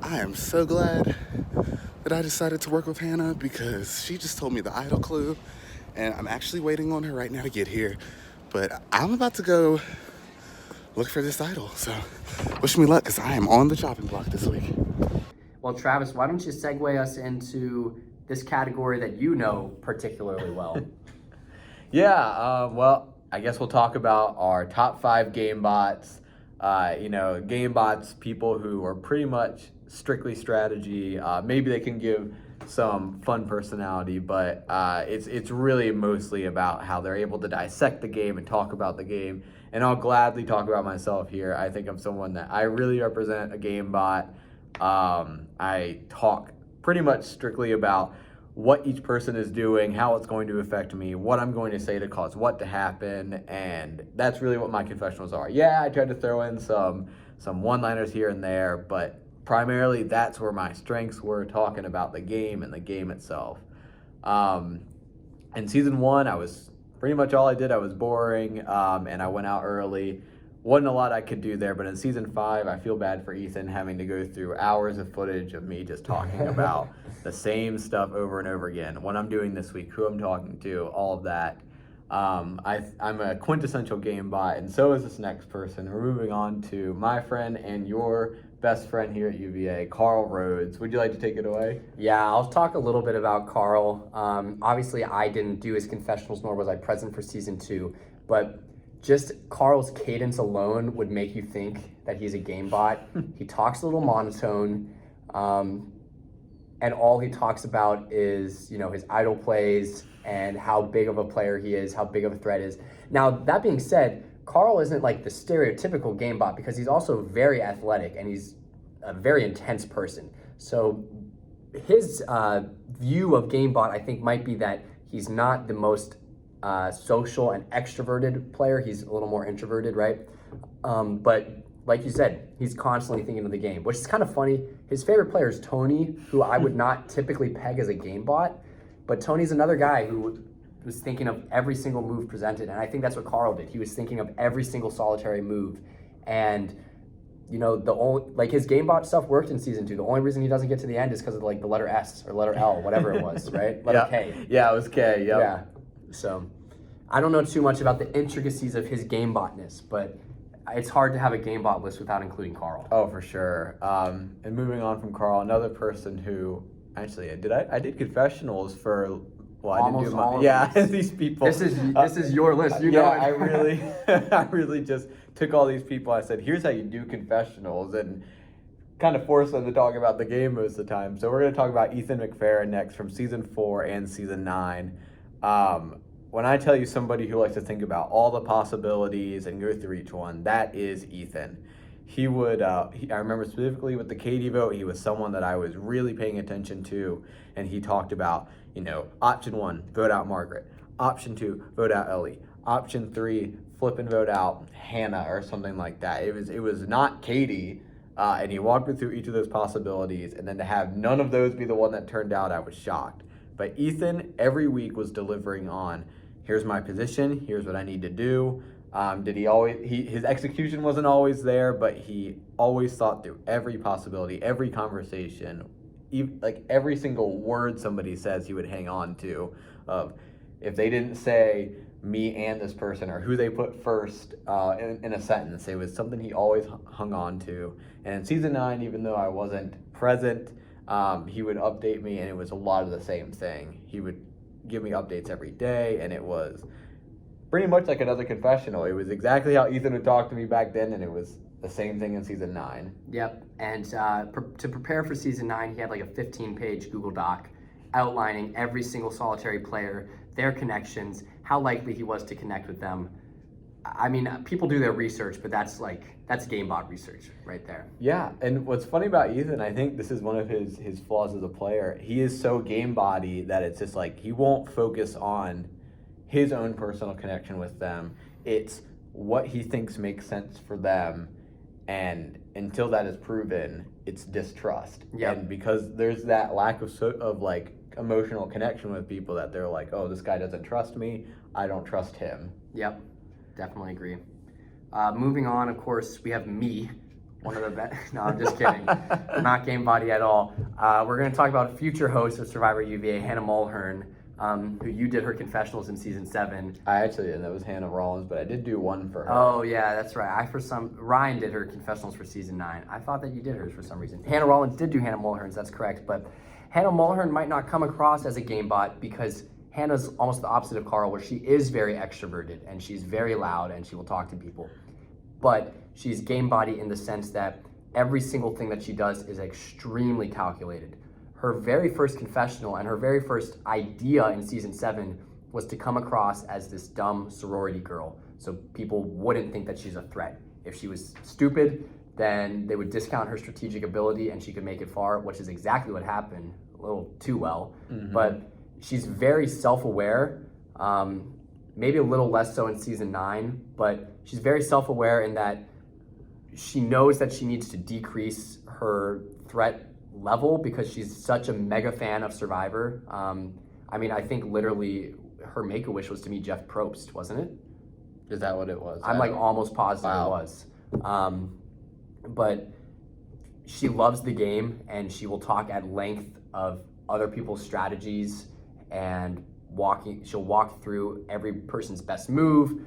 I am so glad that I decided to work with Hannah because she just told me the idol clue, and I'm actually waiting on her right now to get here, but I'm about to go look for this idol, so wish me luck because I am on the chopping block this week. Well, Travis, why don't you segue us into this category that you know particularly well? Well, I guess we'll talk about our top 5 game bots. Game bots, people who are pretty much strictly strategy. Maybe they can give some fun personality, but it's really mostly about how they're able to dissect the game and talk about the game. And I'll gladly talk about myself here. I think I'm someone that I really represent a game bot. I talk pretty much strictly about what each person is doing, how it's going to affect me, what I'm going to say to cause what to happen, and that's really what my confessionals are. Yeah, I tried to throw in some one-liners here and there, but primarily that's where my strengths were, talking about the game and the game itself. In season 1, I was pretty much all I did. I was boring, and I went out early. Wasn't a lot I could do there, but in season 5, I feel bad for Ethan having to go through hours of footage of me just talking about the same stuff over and over again. What I'm doing this week, who I'm talking to, all of that. I'm a quintessential game bot, and so is this next person. We're moving on to my friend and your best friend here at UVA, Carl Rhodes. Would you like to take it away? Yeah, I'll talk a little bit about Carl. Obviously, I didn't do his confessionals, nor was I present for season 2, but just Carl's cadence alone would make you think that he's a game bot. He talks a little monotone, and all he talks about is, you know, his idol plays and how big of a player he is, how big of a threat is. Now, that being said, Carl isn't like the stereotypical game bot because he's also very athletic and he's a very intense person. So his view of game bot, I think, might be that he's not the most social and extroverted player. He's a little more introverted, right? But like you said, he's constantly thinking of the game, which is kind of funny. His favorite player is Tony, who I would not typically peg as a game bot, but Tony's another guy who was thinking of every single move presented, and I think that's what Carl did. He was thinking of every single solitary move, and you know, his game bot stuff worked in season 2. The only reason he doesn't get to the end is because of like the letter S or letter L, whatever it was, right? Letter K. Yeah, it was K. Yep. Yeah. So I don't know too much about the intricacies of his game botness, but it's hard to have a game bot list without including Carl. Oh, for sure. And moving on from Carl, another person who actually I did confessionals for. Well, I didn't do all of yeah, these. these people. This is your list. You know it. I really just took all these people. I said, here's how you do confessionals, and kind of forced them to talk about the game most of the time. So we're going to talk about Ethan McPherron next from season 4 and season 9. When I tell you somebody who likes to think about all the possibilities and go through each one, that is Ethan. He would, I remember specifically with the Katy vote, he was someone that I was really paying attention to, and he talked about, you know, option 1, vote out Margaret. Option 2, vote out Ellie. Option 3, flip and vote out Hannah or something like that. It was not Katy, and he walked me through each of those possibilities, and then to have none of those be the one that turned out, I was shocked. But Ethan every week was delivering on, here's my position, here's what I need to do. His execution wasn't always there, but he always thought through every possibility, every conversation, like every single word somebody says he would hang on to. If they didn't say me and this person or who they put first in a sentence, it was something he always hung on to. And in season 9, even though I wasn't present, he would update me, and it was a lot of the same thing. He would give me updates every day, and it was pretty much like another confessional. It was exactly how Ethan would talk to me back then, and it was the same thing in season 9. Yep, and to prepare for season 9, he had like a 15-page Google Doc outlining every single solitary player, their connections, how likely he was to connect with them. I mean, people do their research, but that's GameBot research right there. Yeah, and what's funny about Ethan, I think this is one of his flaws as a player. He is so game-body that it's just like he won't focus on his own personal connection with them. It's what he thinks makes sense for them, and until that is proven, it's distrust. Yep. And because there's that lack of like emotional connection with people, that they're like, oh, this guy doesn't trust me, I don't trust him. Yep, definitely agree. Moving on, of course, we have me, one of the best. No, I'm just kidding. Not game body at all. We're going to talk about future host of Survivor UVA, Hannah Mulhern, who you did her confessionals in season 7. I actually didn't. That was Hannah Rollins, but I did do one for her. Oh yeah, that's right. Ryan did her confessionals for season 9. I thought that you did hers for some reason. Hannah Rollins did do Hannah Mulhern's. That's correct. But Hannah Mulhern might not come across as a game bot because Hannah's almost the opposite of Carl, where she is very extroverted and she's very loud and she will talk to people. But she's game body in the sense that every single thing that she does is extremely calculated. Her very first confessional and her very first idea in season 7 was to come across as this dumb sorority girl, so people wouldn't think that she's a threat. If she was stupid, then they would discount her strategic ability and she could make it far, which is exactly what happened, a little too well. Mm-hmm. But she's very self-aware, maybe a little less so in season 9, but she's very self-aware in that she knows that she needs to decrease her threat level because she's such a mega fan of Survivor. I mean, I think literally her make-a-wish was to meet Jeff Probst, wasn't it? Is that what it was? I'm like almost positive It was. But she loves the game and she will talk at length of other people's strategies and she'll walk through every person's best move.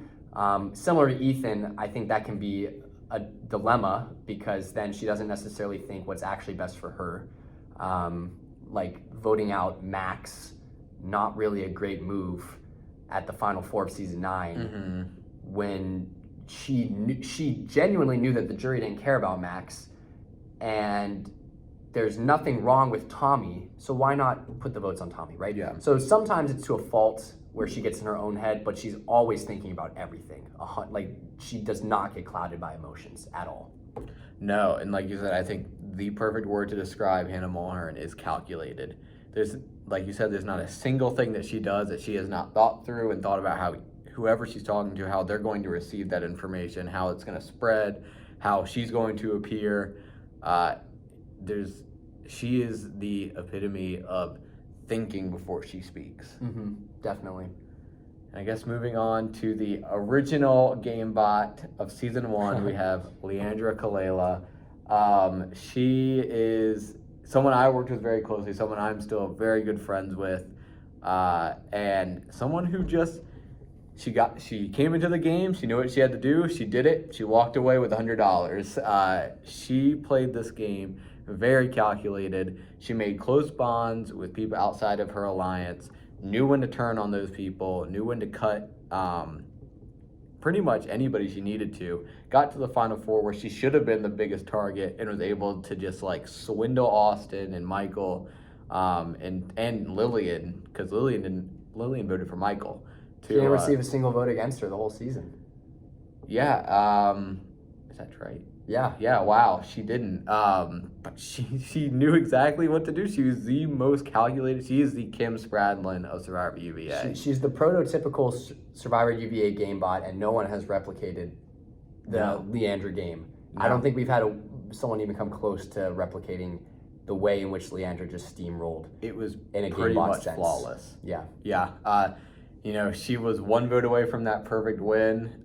Similar to Ethan, I think that can be a dilemma because then she doesn't necessarily think what's actually best for her. Like voting out Max, not really a great move at the final 4 of season 9, when she genuinely knew that the jury didn't care about Max, and there's nothing wrong with Tommy, so why not put the votes on Tommy, right? Yeah. So sometimes it's to a fault where she gets in her own head, but she's always thinking about everything. Like, she does not get clouded by emotions at all. No, and like you said, I think the perfect word to describe Hannah Mulhern is calculated. There's, like you said, there's not a single thing that she does that she has not thought through and thought about how whoever she's talking to, how they're going to receive that information, how it's going to spread, how she's going to appear. She is the epitome of thinking before she speaks. Mm-hmm, definitely. And I guess moving on to the original game bot of season 1, we have Leandra Kalela. She is someone I worked with very closely, someone I'm still very good friends with, and someone who just, she came into the game, she knew what she had to do, she did it, she walked away with $100. She played this game very calculated. She made close bonds with people outside of her alliance, knew when to turn on those people, knew when to cut pretty much anybody she needed to. Got to the Final Four where she should have been the biggest target and was able to just like swindle Austin and Michael and Lillian, because Lillian voted for Michael. She didn't receive a single vote against her the whole season. Yeah, is that right? Yeah, wow, she didn't. But she knew exactly what to do. She was the most calculated. She is the Kim Spradlin of Survivor UVA. She's the prototypical Survivor UVA game bot, and no one has replicated the Leandra game. No. I don't think we've had someone even come close to replicating the way in which Leandra just steamrolled. It was in a pretty game bot much sense. flawless. Yeah. Yeah. She was one vote away from that perfect win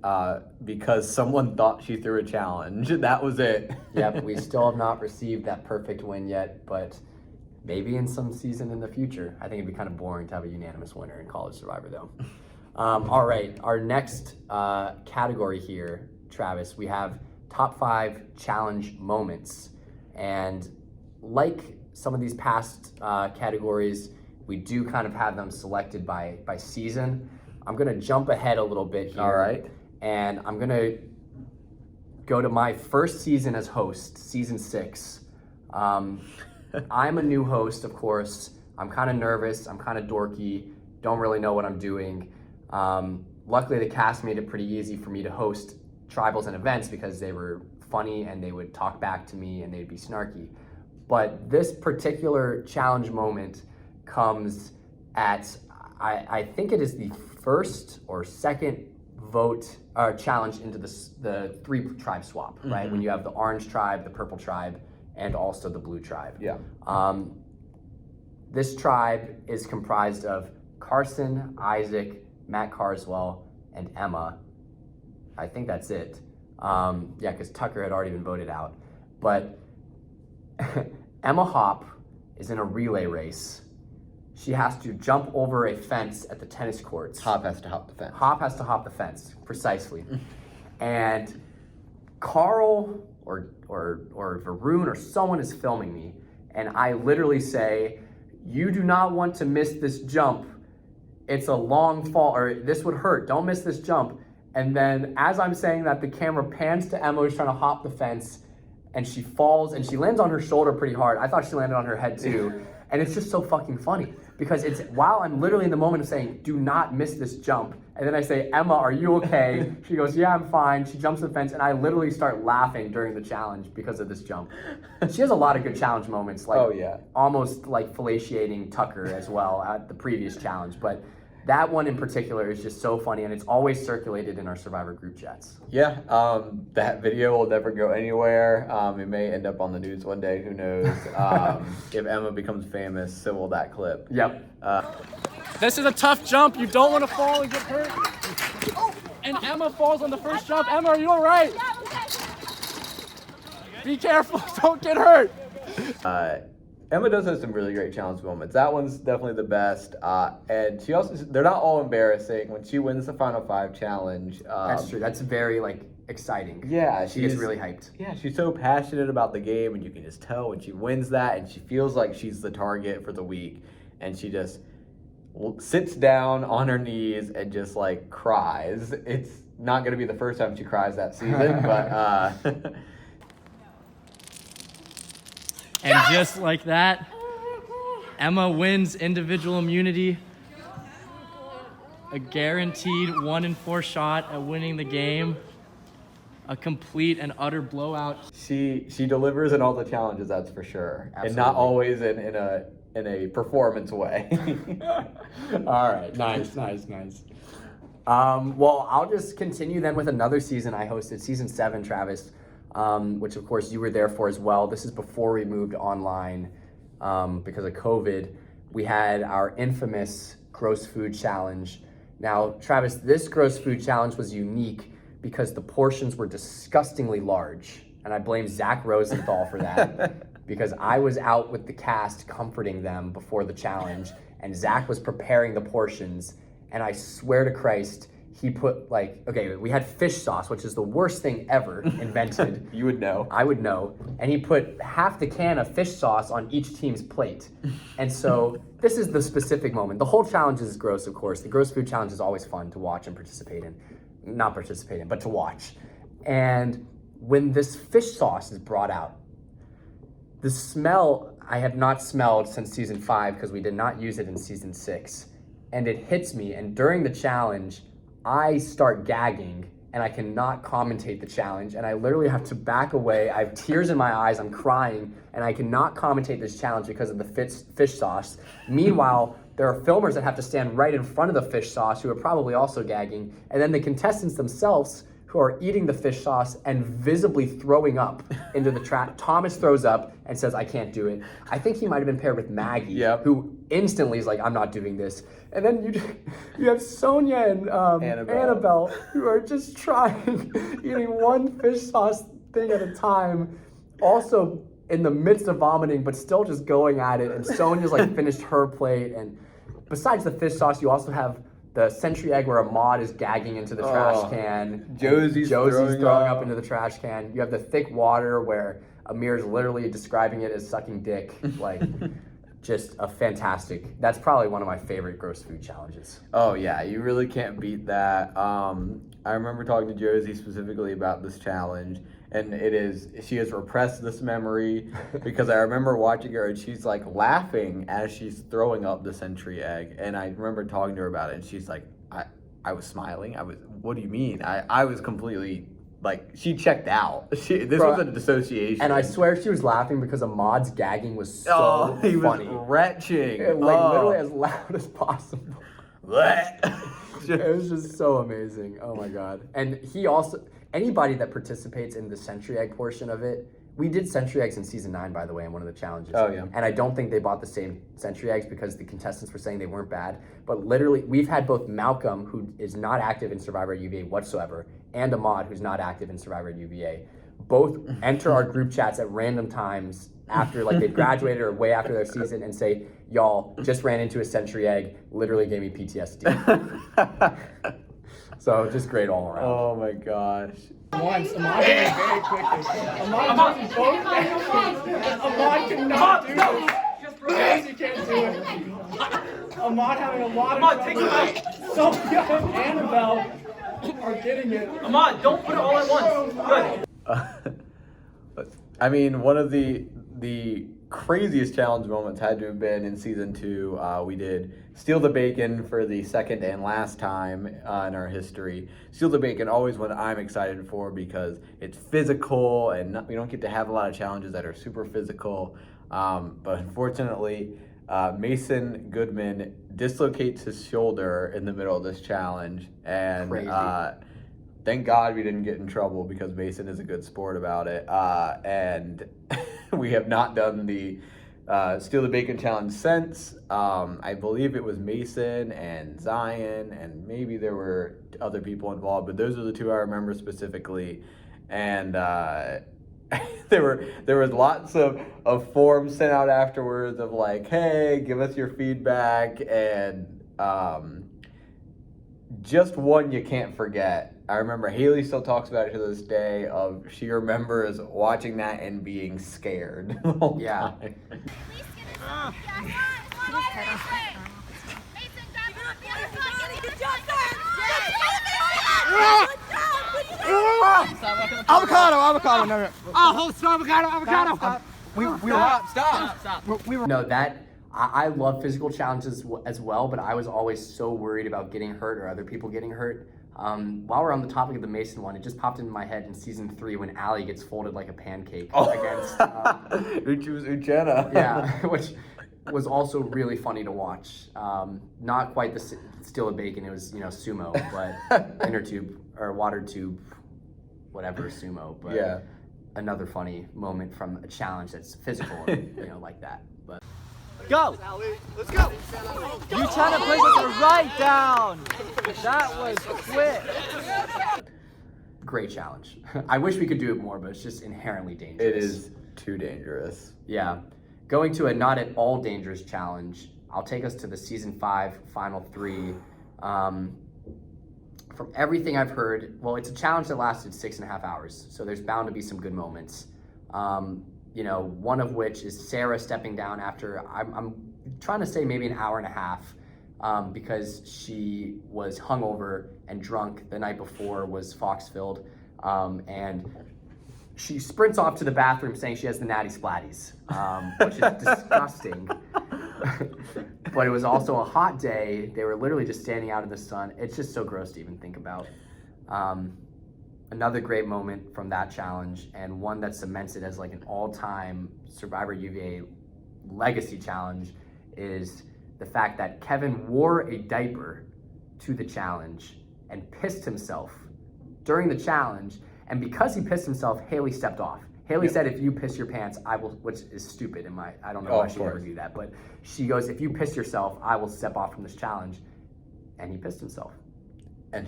because someone thought she threw a challenge. That was it. Yep, we still have not received that perfect win yet, but maybe in some season in the future. I think it'd be kind of boring to have a unanimous winner in College Survivor, though. All right, our next category here, Travis, we have top 5 challenge moments. And like some of these past categories, we do kind of have them selected by season. I'm gonna jump ahead a little bit here. All right. And I'm gonna go to my first season as host, season 6. I'm a new host, of course. I'm kind of nervous, I'm kind of dorky, don't really know what I'm doing. Luckily, the cast made it pretty easy for me to host tribals and events because they were funny and they would talk back to me and they'd be snarky. But this particular challenge moment comes at, I think it is the first or second vote challenge into the 3 tribe swap, right? Mm-hmm. When you have the orange tribe, the purple tribe, and also the blue tribe. Yeah. This tribe is comprised of Carson, Isaac, Matt Carswell, and Emma. I think that's it. Because Tucker had already been voted out. But Emma Hopp is in a relay race. She has to jump over a fence at the tennis courts. Hop has to hop the fence. Hop has to hop the fence, precisely. And Carl or Varun or someone is filming me, and I literally say, "You do not want to miss this jump. It's a long fall, or this would hurt. Don't miss this jump." And then as I'm saying that, the camera pans to Emma who's trying to hop the fence, and she falls, and she lands on her shoulder pretty hard. I thought she landed on her head too. And it's just so fucking funny because it's while I'm literally in the moment of saying, "Do not miss this jump." And then I say, "Emma, are you okay?" She goes, "Yeah, I'm fine." She jumps the fence, and I literally start laughing during the challenge because of this jump. She has a lot of good challenge moments, like almost like fellatiating Tucker as well at the previous challenge. But that one in particular is just so funny, and it's always circulated in our Survivor group chats. Yeah, that video will never go anywhere. It may end up on the news one day, who knows. If Emma becomes famous, so will that clip. Yep. This is a tough jump. You don't want to fall and get hurt. And Emma falls on the first jump. Emma, are you all right? Be careful, don't get hurt. Emma does have some really great challenge moments. That one's definitely the best. And she also, they're not all embarrassing. When she wins the Final 5 challenge. That's true. That's very exciting. Yeah. She gets really hyped. Yeah, she's so passionate about the game, and you can just tell when she wins that, and she feels like she's the target for the week. And she just sits down on her knees and just cries. It's not going to be the first time she cries that season, but And just like that, Emma wins individual immunity. A guaranteed 1 in 4 shot at winning the game. A complete and utter blowout. She delivers in all the challenges, that's for sure. Absolutely. And not always in a performance way. All right, nice. Well, I'll just continue then with another season I hosted, season 7, Travis, which of course you were there for as well. This is before we moved online because of COVID. We had our infamous gross food challenge. Now, Travis, this gross food challenge was unique because the portions were disgustingly large, and I blame Zach Rosenthal for that because I was out with the cast comforting them before the challenge, and Zach was preparing the portions, and I swear to Christ, he put we had fish sauce, which is the worst thing ever invented. You would know. I would know. And he put half the can of fish sauce on each team's plate. And so this is the specific moment. The whole challenge is gross, of course. The gross food challenge is always fun to watch and participate in. Not participate in, but to watch. And when this fish sauce is brought out, the smell I have not smelled since season 5 because we did not use it in season 6. And it hits me, and during the challenge, I start gagging and I cannot commentate the challenge, and I literally have to back away. I have tears in my eyes, I'm crying, and I cannot commentate this challenge because of the fish sauce. Meanwhile, there are filmers that have to stand right in front of the fish sauce who are probably also gagging, and then the contestants themselves who are eating the fish sauce and visibly throwing up into the trash. Thomas throws up and says, I can't do it. I think he might have been paired with Maggie, who instantly is like, I'm not doing this. And then you have Sonia and Annabelle, who are just trying, eating one fish sauce thing at a time, also in the midst of vomiting, but still just going at it. And Sonia's finished her plate. And besides the fish sauce, you also have the century egg where Ahmad is gagging into the trash can. Josie's throwing up into the trash can. You have the thick water where Amir is literally describing it as sucking dick. Just a fantastic. That's probably one of my favorite gross food challenges. Oh yeah, you really can't beat that. I remember talking to Josie specifically about this challenge, and she has repressed this memory because I remember watching her and she's laughing as she's throwing up the century egg, and I remember talking to her about it, and she's like, I was smiling. What do you mean? I was completely she checked out. This was a dissociation. And I swear she was laughing because Ahmad's gagging was so he funny. Was retching. Literally as loud as possible. It was just so amazing. Oh my God. And he also, anybody that participates in the century egg portion of it, we did century eggs in season 9, by the way, in one of the challenges. Oh, yeah. And I don't think they bought the same century eggs because the contestants were saying they weren't bad. But literally, we've had both Malcolm, who is not active in Survivor UVA whatsoever, and Ahmad, who's not active in Survivor UVA, both enter our group chats at random times after they've graduated or way after their season and say, y'all, just ran into a century egg, literally gave me PTSD. So just great all around. Oh my gosh. Once, Ahmad did it very quickly. Ahmad does both things. Ahmad cannot do this. Josie can't do it. Ahmad having a lot of trouble. Sophia and Annabelle are getting it. Ahmad, don't put it all at once. Good. I mean, one of the craziest challenge moments had to have been in season 2. We did Steal the Bacon for the second and last time in our history. Steal the Bacon, always one I'm excited for because it's physical and we don't get to have a lot of challenges that are super physical. But unfortunately, Mason Goodman dislocates his shoulder in the middle of this challenge. And thank God we didn't get in trouble because Mason is a good sport about it. And we have not done the Steal the Bacon challenge since. I believe it was Mason and Zion, and maybe there were other people involved, but those are the 2 I remember specifically. And there was lots of forms sent out afterwards of hey, give us your feedback, and just one you can't forget. I remember Haley still talks about it to this day of she remembers watching that and being scared. Yeah. Avocado, no. Oh, hold still, avocado. No, that I love physical challenges as well, but I was always so worried about getting hurt or other people getting hurt. While we're on the topic of the Mason one, it just popped into my head in season 3 when Allie gets folded like a pancake against Jenna. yeah, which was also really funny to watch. Not quite the still a bacon, it was sumo, but inner tube or water tube, whatever sumo. But yeah, another funny moment from a challenge that's physical, like that. But Go! Let's go! You trying to place us right down! That was quick! Great challenge. I wish we could do it more, but it's just inherently dangerous. it is too dangerous. Yeah. Going to a not at all dangerous challenge, I'll take us to the season 5 final 3. From everything I've heard, well, it's a challenge that lasted 6.5 hours, so there's bound to be some good moments. One of which is Sarah stepping down after, I'm trying to say maybe an hour and a half, because she was hungover and drunk the night before, was Fox-filled, and she sprints off to the bathroom saying she has the natty splatties, which is disgusting. But it was also a hot day. They were literally just standing out in the sun. It's just so gross to even think about. Another great moment from that challenge, and one that cements it as like an all-time Survivor UVA legacy challenge, is the fact that Kevin wore a diaper to the challenge and pissed himself during the challenge. And because he pissed himself, Haley stepped off. Haley said, if you piss your pants, I will, which is stupid I don't know why she would ever do that, but she goes, if you piss yourself, I will step off from this challenge. And he pissed himself. And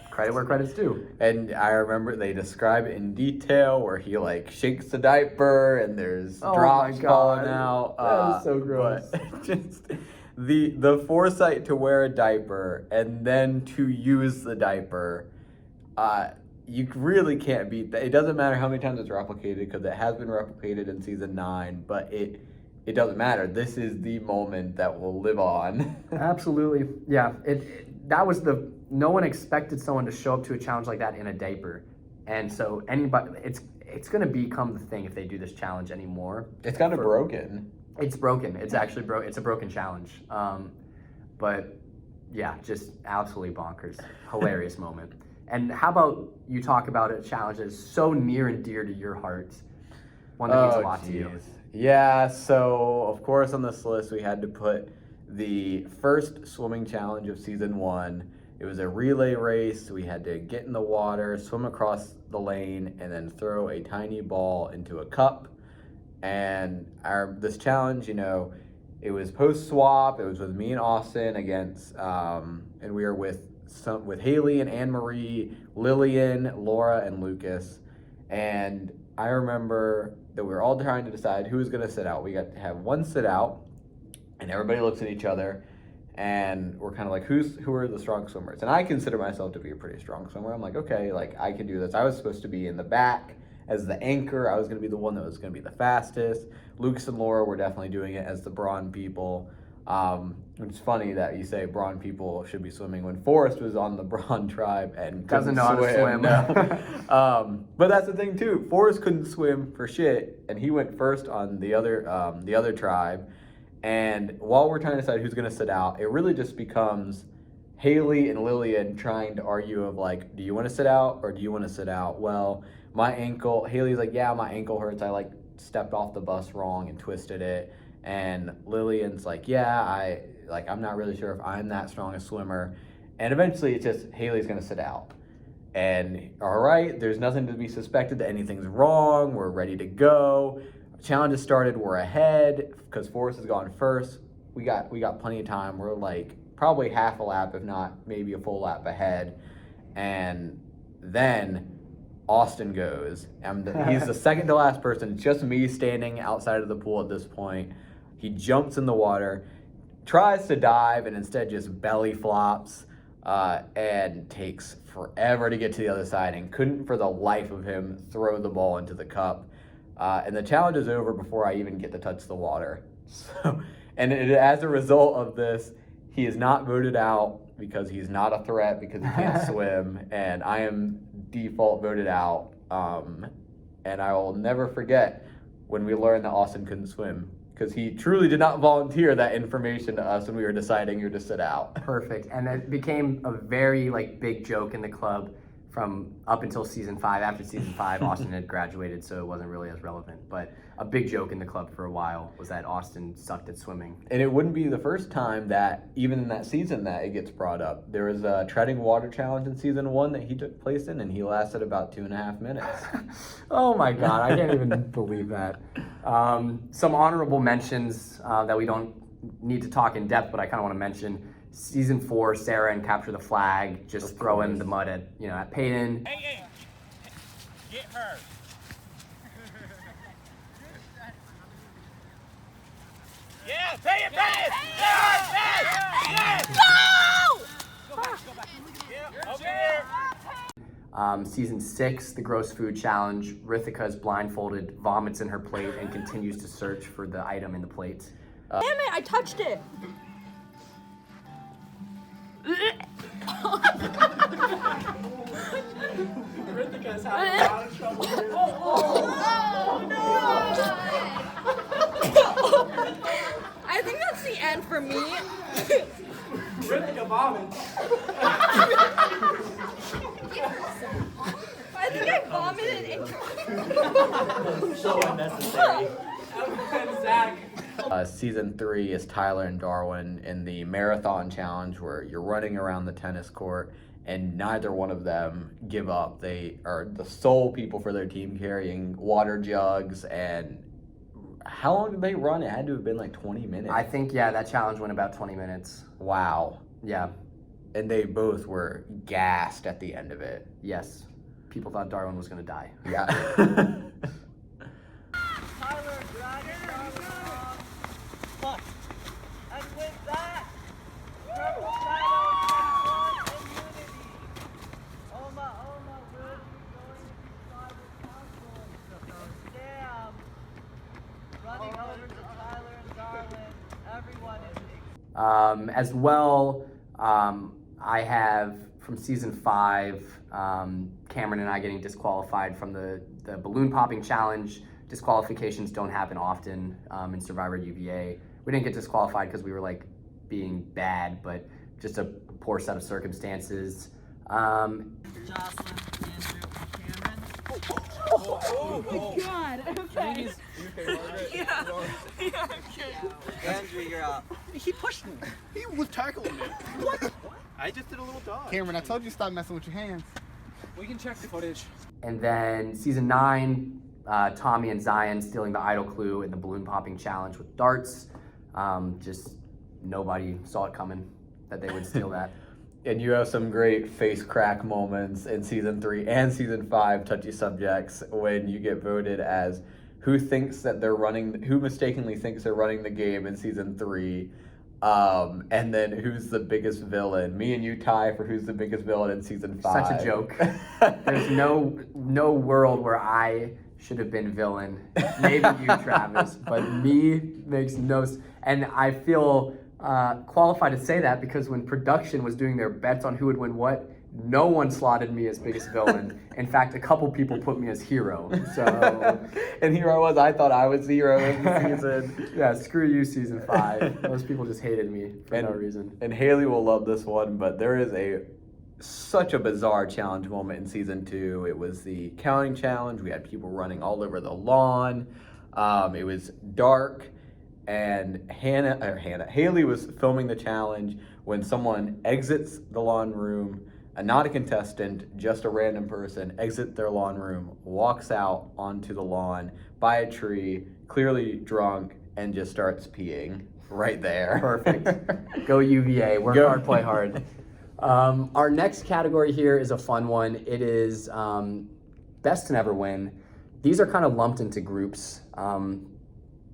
credit where credit's due. And I remember they describe it in detail where he shakes the diaper and there's drops falling out. That is so gross. But just the foresight to wear a diaper and then to use the diaper, you really can't beat that. It doesn't matter how many times it's replicated, because it has been replicated in season 9, but it doesn't matter. This is the moment that will live on. Absolutely. Yeah. That was no one expected someone to show up to a challenge like that in a diaper. And so it's going to become the thing if they do this challenge anymore. It's kind of broken. It's broken. It's actually it's a broken challenge. But yeah, just absolutely bonkers. Hilarious moment. And how about you talk about a challenge that is so near and dear to your heart? One that means a lot to you. Yeah, so of course on this list we had to put the first swimming challenge of season 1. It was a relay race. We had to get in the water, swim across the lane, and then throw a tiny ball into a cup. And this challenge, it was post-swap. It was with me and Austin against, and we were with Haley and Anne-Marie, Lillian, Laura, and Lucas. And I remember that we were all trying to decide who was going to sit out. We got to have one sit out, and everybody looks at each other, and we're kind of like, who are the strong swimmers? And I consider myself to be a pretty strong swimmer. I'm like, okay, I can do this. I was supposed to be in the back as the anchor. I was going to be the one that was going to be the fastest. Lucas and Laura were definitely doing it as the brawn people. It's funny that you say brawn people should be swimming when Forrest was on the brawn tribe and doesn't know how to swim. No. But that's the thing too. Forrest couldn't swim for shit, and he went first on the other tribe. And while we're trying to decide who's going to sit out, it really just becomes Haley and Lillian trying to argue of do you want to sit out or do you want to sit out? Well, my ankle. Haley's like, yeah, my ankle hurts. I stepped off the bus wrong and twisted it. And Lillian's like, yeah, I'm not really sure if I'm that strong a swimmer. And eventually it's just Haley's going to sit out. And all right, there's nothing to be suspected that anything's wrong. We're ready to go. Challenge has started. We're ahead because Forrest has gone first. We got plenty of time. We're probably half a lap, if not maybe a full lap ahead. And then Austin goes. He's the second to last person. It's just me standing outside of the pool at this point. He jumps in the water, tries to dive, and instead just belly flops and takes forever to get to the other side and couldn't for the life of him throw the ball into the cup. And the challenge is over before I even get to touch the water. As a result of this, he is not voted out because he's not a threat because he can't swim, and I am default voted out. And I will never forget when we learned that Austin couldn't swim, because he truly did not volunteer that information to us when we were deciding who to sit out. Perfect. And it became a very big joke in the club from up until season 5. After season 5, Austin had graduated, so it wasn't really as relevant. But a big joke in the club for a while was that Austin sucked at swimming. And it wouldn't be the first time that, even in that season, that it gets brought up. There was a treading water challenge in season 1 that he took place in, and he lasted about 2.5 minutes. Oh my God, I can't even believe that. Some honorable mentions that we don't need to talk in depth, but I kind of want to mention. Season 4, Sarah and Capture the Flag, just throwing the mud at Peyton. Hey, get her. Yeah, pay it! Yes! Go back. Yeah, over here. Season 6, the Gross Food Challenge. Rithika is blindfolded, vomits in her plate, and continues to search for the item in the plate. Damn it, I touched it. Rithika's having a lot of trouble here. Oh no! I think that's the end for me. Rithika vomits. I think I vomited into So unnecessary. And Zach. Season 3 is Tyler and Darwin in the marathon challenge, where you're running around the tennis court and neither one of them give up. They are the sole people for their team carrying water jugs. And how long did they run? It had to have been 20 minutes. I think, that challenge went about 20 minutes. Wow. Yeah. And they both were gassed at the end of it. Yes. People thought Darwin was going to die. Yeah. Tyler dragging Fuck. And with that, Purple Shadow takes on immunity. Oma, will you going to be tribal council? Damn. Running over to Tyler and Darwin. Everyone is As well, I have from season 5, Cameron and I getting disqualified from the balloon popping challenge. Disqualifications don't happen often in Survivor UVA. We didn't get disqualified because we were being bad, but just a poor set of circumstances. Jocelyn, Andrew, and Cameron. Oh my God. Okay. Yeah, okay. Andrew, you're up. He pushed me. He was tackling me. What? I just did a little dodge. Cameron, I told you stop messing with your hands. We can check the footage. And then season 9, Tommy and Zion stealing the idol clue in the balloon popping challenge with darts. Just nobody saw it coming that they would steal that. And you have some great face crack moments in season 3 and season 5, touchy subjects, when you get voted as who mistakenly thinks they're running the game in season 3. And then who's the biggest villain? Me and you tie for who's the biggest villain in season 5. Such a joke. There's no world where I should have been villain. Maybe you, Travis, but me makes no sense. And I feel qualified to say that because when production was doing their bets on who would win what, no one slotted me as biggest villain. In fact, a couple people put me as hero. So, and hero I thought I was hero in the season. Yeah, screw you, season 5. Those people just hated me for no reason. And Haley will love this one, but there is such a bizarre challenge moment in season 2. It was the counting challenge. We had people running all over the lawn. It was dark, and Haley was filming the challenge when someone exits the lawn room. Not a contestant, just a random person, exit their lawn room, walks out onto the lawn by a tree, clearly drunk, and just starts peeing right there. Perfect. Go UVA. Work hard, play hard. Our next category here is a fun one. It is best to never win. These are kind of lumped into groups.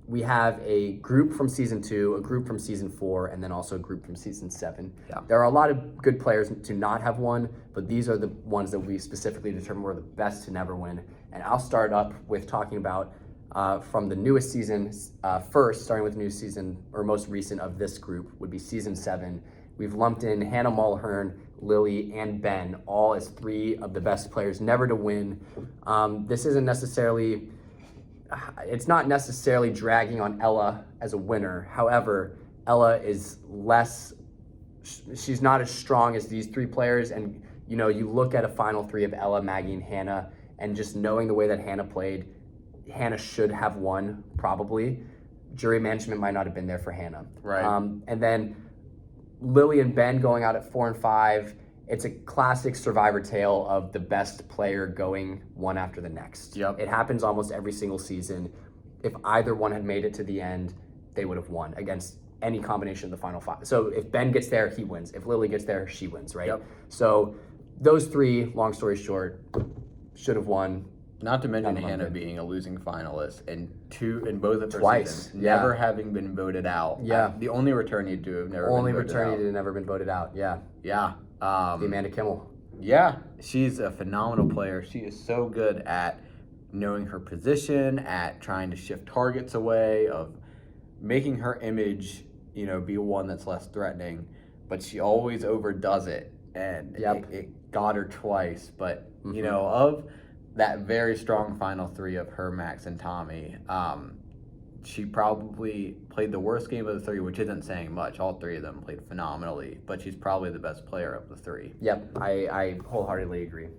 We have a group from season 2, a group from season 4, and then also a group from season 7. Yeah. There are a lot of good players to not have won, but these are the ones that we specifically determined were the best to never win. And I'll start up with talking about from the newest season first, starting with the new season, or most recent of this group, would be season 7. We've lumped in Hannah Mulhern, Lily, and Ben, all as 3 of the best players never to win. This isn't necessarily it's not necessarily dragging on Ella as a winner. However, Ella is she's not as strong as these three players. And, you know, you look at a final three of Ella, Maggie, and Hannah, and just knowing the way that Hannah played, Hannah should have won, probably. Jury management might not have been there for Hannah. Right. And then Lily and Ben going out at 4 and 5. It's a classic Survivor tale of the best player going one after the next. Yep. It happens almost every single season. If either one had made it to the end, they would have won against any combination of the final 5. So if Ben gets there, he wins. If Lily gets there, she wins, right? Yep. So those three, long story short, should have won. Not to mention Hannah being a losing finalist in both of her seasons, never having been voted out. Yeah. The only returnee to have never been voted out. To have never been voted out. Yeah. Yeah. The Amanda Kimmel. Yeah, she's a phenomenal player. She is so good at knowing her position, at trying to shift targets away, of making her image, you know, be one that's less threatening. But she always overdoes it, and it got her twice. But you know, of that very strong final three of her, Max, and Tommy, she probably played the worst game of the three, which isn't saying much. All three of them played phenomenally, but she's probably the best player of the three. Yep, I wholeheartedly agree.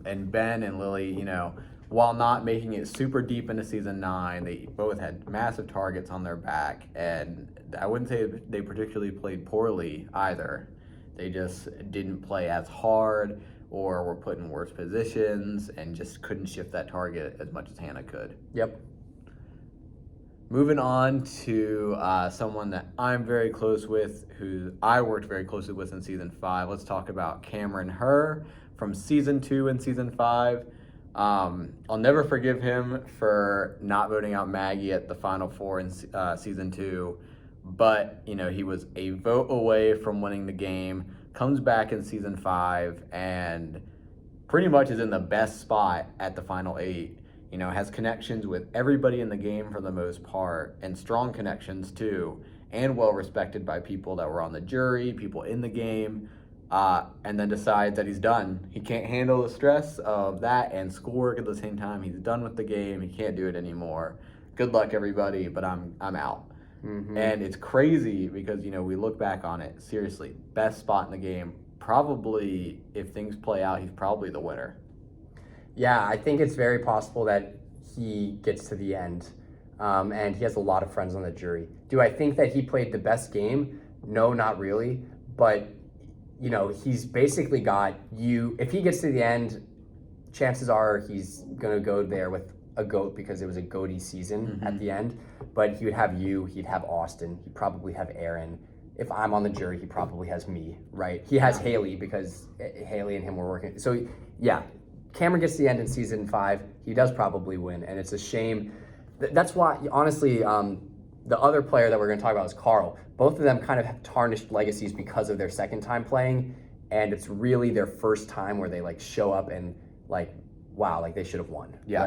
And Ben and Lily, you know, while not making it super deep into season 9, they both had massive targets on their back, and I wouldn't say they particularly played poorly either. They just didn't play as hard or were put in worse positions and just couldn't shift that target as much as Hannah could. Yep. Moving on to someone that I'm very close with, who I worked very closely with in season 5. Let's talk about Cameron Herr from season 2 and season 5. I'll never forgive him for not voting out Maggie at the final 4 in season 2, but you know, he was a vote away from winning the game, comes back in season 5, and pretty much is in the best spot at the final 8. You know, has connections with everybody in the game for the most part, and strong connections too, and well respected by people that were on the jury, people in the game, and then decides that he's done. He can't handle the stress of that and schoolwork at the same time. He's done with the game. He can't do it anymore. Good luck, everybody, but I'm out. And it's crazy because, you know, we look back on it, seriously, best spot in the game. Probably, if things play out, he's probably the winner. Yeah, I think it's very possible that he gets to the end, and he has a lot of friends on the jury. Do I think that he played the best game? No, not really. But, you know, he's basically got you. If he gets to the end, chances are he's going to go there with a GOAT because it was a GOATy season at the end. But he would have you, he'd have Austin, he'd probably have Aaron. If I'm on the jury, he probably has me, right? He has Haley because Haley and him were working. So, yeah. Cameron gets to the end in season 5. He does probably win, and it's a shame. That's why, honestly, the other player that we're going to talk about is Carl. Both of them kind of have tarnished legacies because of their second time playing, and it's really their first time where they like show up and like, wow, like they should have won. Yeah.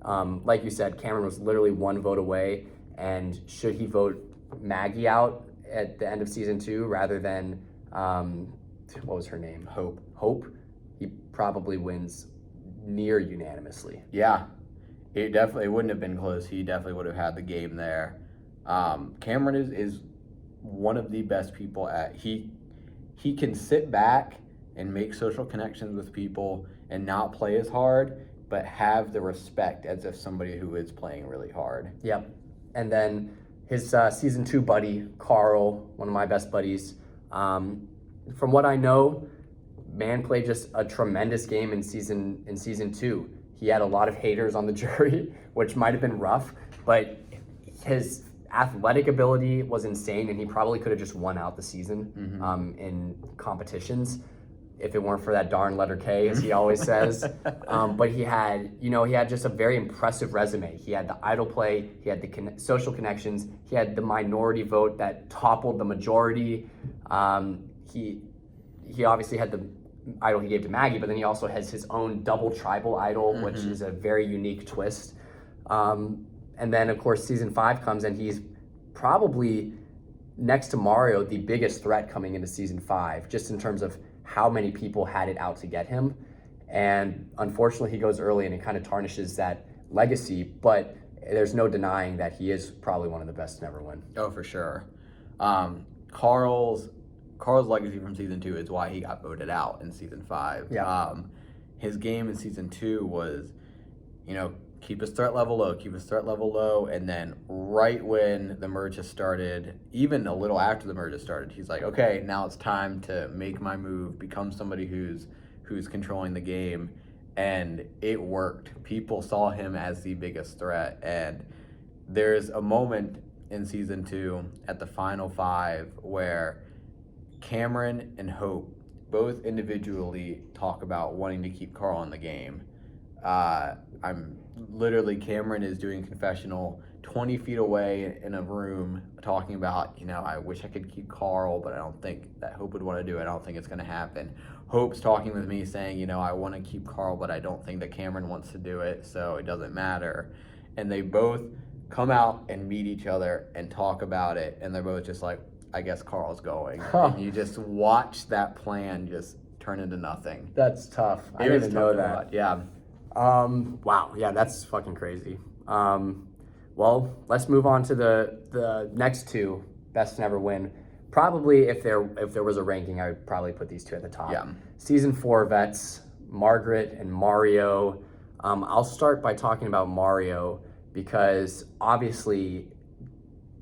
Right? Like you said, Cameron was literally one vote away, and should he vote Maggie out at the end of season 2 rather than what was her name? Hope. He probably wins near unanimously. Yeah, it definitely wouldn't have been close. He definitely would have had the game there. Cameron is one of the best people at he can sit back and make social connections with people and not play as hard, but have the respect as if somebody who is playing really hard. Yep. And then his season 2 buddy, Carl, one of my best buddies. From what I know, man played just a tremendous game in season 2. He had a lot of haters on the jury, which might have been rough, but his athletic ability was insane, and he probably could have just won out the season in competitions if it weren't for that darn letter K, as he always says. But he had just a very impressive resume. He had the idol play, he had the social connections, he had the minority vote that toppled the majority. He obviously had the idol he gave to Maggie, but then he also has his own double tribal idol, which is a very unique twist. And then, of course, season 5 comes, and he's probably, next to Mario, the biggest threat coming into season 5, just in terms of how many people had it out to get him. And unfortunately, he goes early, and it kind of tarnishes that legacy, but there's no denying that he is probably one of the best to never win. Oh, for sure. Carl's legacy from season 2 is why he got voted out in season 5. Yeah. His game in season 2 was, keep his threat level low, and then right when the merge has started, even a little after the merge has started, he's like, okay, now it's time to make my move, become somebody who's controlling the game, and it worked. People saw him as the biggest threat, and there's a moment in season 2 at the final 5 where Cameron and Hope both individually talk about wanting to keep Carl in the game. Cameron is doing confessional 20 feet away in a room talking about, I wish I could keep Carl, but I don't think that Hope would want to do it. I don't think it's going to happen. Hope's talking with me saying, I want to keep Carl, but I don't think that Cameron wants to do it, so it doesn't matter. And they both come out and meet each other and talk about it, and they're both just like, I guess Carl's going. And you just watch that plan just turn into nothing. That's tough. I didn't even know that. Yeah. Wow. Yeah, that's fucking crazy. Well, let's move on to the next 2 best to never win. Probably if there was a ranking, I would probably put these 2 at the top. Yeah. Season 4 vets, Margaret and Mario. I'll start by talking about Mario because obviously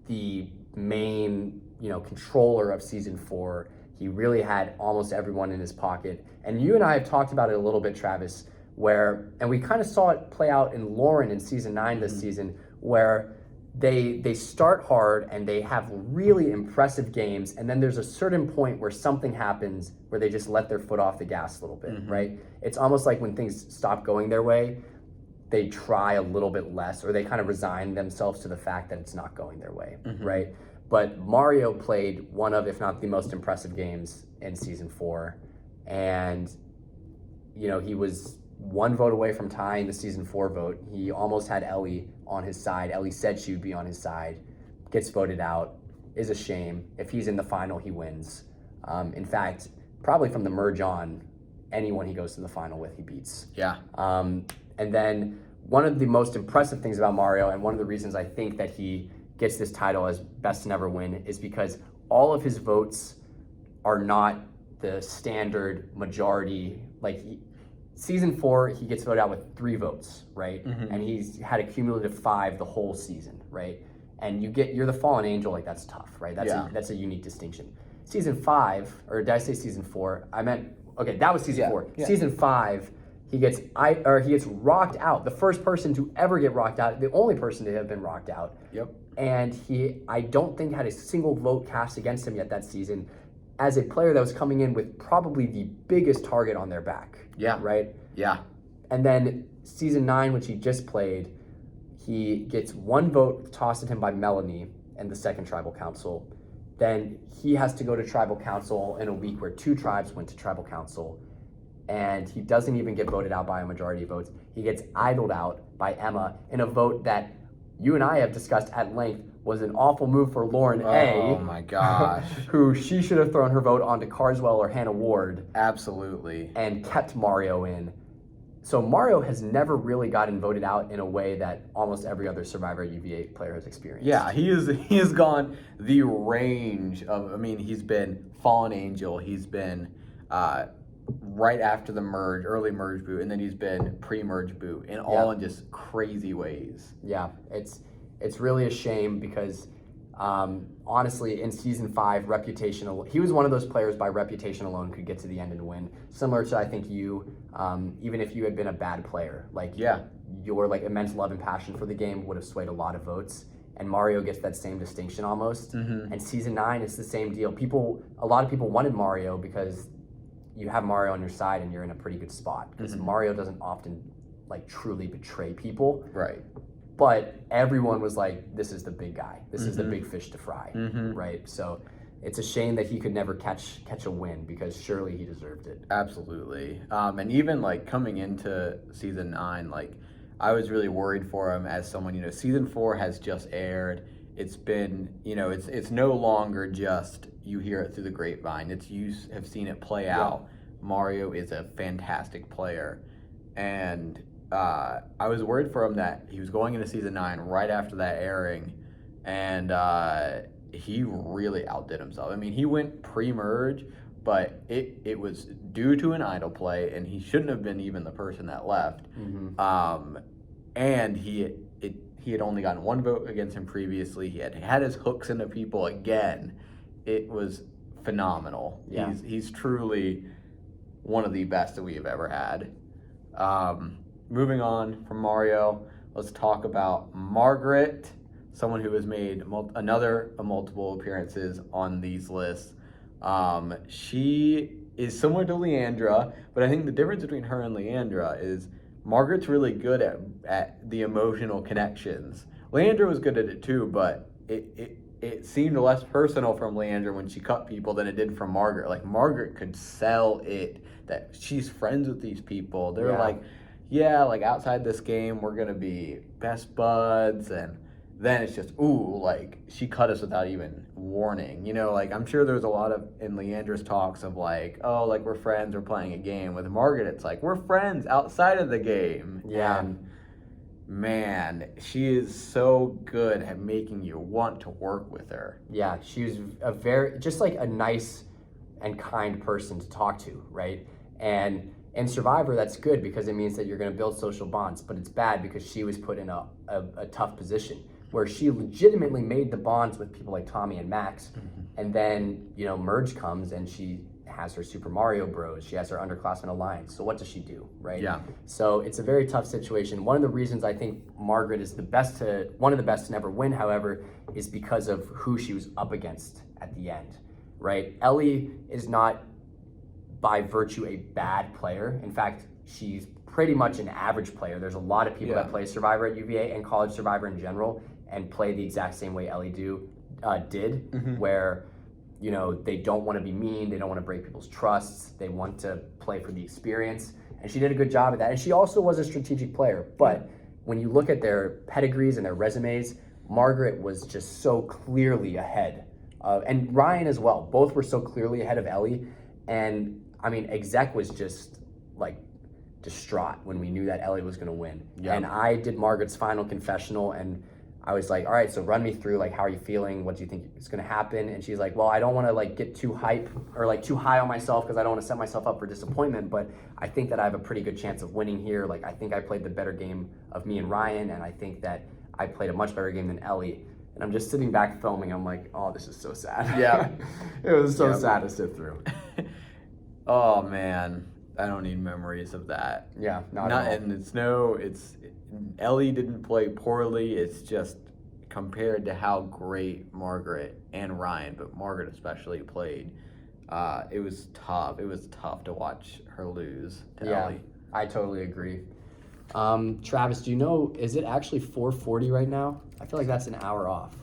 the main controller of season 4, he really had almost everyone in his pocket. And you and I have talked about it a little bit, Travis, and we kind of saw it play out in Lauren in season 9 this season, where they start hard and they have really impressive games, and then there's a certain point where something happens where they just let their foot off the gas a little bit, right? It's almost like when things stop going their way, they try a little bit less, or they kind of resign themselves to the fact that it's not going their way, right? But Mario played one of, if not the most impressive games in season 4. And, he was 1 vote away from tying the season 4 vote. He almost had Ellie on his side. Ellie said she would be on his side. Gets voted out. Is a shame. If he's in the final, he wins. In fact, probably from the merge on, anyone he goes to the final with, he beats. Yeah. And then one of the most impressive things about Mario, and one of the reasons I think that he gets this title as best to never win, is because all of his votes are not the standard majority. Season 4, he gets voted out with 3 votes, right? And he's had a cumulative 5 the whole season, right? And you're the fallen angel, that's tough, right? That's a unique distinction. Season 5, or did I say season 4? That was season 4. Yeah. Season 5, he gets rocked out. The first person to ever get rocked out, the only person to have been rocked out. Yep. And I don't think had a single vote cast against him yet that season, as a player that was coming in with probably the biggest target on their back. Yeah. Right? Yeah. And then season 9, which he just played, he gets 1 vote tossed at him by Melanie and the second tribal council. Then he has to go to tribal council in a week where 2 tribes went to tribal council, and he doesn't even get voted out by a majority of votes. He gets idled out by Emma in a vote that you and I have discussed at length was an awful move for Lauren A. Oh my gosh. Who she should have thrown her vote onto Carswell or Hannah Ward. Absolutely. And kept Mario in. So Mario has never really gotten voted out in a way that almost every other Survivor UVA player has experienced. Yeah, he has gone the range of, he's been Fallen Angel, he's been right after the merge, early merge boot, and then he's been pre-merge boot, and all in just crazy ways. Yeah, it's really a shame because honestly, in season 5, reputation, he was one of those players by reputation alone could get to the end and win. Similar to, I think, you, even if you had been a bad player, your immense love and passion for the game would have swayed a lot of votes. And Mario gets that same distinction almost. And season 9, it's the same deal. A lot of people wanted Mario because you have Mario on your side and you're in a pretty good spot. Because Mario doesn't often truly betray people. Right. But everyone was like, this is the big guy. This is the big fish to fry, right? So it's a shame that he could never catch a win because surely he deserved it. Absolutely. And even coming into season 9, I was really worried for him as someone, season 4 has just aired. It's been, it's no longer just you hear it through the grapevine. You have seen it play out. Mario is a fantastic player. And I was worried for him that he was going into season 9 right after that airing, and he really outdid himself. I mean, he went pre-merge, but it was due to an idol play, and he shouldn't have been even the person that left. And he had only gotten 1 vote against him previously. He had his hooks into people again. It was phenomenal. Yeah. He's truly one of the best that we have ever had. Moving on from Mario, let's talk about Margaret, someone who has made multiple appearances on these lists. She is similar to Leandra, but I think the difference between her and Leandra is Margaret's really good at the emotional connections. Leandra was good at it too, but it seemed less personal from Leandra when she cut people than it did from Margaret. Like, Margaret could sell it that she's friends with these people. They're like, yeah, like outside this game, we're going to be best buds. And then it's just, ooh, like she cut us without even warning. You know, like I'm sure there's a lot of in Leandra's talks of like, oh, like we're friends, we're playing a game. With Margaret, it's like, we're friends outside of the game. Yeah. And man, she is so good at making you want to work with her. Yeah, she was just like a nice and kind person to talk to, right? And in Survivor, that's good because it means that you're going to build social bonds, but it's bad because she was put in a tough position where she legitimately made the bonds with people like Tommy and Max, and then, you know, Merge comes and she has her Super Mario Bros, she has her Underclassmen Alliance, so what does she do, right? Yeah. So it's a very tough situation. One of the reasons I think Margaret is one of the best to never win, however, is because of who she was up against at the end, right? Ellie is not by virtue a bad player. In fact, she's pretty much an average player. There's a lot of people that play Survivor at UVA and college Survivor in general and play the exact same way Ellie did, where, you know, they don't want to be mean, they don't want to break people's trusts, they want to play for the experience, and she did a good job at that. And she also was a strategic player, but when you look at their pedigrees and their resumes, Margaret was just so clearly ahead and Ryan as well. Both were so clearly ahead of Ellie, and I mean, Exec was just like distraught when we knew that Ellie was going to win. And I did Margaret's final confessional, and I was like, all right, so run me through, like, how are you feeling? What do you think is going to happen? And she's like, well, I don't want to like get too hype or like too high on myself because I don't want to set myself up for disappointment, but I think that I have a pretty good chance of winning here. Like, I think I played the better game of me and Ryan, and I think that I played a much better game than Ellie. And I'm just sitting back filming. I'm like, oh, this is so sad. Yeah. It was so sad to sit through. Oh man, I don't need memories of that. Yeah, not at all. And Ellie didn't play poorly. It's just compared to how great Margaret and Ryan, but Margaret especially, played. It was tough. It was tough to watch her lose to Ellie. I totally agree. Travis, do you know, is it actually 4:40 right now? I feel like that's an hour off.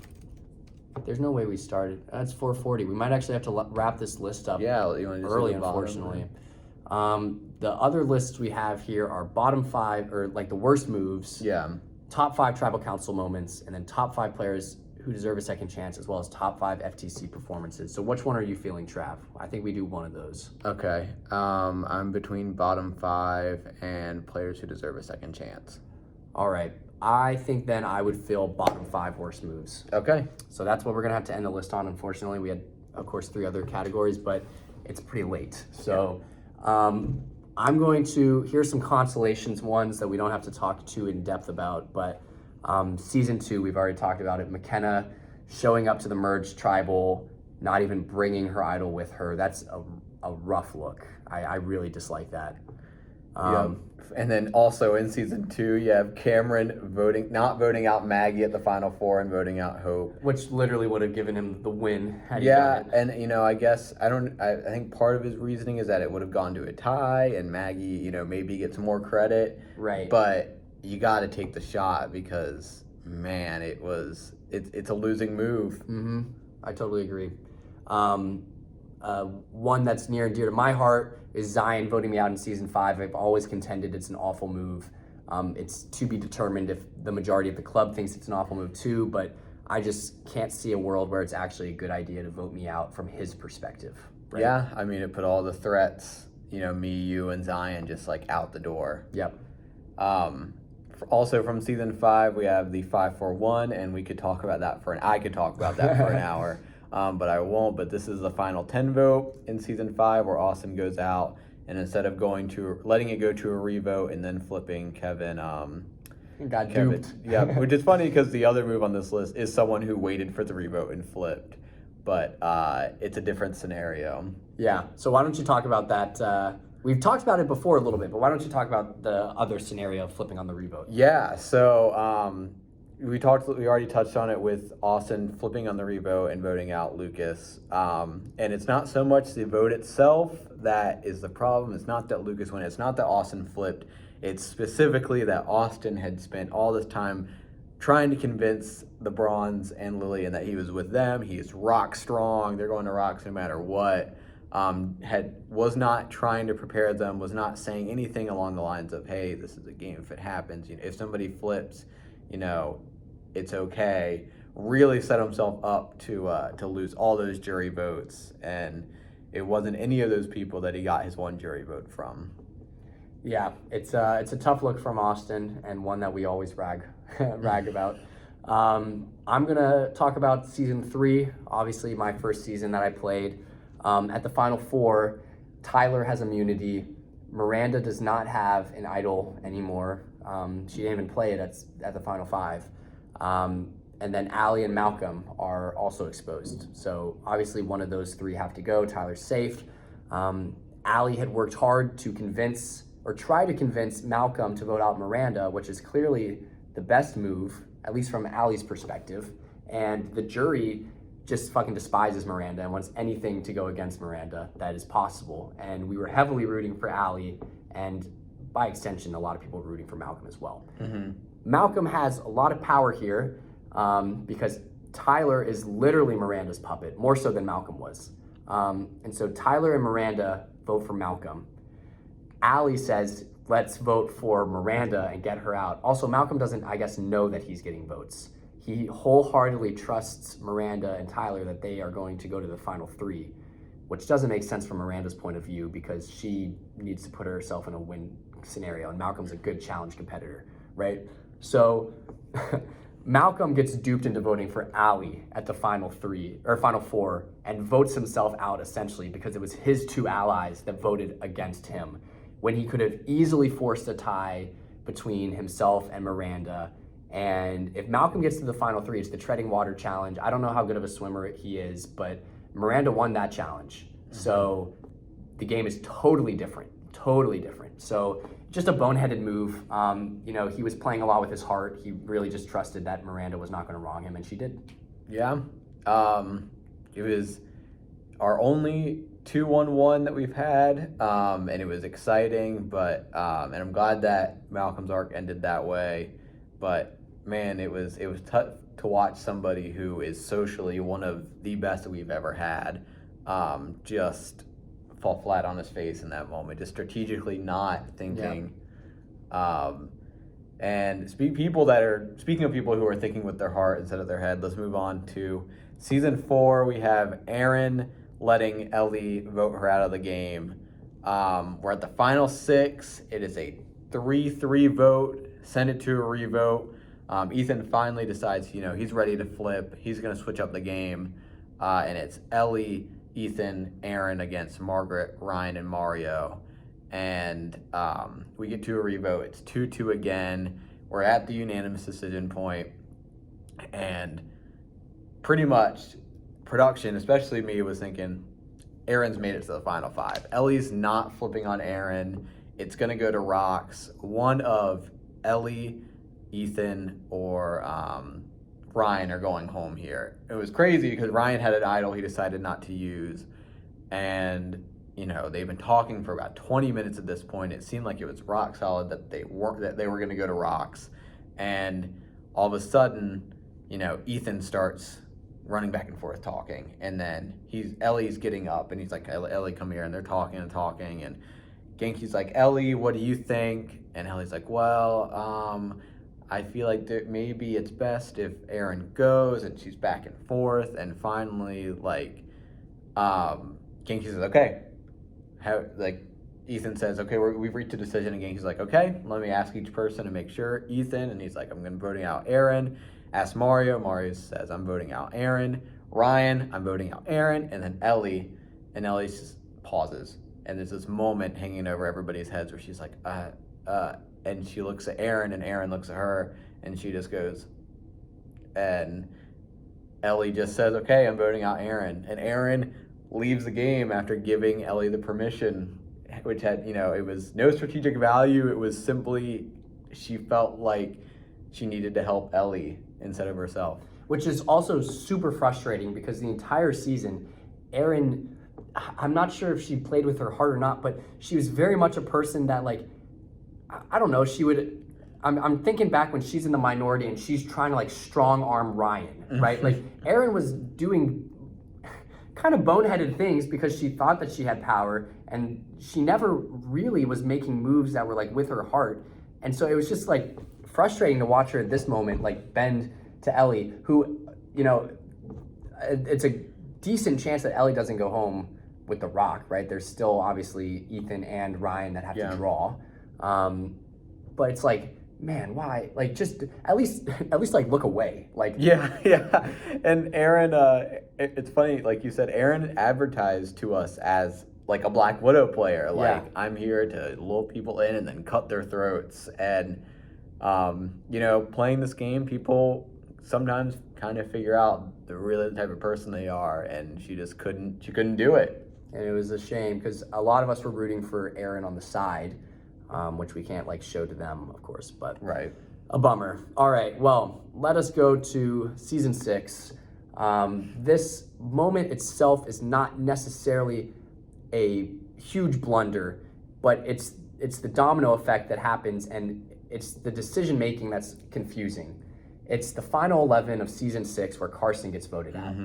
There's no way we started. That's 4:40. We might actually have to wrap this list up early, unfortunately. The other lists we have here are bottom 5, or like the worst moves. Yeah. Top 5 tribal council moments, and then top 5 players who deserve a second chance, as well as top 5 FTC performances. So which one are you feeling, Trav? I think we do one of those. Okay. I'm between bottom 5 and players who deserve a second chance. All right. I think then I would feel bottom 5 worst moves. Okay. So that's what we're going to have to end the list on, unfortunately. We had, of course, 3 other categories, but it's pretty late. So I'm going to, here's some consolations ones that we don't have to talk too in depth about, but season 2, we've already talked about it. McKenna showing up to the merged tribal, not even bringing her idol with her. That's a rough look. I really dislike that. And then also in season 2, you have Cameron not voting out Maggie at the final 4 and voting out Hope, which literally would have given him the win. Had he done it. And I guess I think part of his reasoning is that it would have gone to a tie, and Maggie, maybe gets more credit. Right. But you got to take the shot because, man, it's a losing move. I totally agree. One that's near and dear to my heart is Zion voting me out in season 5. I've always contended it's an awful move. It's to be determined if the majority of the club thinks it's an awful move too, but I just can't see a world where it's actually a good idea to vote me out from his perspective. Right? Yeah, I mean, it put all the threats, me, you, and Zion just like out the door. Yep. Also from season 5, we have the 5-4-1, and we could talk about that I could talk about that for an hour, but I won't. But this is the final 10 vote in season 5, where Austin goes out, and instead of letting it go to a revote and then flipping, Kevin duped. Yeah, which is funny because the other move on this list is someone who waited for the revote and flipped, but it's a different scenario. Yeah. So why don't you talk about that? We've talked about it before a little bit, but why don't you talk about the other scenario of flipping on the revote? Yeah. So we already touched on it with Austin flipping on the revote and voting out Lucas. And it's not so much the vote itself that is the problem. It's not that Lucas won. It's not that Austin flipped. It's specifically that Austin had spent all this time trying to convince the Bronze and Lillian that he was with them. He is rock strong. They're going to rocks no matter what. Was not trying to prepare them, was not saying anything along the lines of, hey, this is a game. If it happens, if somebody flips, it's okay. Really set himself up to lose all those jury votes, and it wasn't any of those people that he got his one jury vote from. Yeah, it's a tough look from Austin, and one that we always brag about. I'm gonna talk about season 3. Obviously, my first season that I played. At the Final 4, Tyler has immunity. Miranda does not have an idol anymore. She didn't even play it at the Final 5. And then Allie and Malcolm are also exposed. So obviously one of those 3 have to go. Tyler's safe. Allie had worked hard to try to convince Malcolm to vote out Miranda, which is clearly the best move, at least from Allie's perspective. And the jury just fucking despises Miranda and wants anything to go against Miranda that is possible. And we were heavily rooting for Allie, and by extension, a lot of people were rooting for Malcolm as well. Mm-hmm. Malcolm has a lot of power here because Tyler is literally Miranda's puppet, more so than Malcolm was. And so Tyler and Miranda vote for Malcolm. Allie says, let's vote for Miranda and get her out. Also, Malcolm doesn't, I guess, know that he's getting votes. He wholeheartedly trusts Miranda and Tyler that they are going to go to the final 3, which doesn't make sense from Miranda's point of view because she needs to put herself in a win scenario, and Malcolm's a good challenge competitor, right? So Malcolm gets duped into voting for Allie at the final 4 and votes himself out essentially because it was his 2 allies that voted against him when he could have easily forced a tie between himself and Miranda. And if Malcolm gets to the final 3, it's the treading water challenge. I don't know how good of a swimmer he is, but Miranda won that challenge. Mm-hmm. So the game is totally different. So just a boneheaded move. He was playing a lot with his heart. He really just trusted that Miranda was not going to wrong him, and she did. Yeah. It was our only 2-1-1 that we've had, and it was exciting, but and I'm glad that Malcolm's arc ended that way. But man, it was tough to watch somebody who is socially one of the best that we've ever had just fall flat on his face in that moment, just strategically not thinking. Yeah. And speaking of people who are thinking with their heart instead of their head, let's move on to season 4. We have Aaron letting Ellie vote her out of the game. We're at the final 6. It is a 3-3 vote. Send it to a revote. Ethan finally decides, he's ready to flip. He's going to switch up the game. And it's Ellie, Ethan, Aaron against Margaret, Ryan, and Mario. And we get to a revote. It's 2-2 again. We're at the unanimous decision point. And pretty much production, especially me, was thinking Aaron's made it to the final 5. Ellie's not flipping on Aaron. It's going to go to rocks. One of Ellie, Ethan, or Ryan are going home here. It was crazy because Ryan had an idol he decided not to use, and they've been talking for about 20 minutes at this point. It seemed like it was rock solid that they were going to go to rocks, and all of a sudden, Ethan starts running back and forth talking, and then Ellie's getting up and he's like, Ellie, come here, and they're talking, and Genki's like, Ellie, what do you think? And Ellie's like, well, I feel like maybe it's best if Aaron goes, and she's back and forth, and finally, Genki says, okay, Ethan says, okay, we've reached a decision again. He's like, okay, let me ask each person to make sure. Ethan, and he's like, I'm going to voting out Aaron. Ask Mario. Mario says, I'm voting out Aaron. Ryan, I'm voting out Aaron. And then Ellie, and Ellie just pauses. And there's this moment hanging over everybody's heads where she's like, and she looks at Aaron, and Aaron looks at her, and she just goes, and Ellie just says, okay, I'm voting out Aaron. And Aaron leaves the game after giving Ellie the permission, which had, it was no strategic value. It was simply, she felt like she needed to help Ellie instead of herself. Which is also super frustrating because the entire season, Erin, I'm not sure if she played with her heart or not, but she was very much a person that, like, I don't know, she would, I'm thinking back when she's in the minority and she's trying to, like, strong arm Ryan, right? Like, Erin was doing kind of boneheaded things because she thought that she had power, and she never really was making moves that were, like, with her heart. And so it was just, like, frustrating to watch her at this moment, like, bend to Ellie, who, it's a decent chance that Ellie doesn't go home with the rock, right? There's still obviously Ethan and Ryan that have to draw. But it's like, man, why? Like, just at least like look away. Like, yeah. And Aaron, it's funny, like you said, Aaron advertised to us as like a Black Widow player. Like, I'm here to lure people in and then cut their throats. And playing this game, people sometimes kind of figure out the type of person they are, and she couldn't do it. And it was a shame because a lot of us were rooting for Aaron on the side, which we can't like show to them, of course, but a bummer. All right, well, let us go to season 6. This moment itself is not necessarily a huge blunder, but it's the domino effect that happens, and it's the decision making that's confusing. It's the final 11 of season 6 where Carson gets voted out,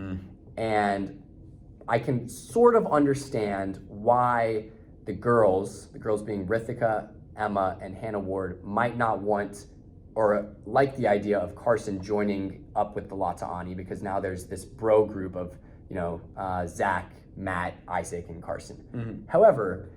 and I can sort of understand why the girls being Rithika, Emma, and Hannah Ward, might not want or like the idea of Carson joining up with the Lata'ani, because now there's this bro group of, Zach, Matt, Isaac, and Carson. However,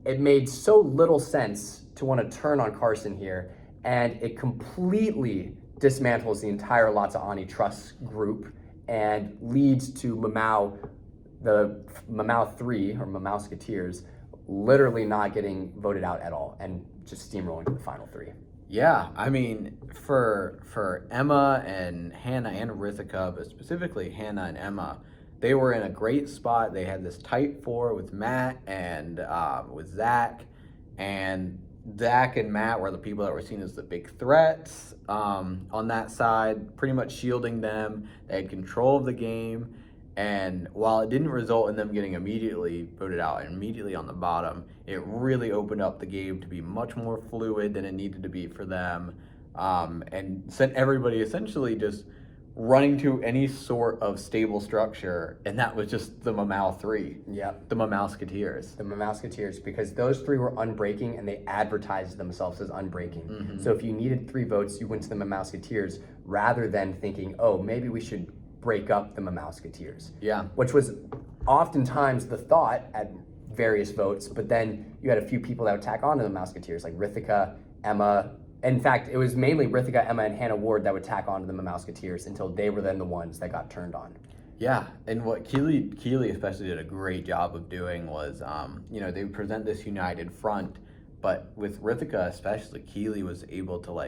it made so little sense to want to turn on Carson here, and it completely dismantles the entire Lata'ani Trust group and leads to the Mamau 3, or Mamouseketeers, literally not getting voted out at all and just steamrolling to the final 3. Yeah, I mean, for Emma and Hannah and Rithika, but specifically Hannah and Emma, they were in a great spot. They had this tight 4 with Matt and with Zach, and Zach and Matt were the people that were seen as the big threats on that side, pretty much shielding them. They had control of the game, and while it didn't result in them getting immediately voted out and immediately on the bottom, it really opened up the game to be much more fluid than it needed to be for them, and sent everybody essentially just running to any sort of stable structure, and that was just the Mamau 3. Yep. The Mamouseketeers. The Mamouseketeers, because those 3 were unbreaking, and they advertised themselves as unbreaking. So if you needed 3 votes, you went to the Mamouseketeers, rather than thinking, oh, maybe we should break up the Mamouseketeers. Yeah. Which was oftentimes the thought at various votes, but then you had a few people that would tack on to the Mamouseketeers, like Rithika, Emma. In fact, it was mainly Rithika, Emma, and Hannah Ward that would tack on to the Mamouseketeers until they were then the ones that got turned on. Yeah, and what Keely especially did a great job of doing was, they present this united front, but with Rithika especially, Keely was able to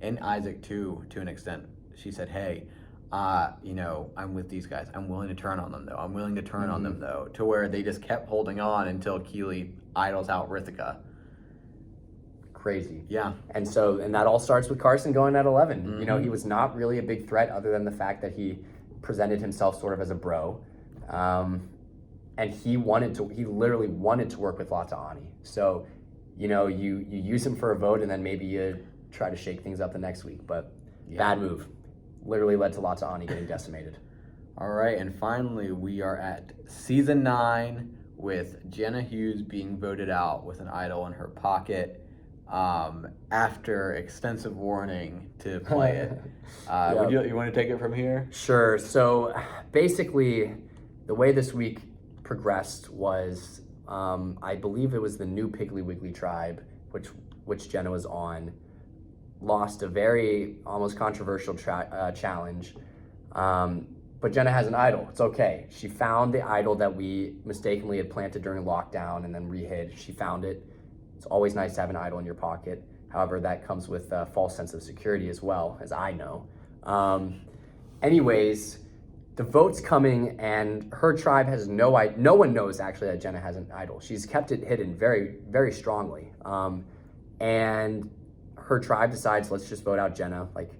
and Isaac too, to an extent, she said, hey, I'm with these guys. I'm willing to turn on them, though. I'm willing to turn on them, though, to where they just kept holding on until Keely idles out Rithika. Crazy. Yeah. And that all starts with Carson going at 11. He was not really a big threat other than the fact that he presented himself sort of as a bro. And he literally wanted to work with Lata'ani. So, you use him for a vote, and then maybe you try to shake things up the next week. But bad move. Literally led to Lata'ani getting decimated. All right, and finally we are at season 9 with Jenna Hughes being voted out with an idol in her pocket. After extensive warning to play it. You want to take it from here? Sure. So basically, the way this week progressed was I believe it was the new Piggly Wiggly tribe, which Jenna was on, lost a very almost controversial challenge. But Jenna has an idol. It's okay. She found the idol that we mistakenly had planted during lockdown and then re-hid. She found it. It's always nice to have an idol in your pocket. However, that comes with a false sense of security as well, as I know. Anyways, the vote's coming, and her tribe has no one knows actually that Jenna has an idol. She's kept it hidden very, very strongly. And her tribe decides, let's just vote out Jenna. Like,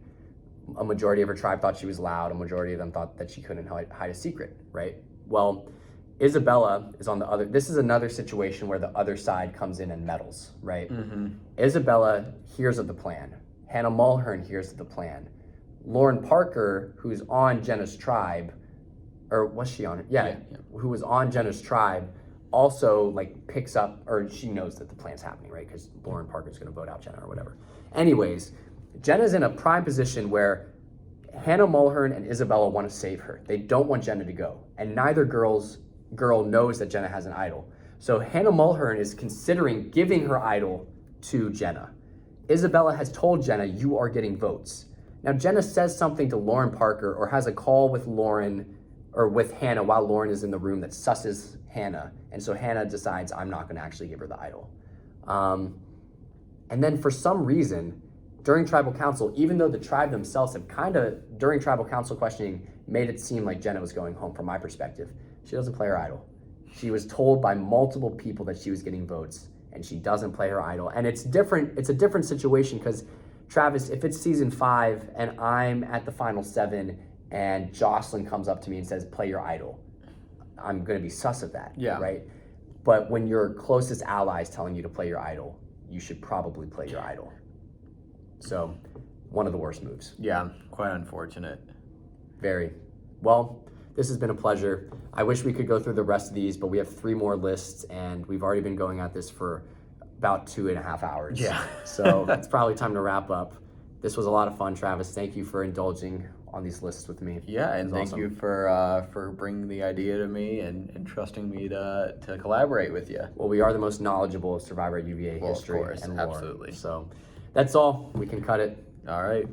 a majority of her tribe thought she was loud. A majority of them thought that she couldn't hide a secret, right? Well, Isabella is on the other. This is another situation where the other side comes in and meddles, right? Mm-hmm. Isabella hears of the plan. Hannah Mulhern hears of the plan. Lauren Parker, who's on Jenna's tribe, or was she on it? Yeah. Who was on Jenna's tribe, also like picks up, or she knows that the plan's happening, right? Because Lauren Parker's going to vote out Jenna or whatever. Anyways, Jenna's in a prime position where Hannah Mulhern and Isabella want to save her. They don't want Jenna to go, and neither girl knows that Jenna has an idol. So Hannah Mulhern is considering giving her idol to Jenna. Isabella has told Jenna, you are getting votes. Now Jenna says something to Lauren Parker or has a call with Lauren or with Hannah while Lauren is in the room that susses Hannah. And so Hannah decides, I'm not going to actually give her the idol. And then for some reason, during tribal council, even though the tribe themselves have kind of, during tribal council questioning, made it seem like Jenna was going home from my perspective, she doesn't play her idol. She was told by multiple people that she was getting votes, and she doesn't play her idol. And it's different. It's a different situation because, Travis, if it's season 5 and I'm at the final 7 and Jocelyn comes up to me and says, play your idol, I'm going to be sus of that, right? But when your closest ally is telling you to play your idol, you should probably play your idol. So, one of the worst moves. Yeah, quite unfortunate. Very. Well, this has been a pleasure. I wish we could go through the rest of these, but we have 3 more lists, and we've already been going at this for about 2.5 hours. Yeah. So, it's probably time to wrap up. This was a lot of fun, Travis. Thank you for indulging on these lists with me. Yeah, and thank you for bringing the idea to me and trusting me to collaborate with you. Well, we are the most knowledgeable of Survivor UVA history of course, and lore. absolutely. So, that's all. We can cut it. All right.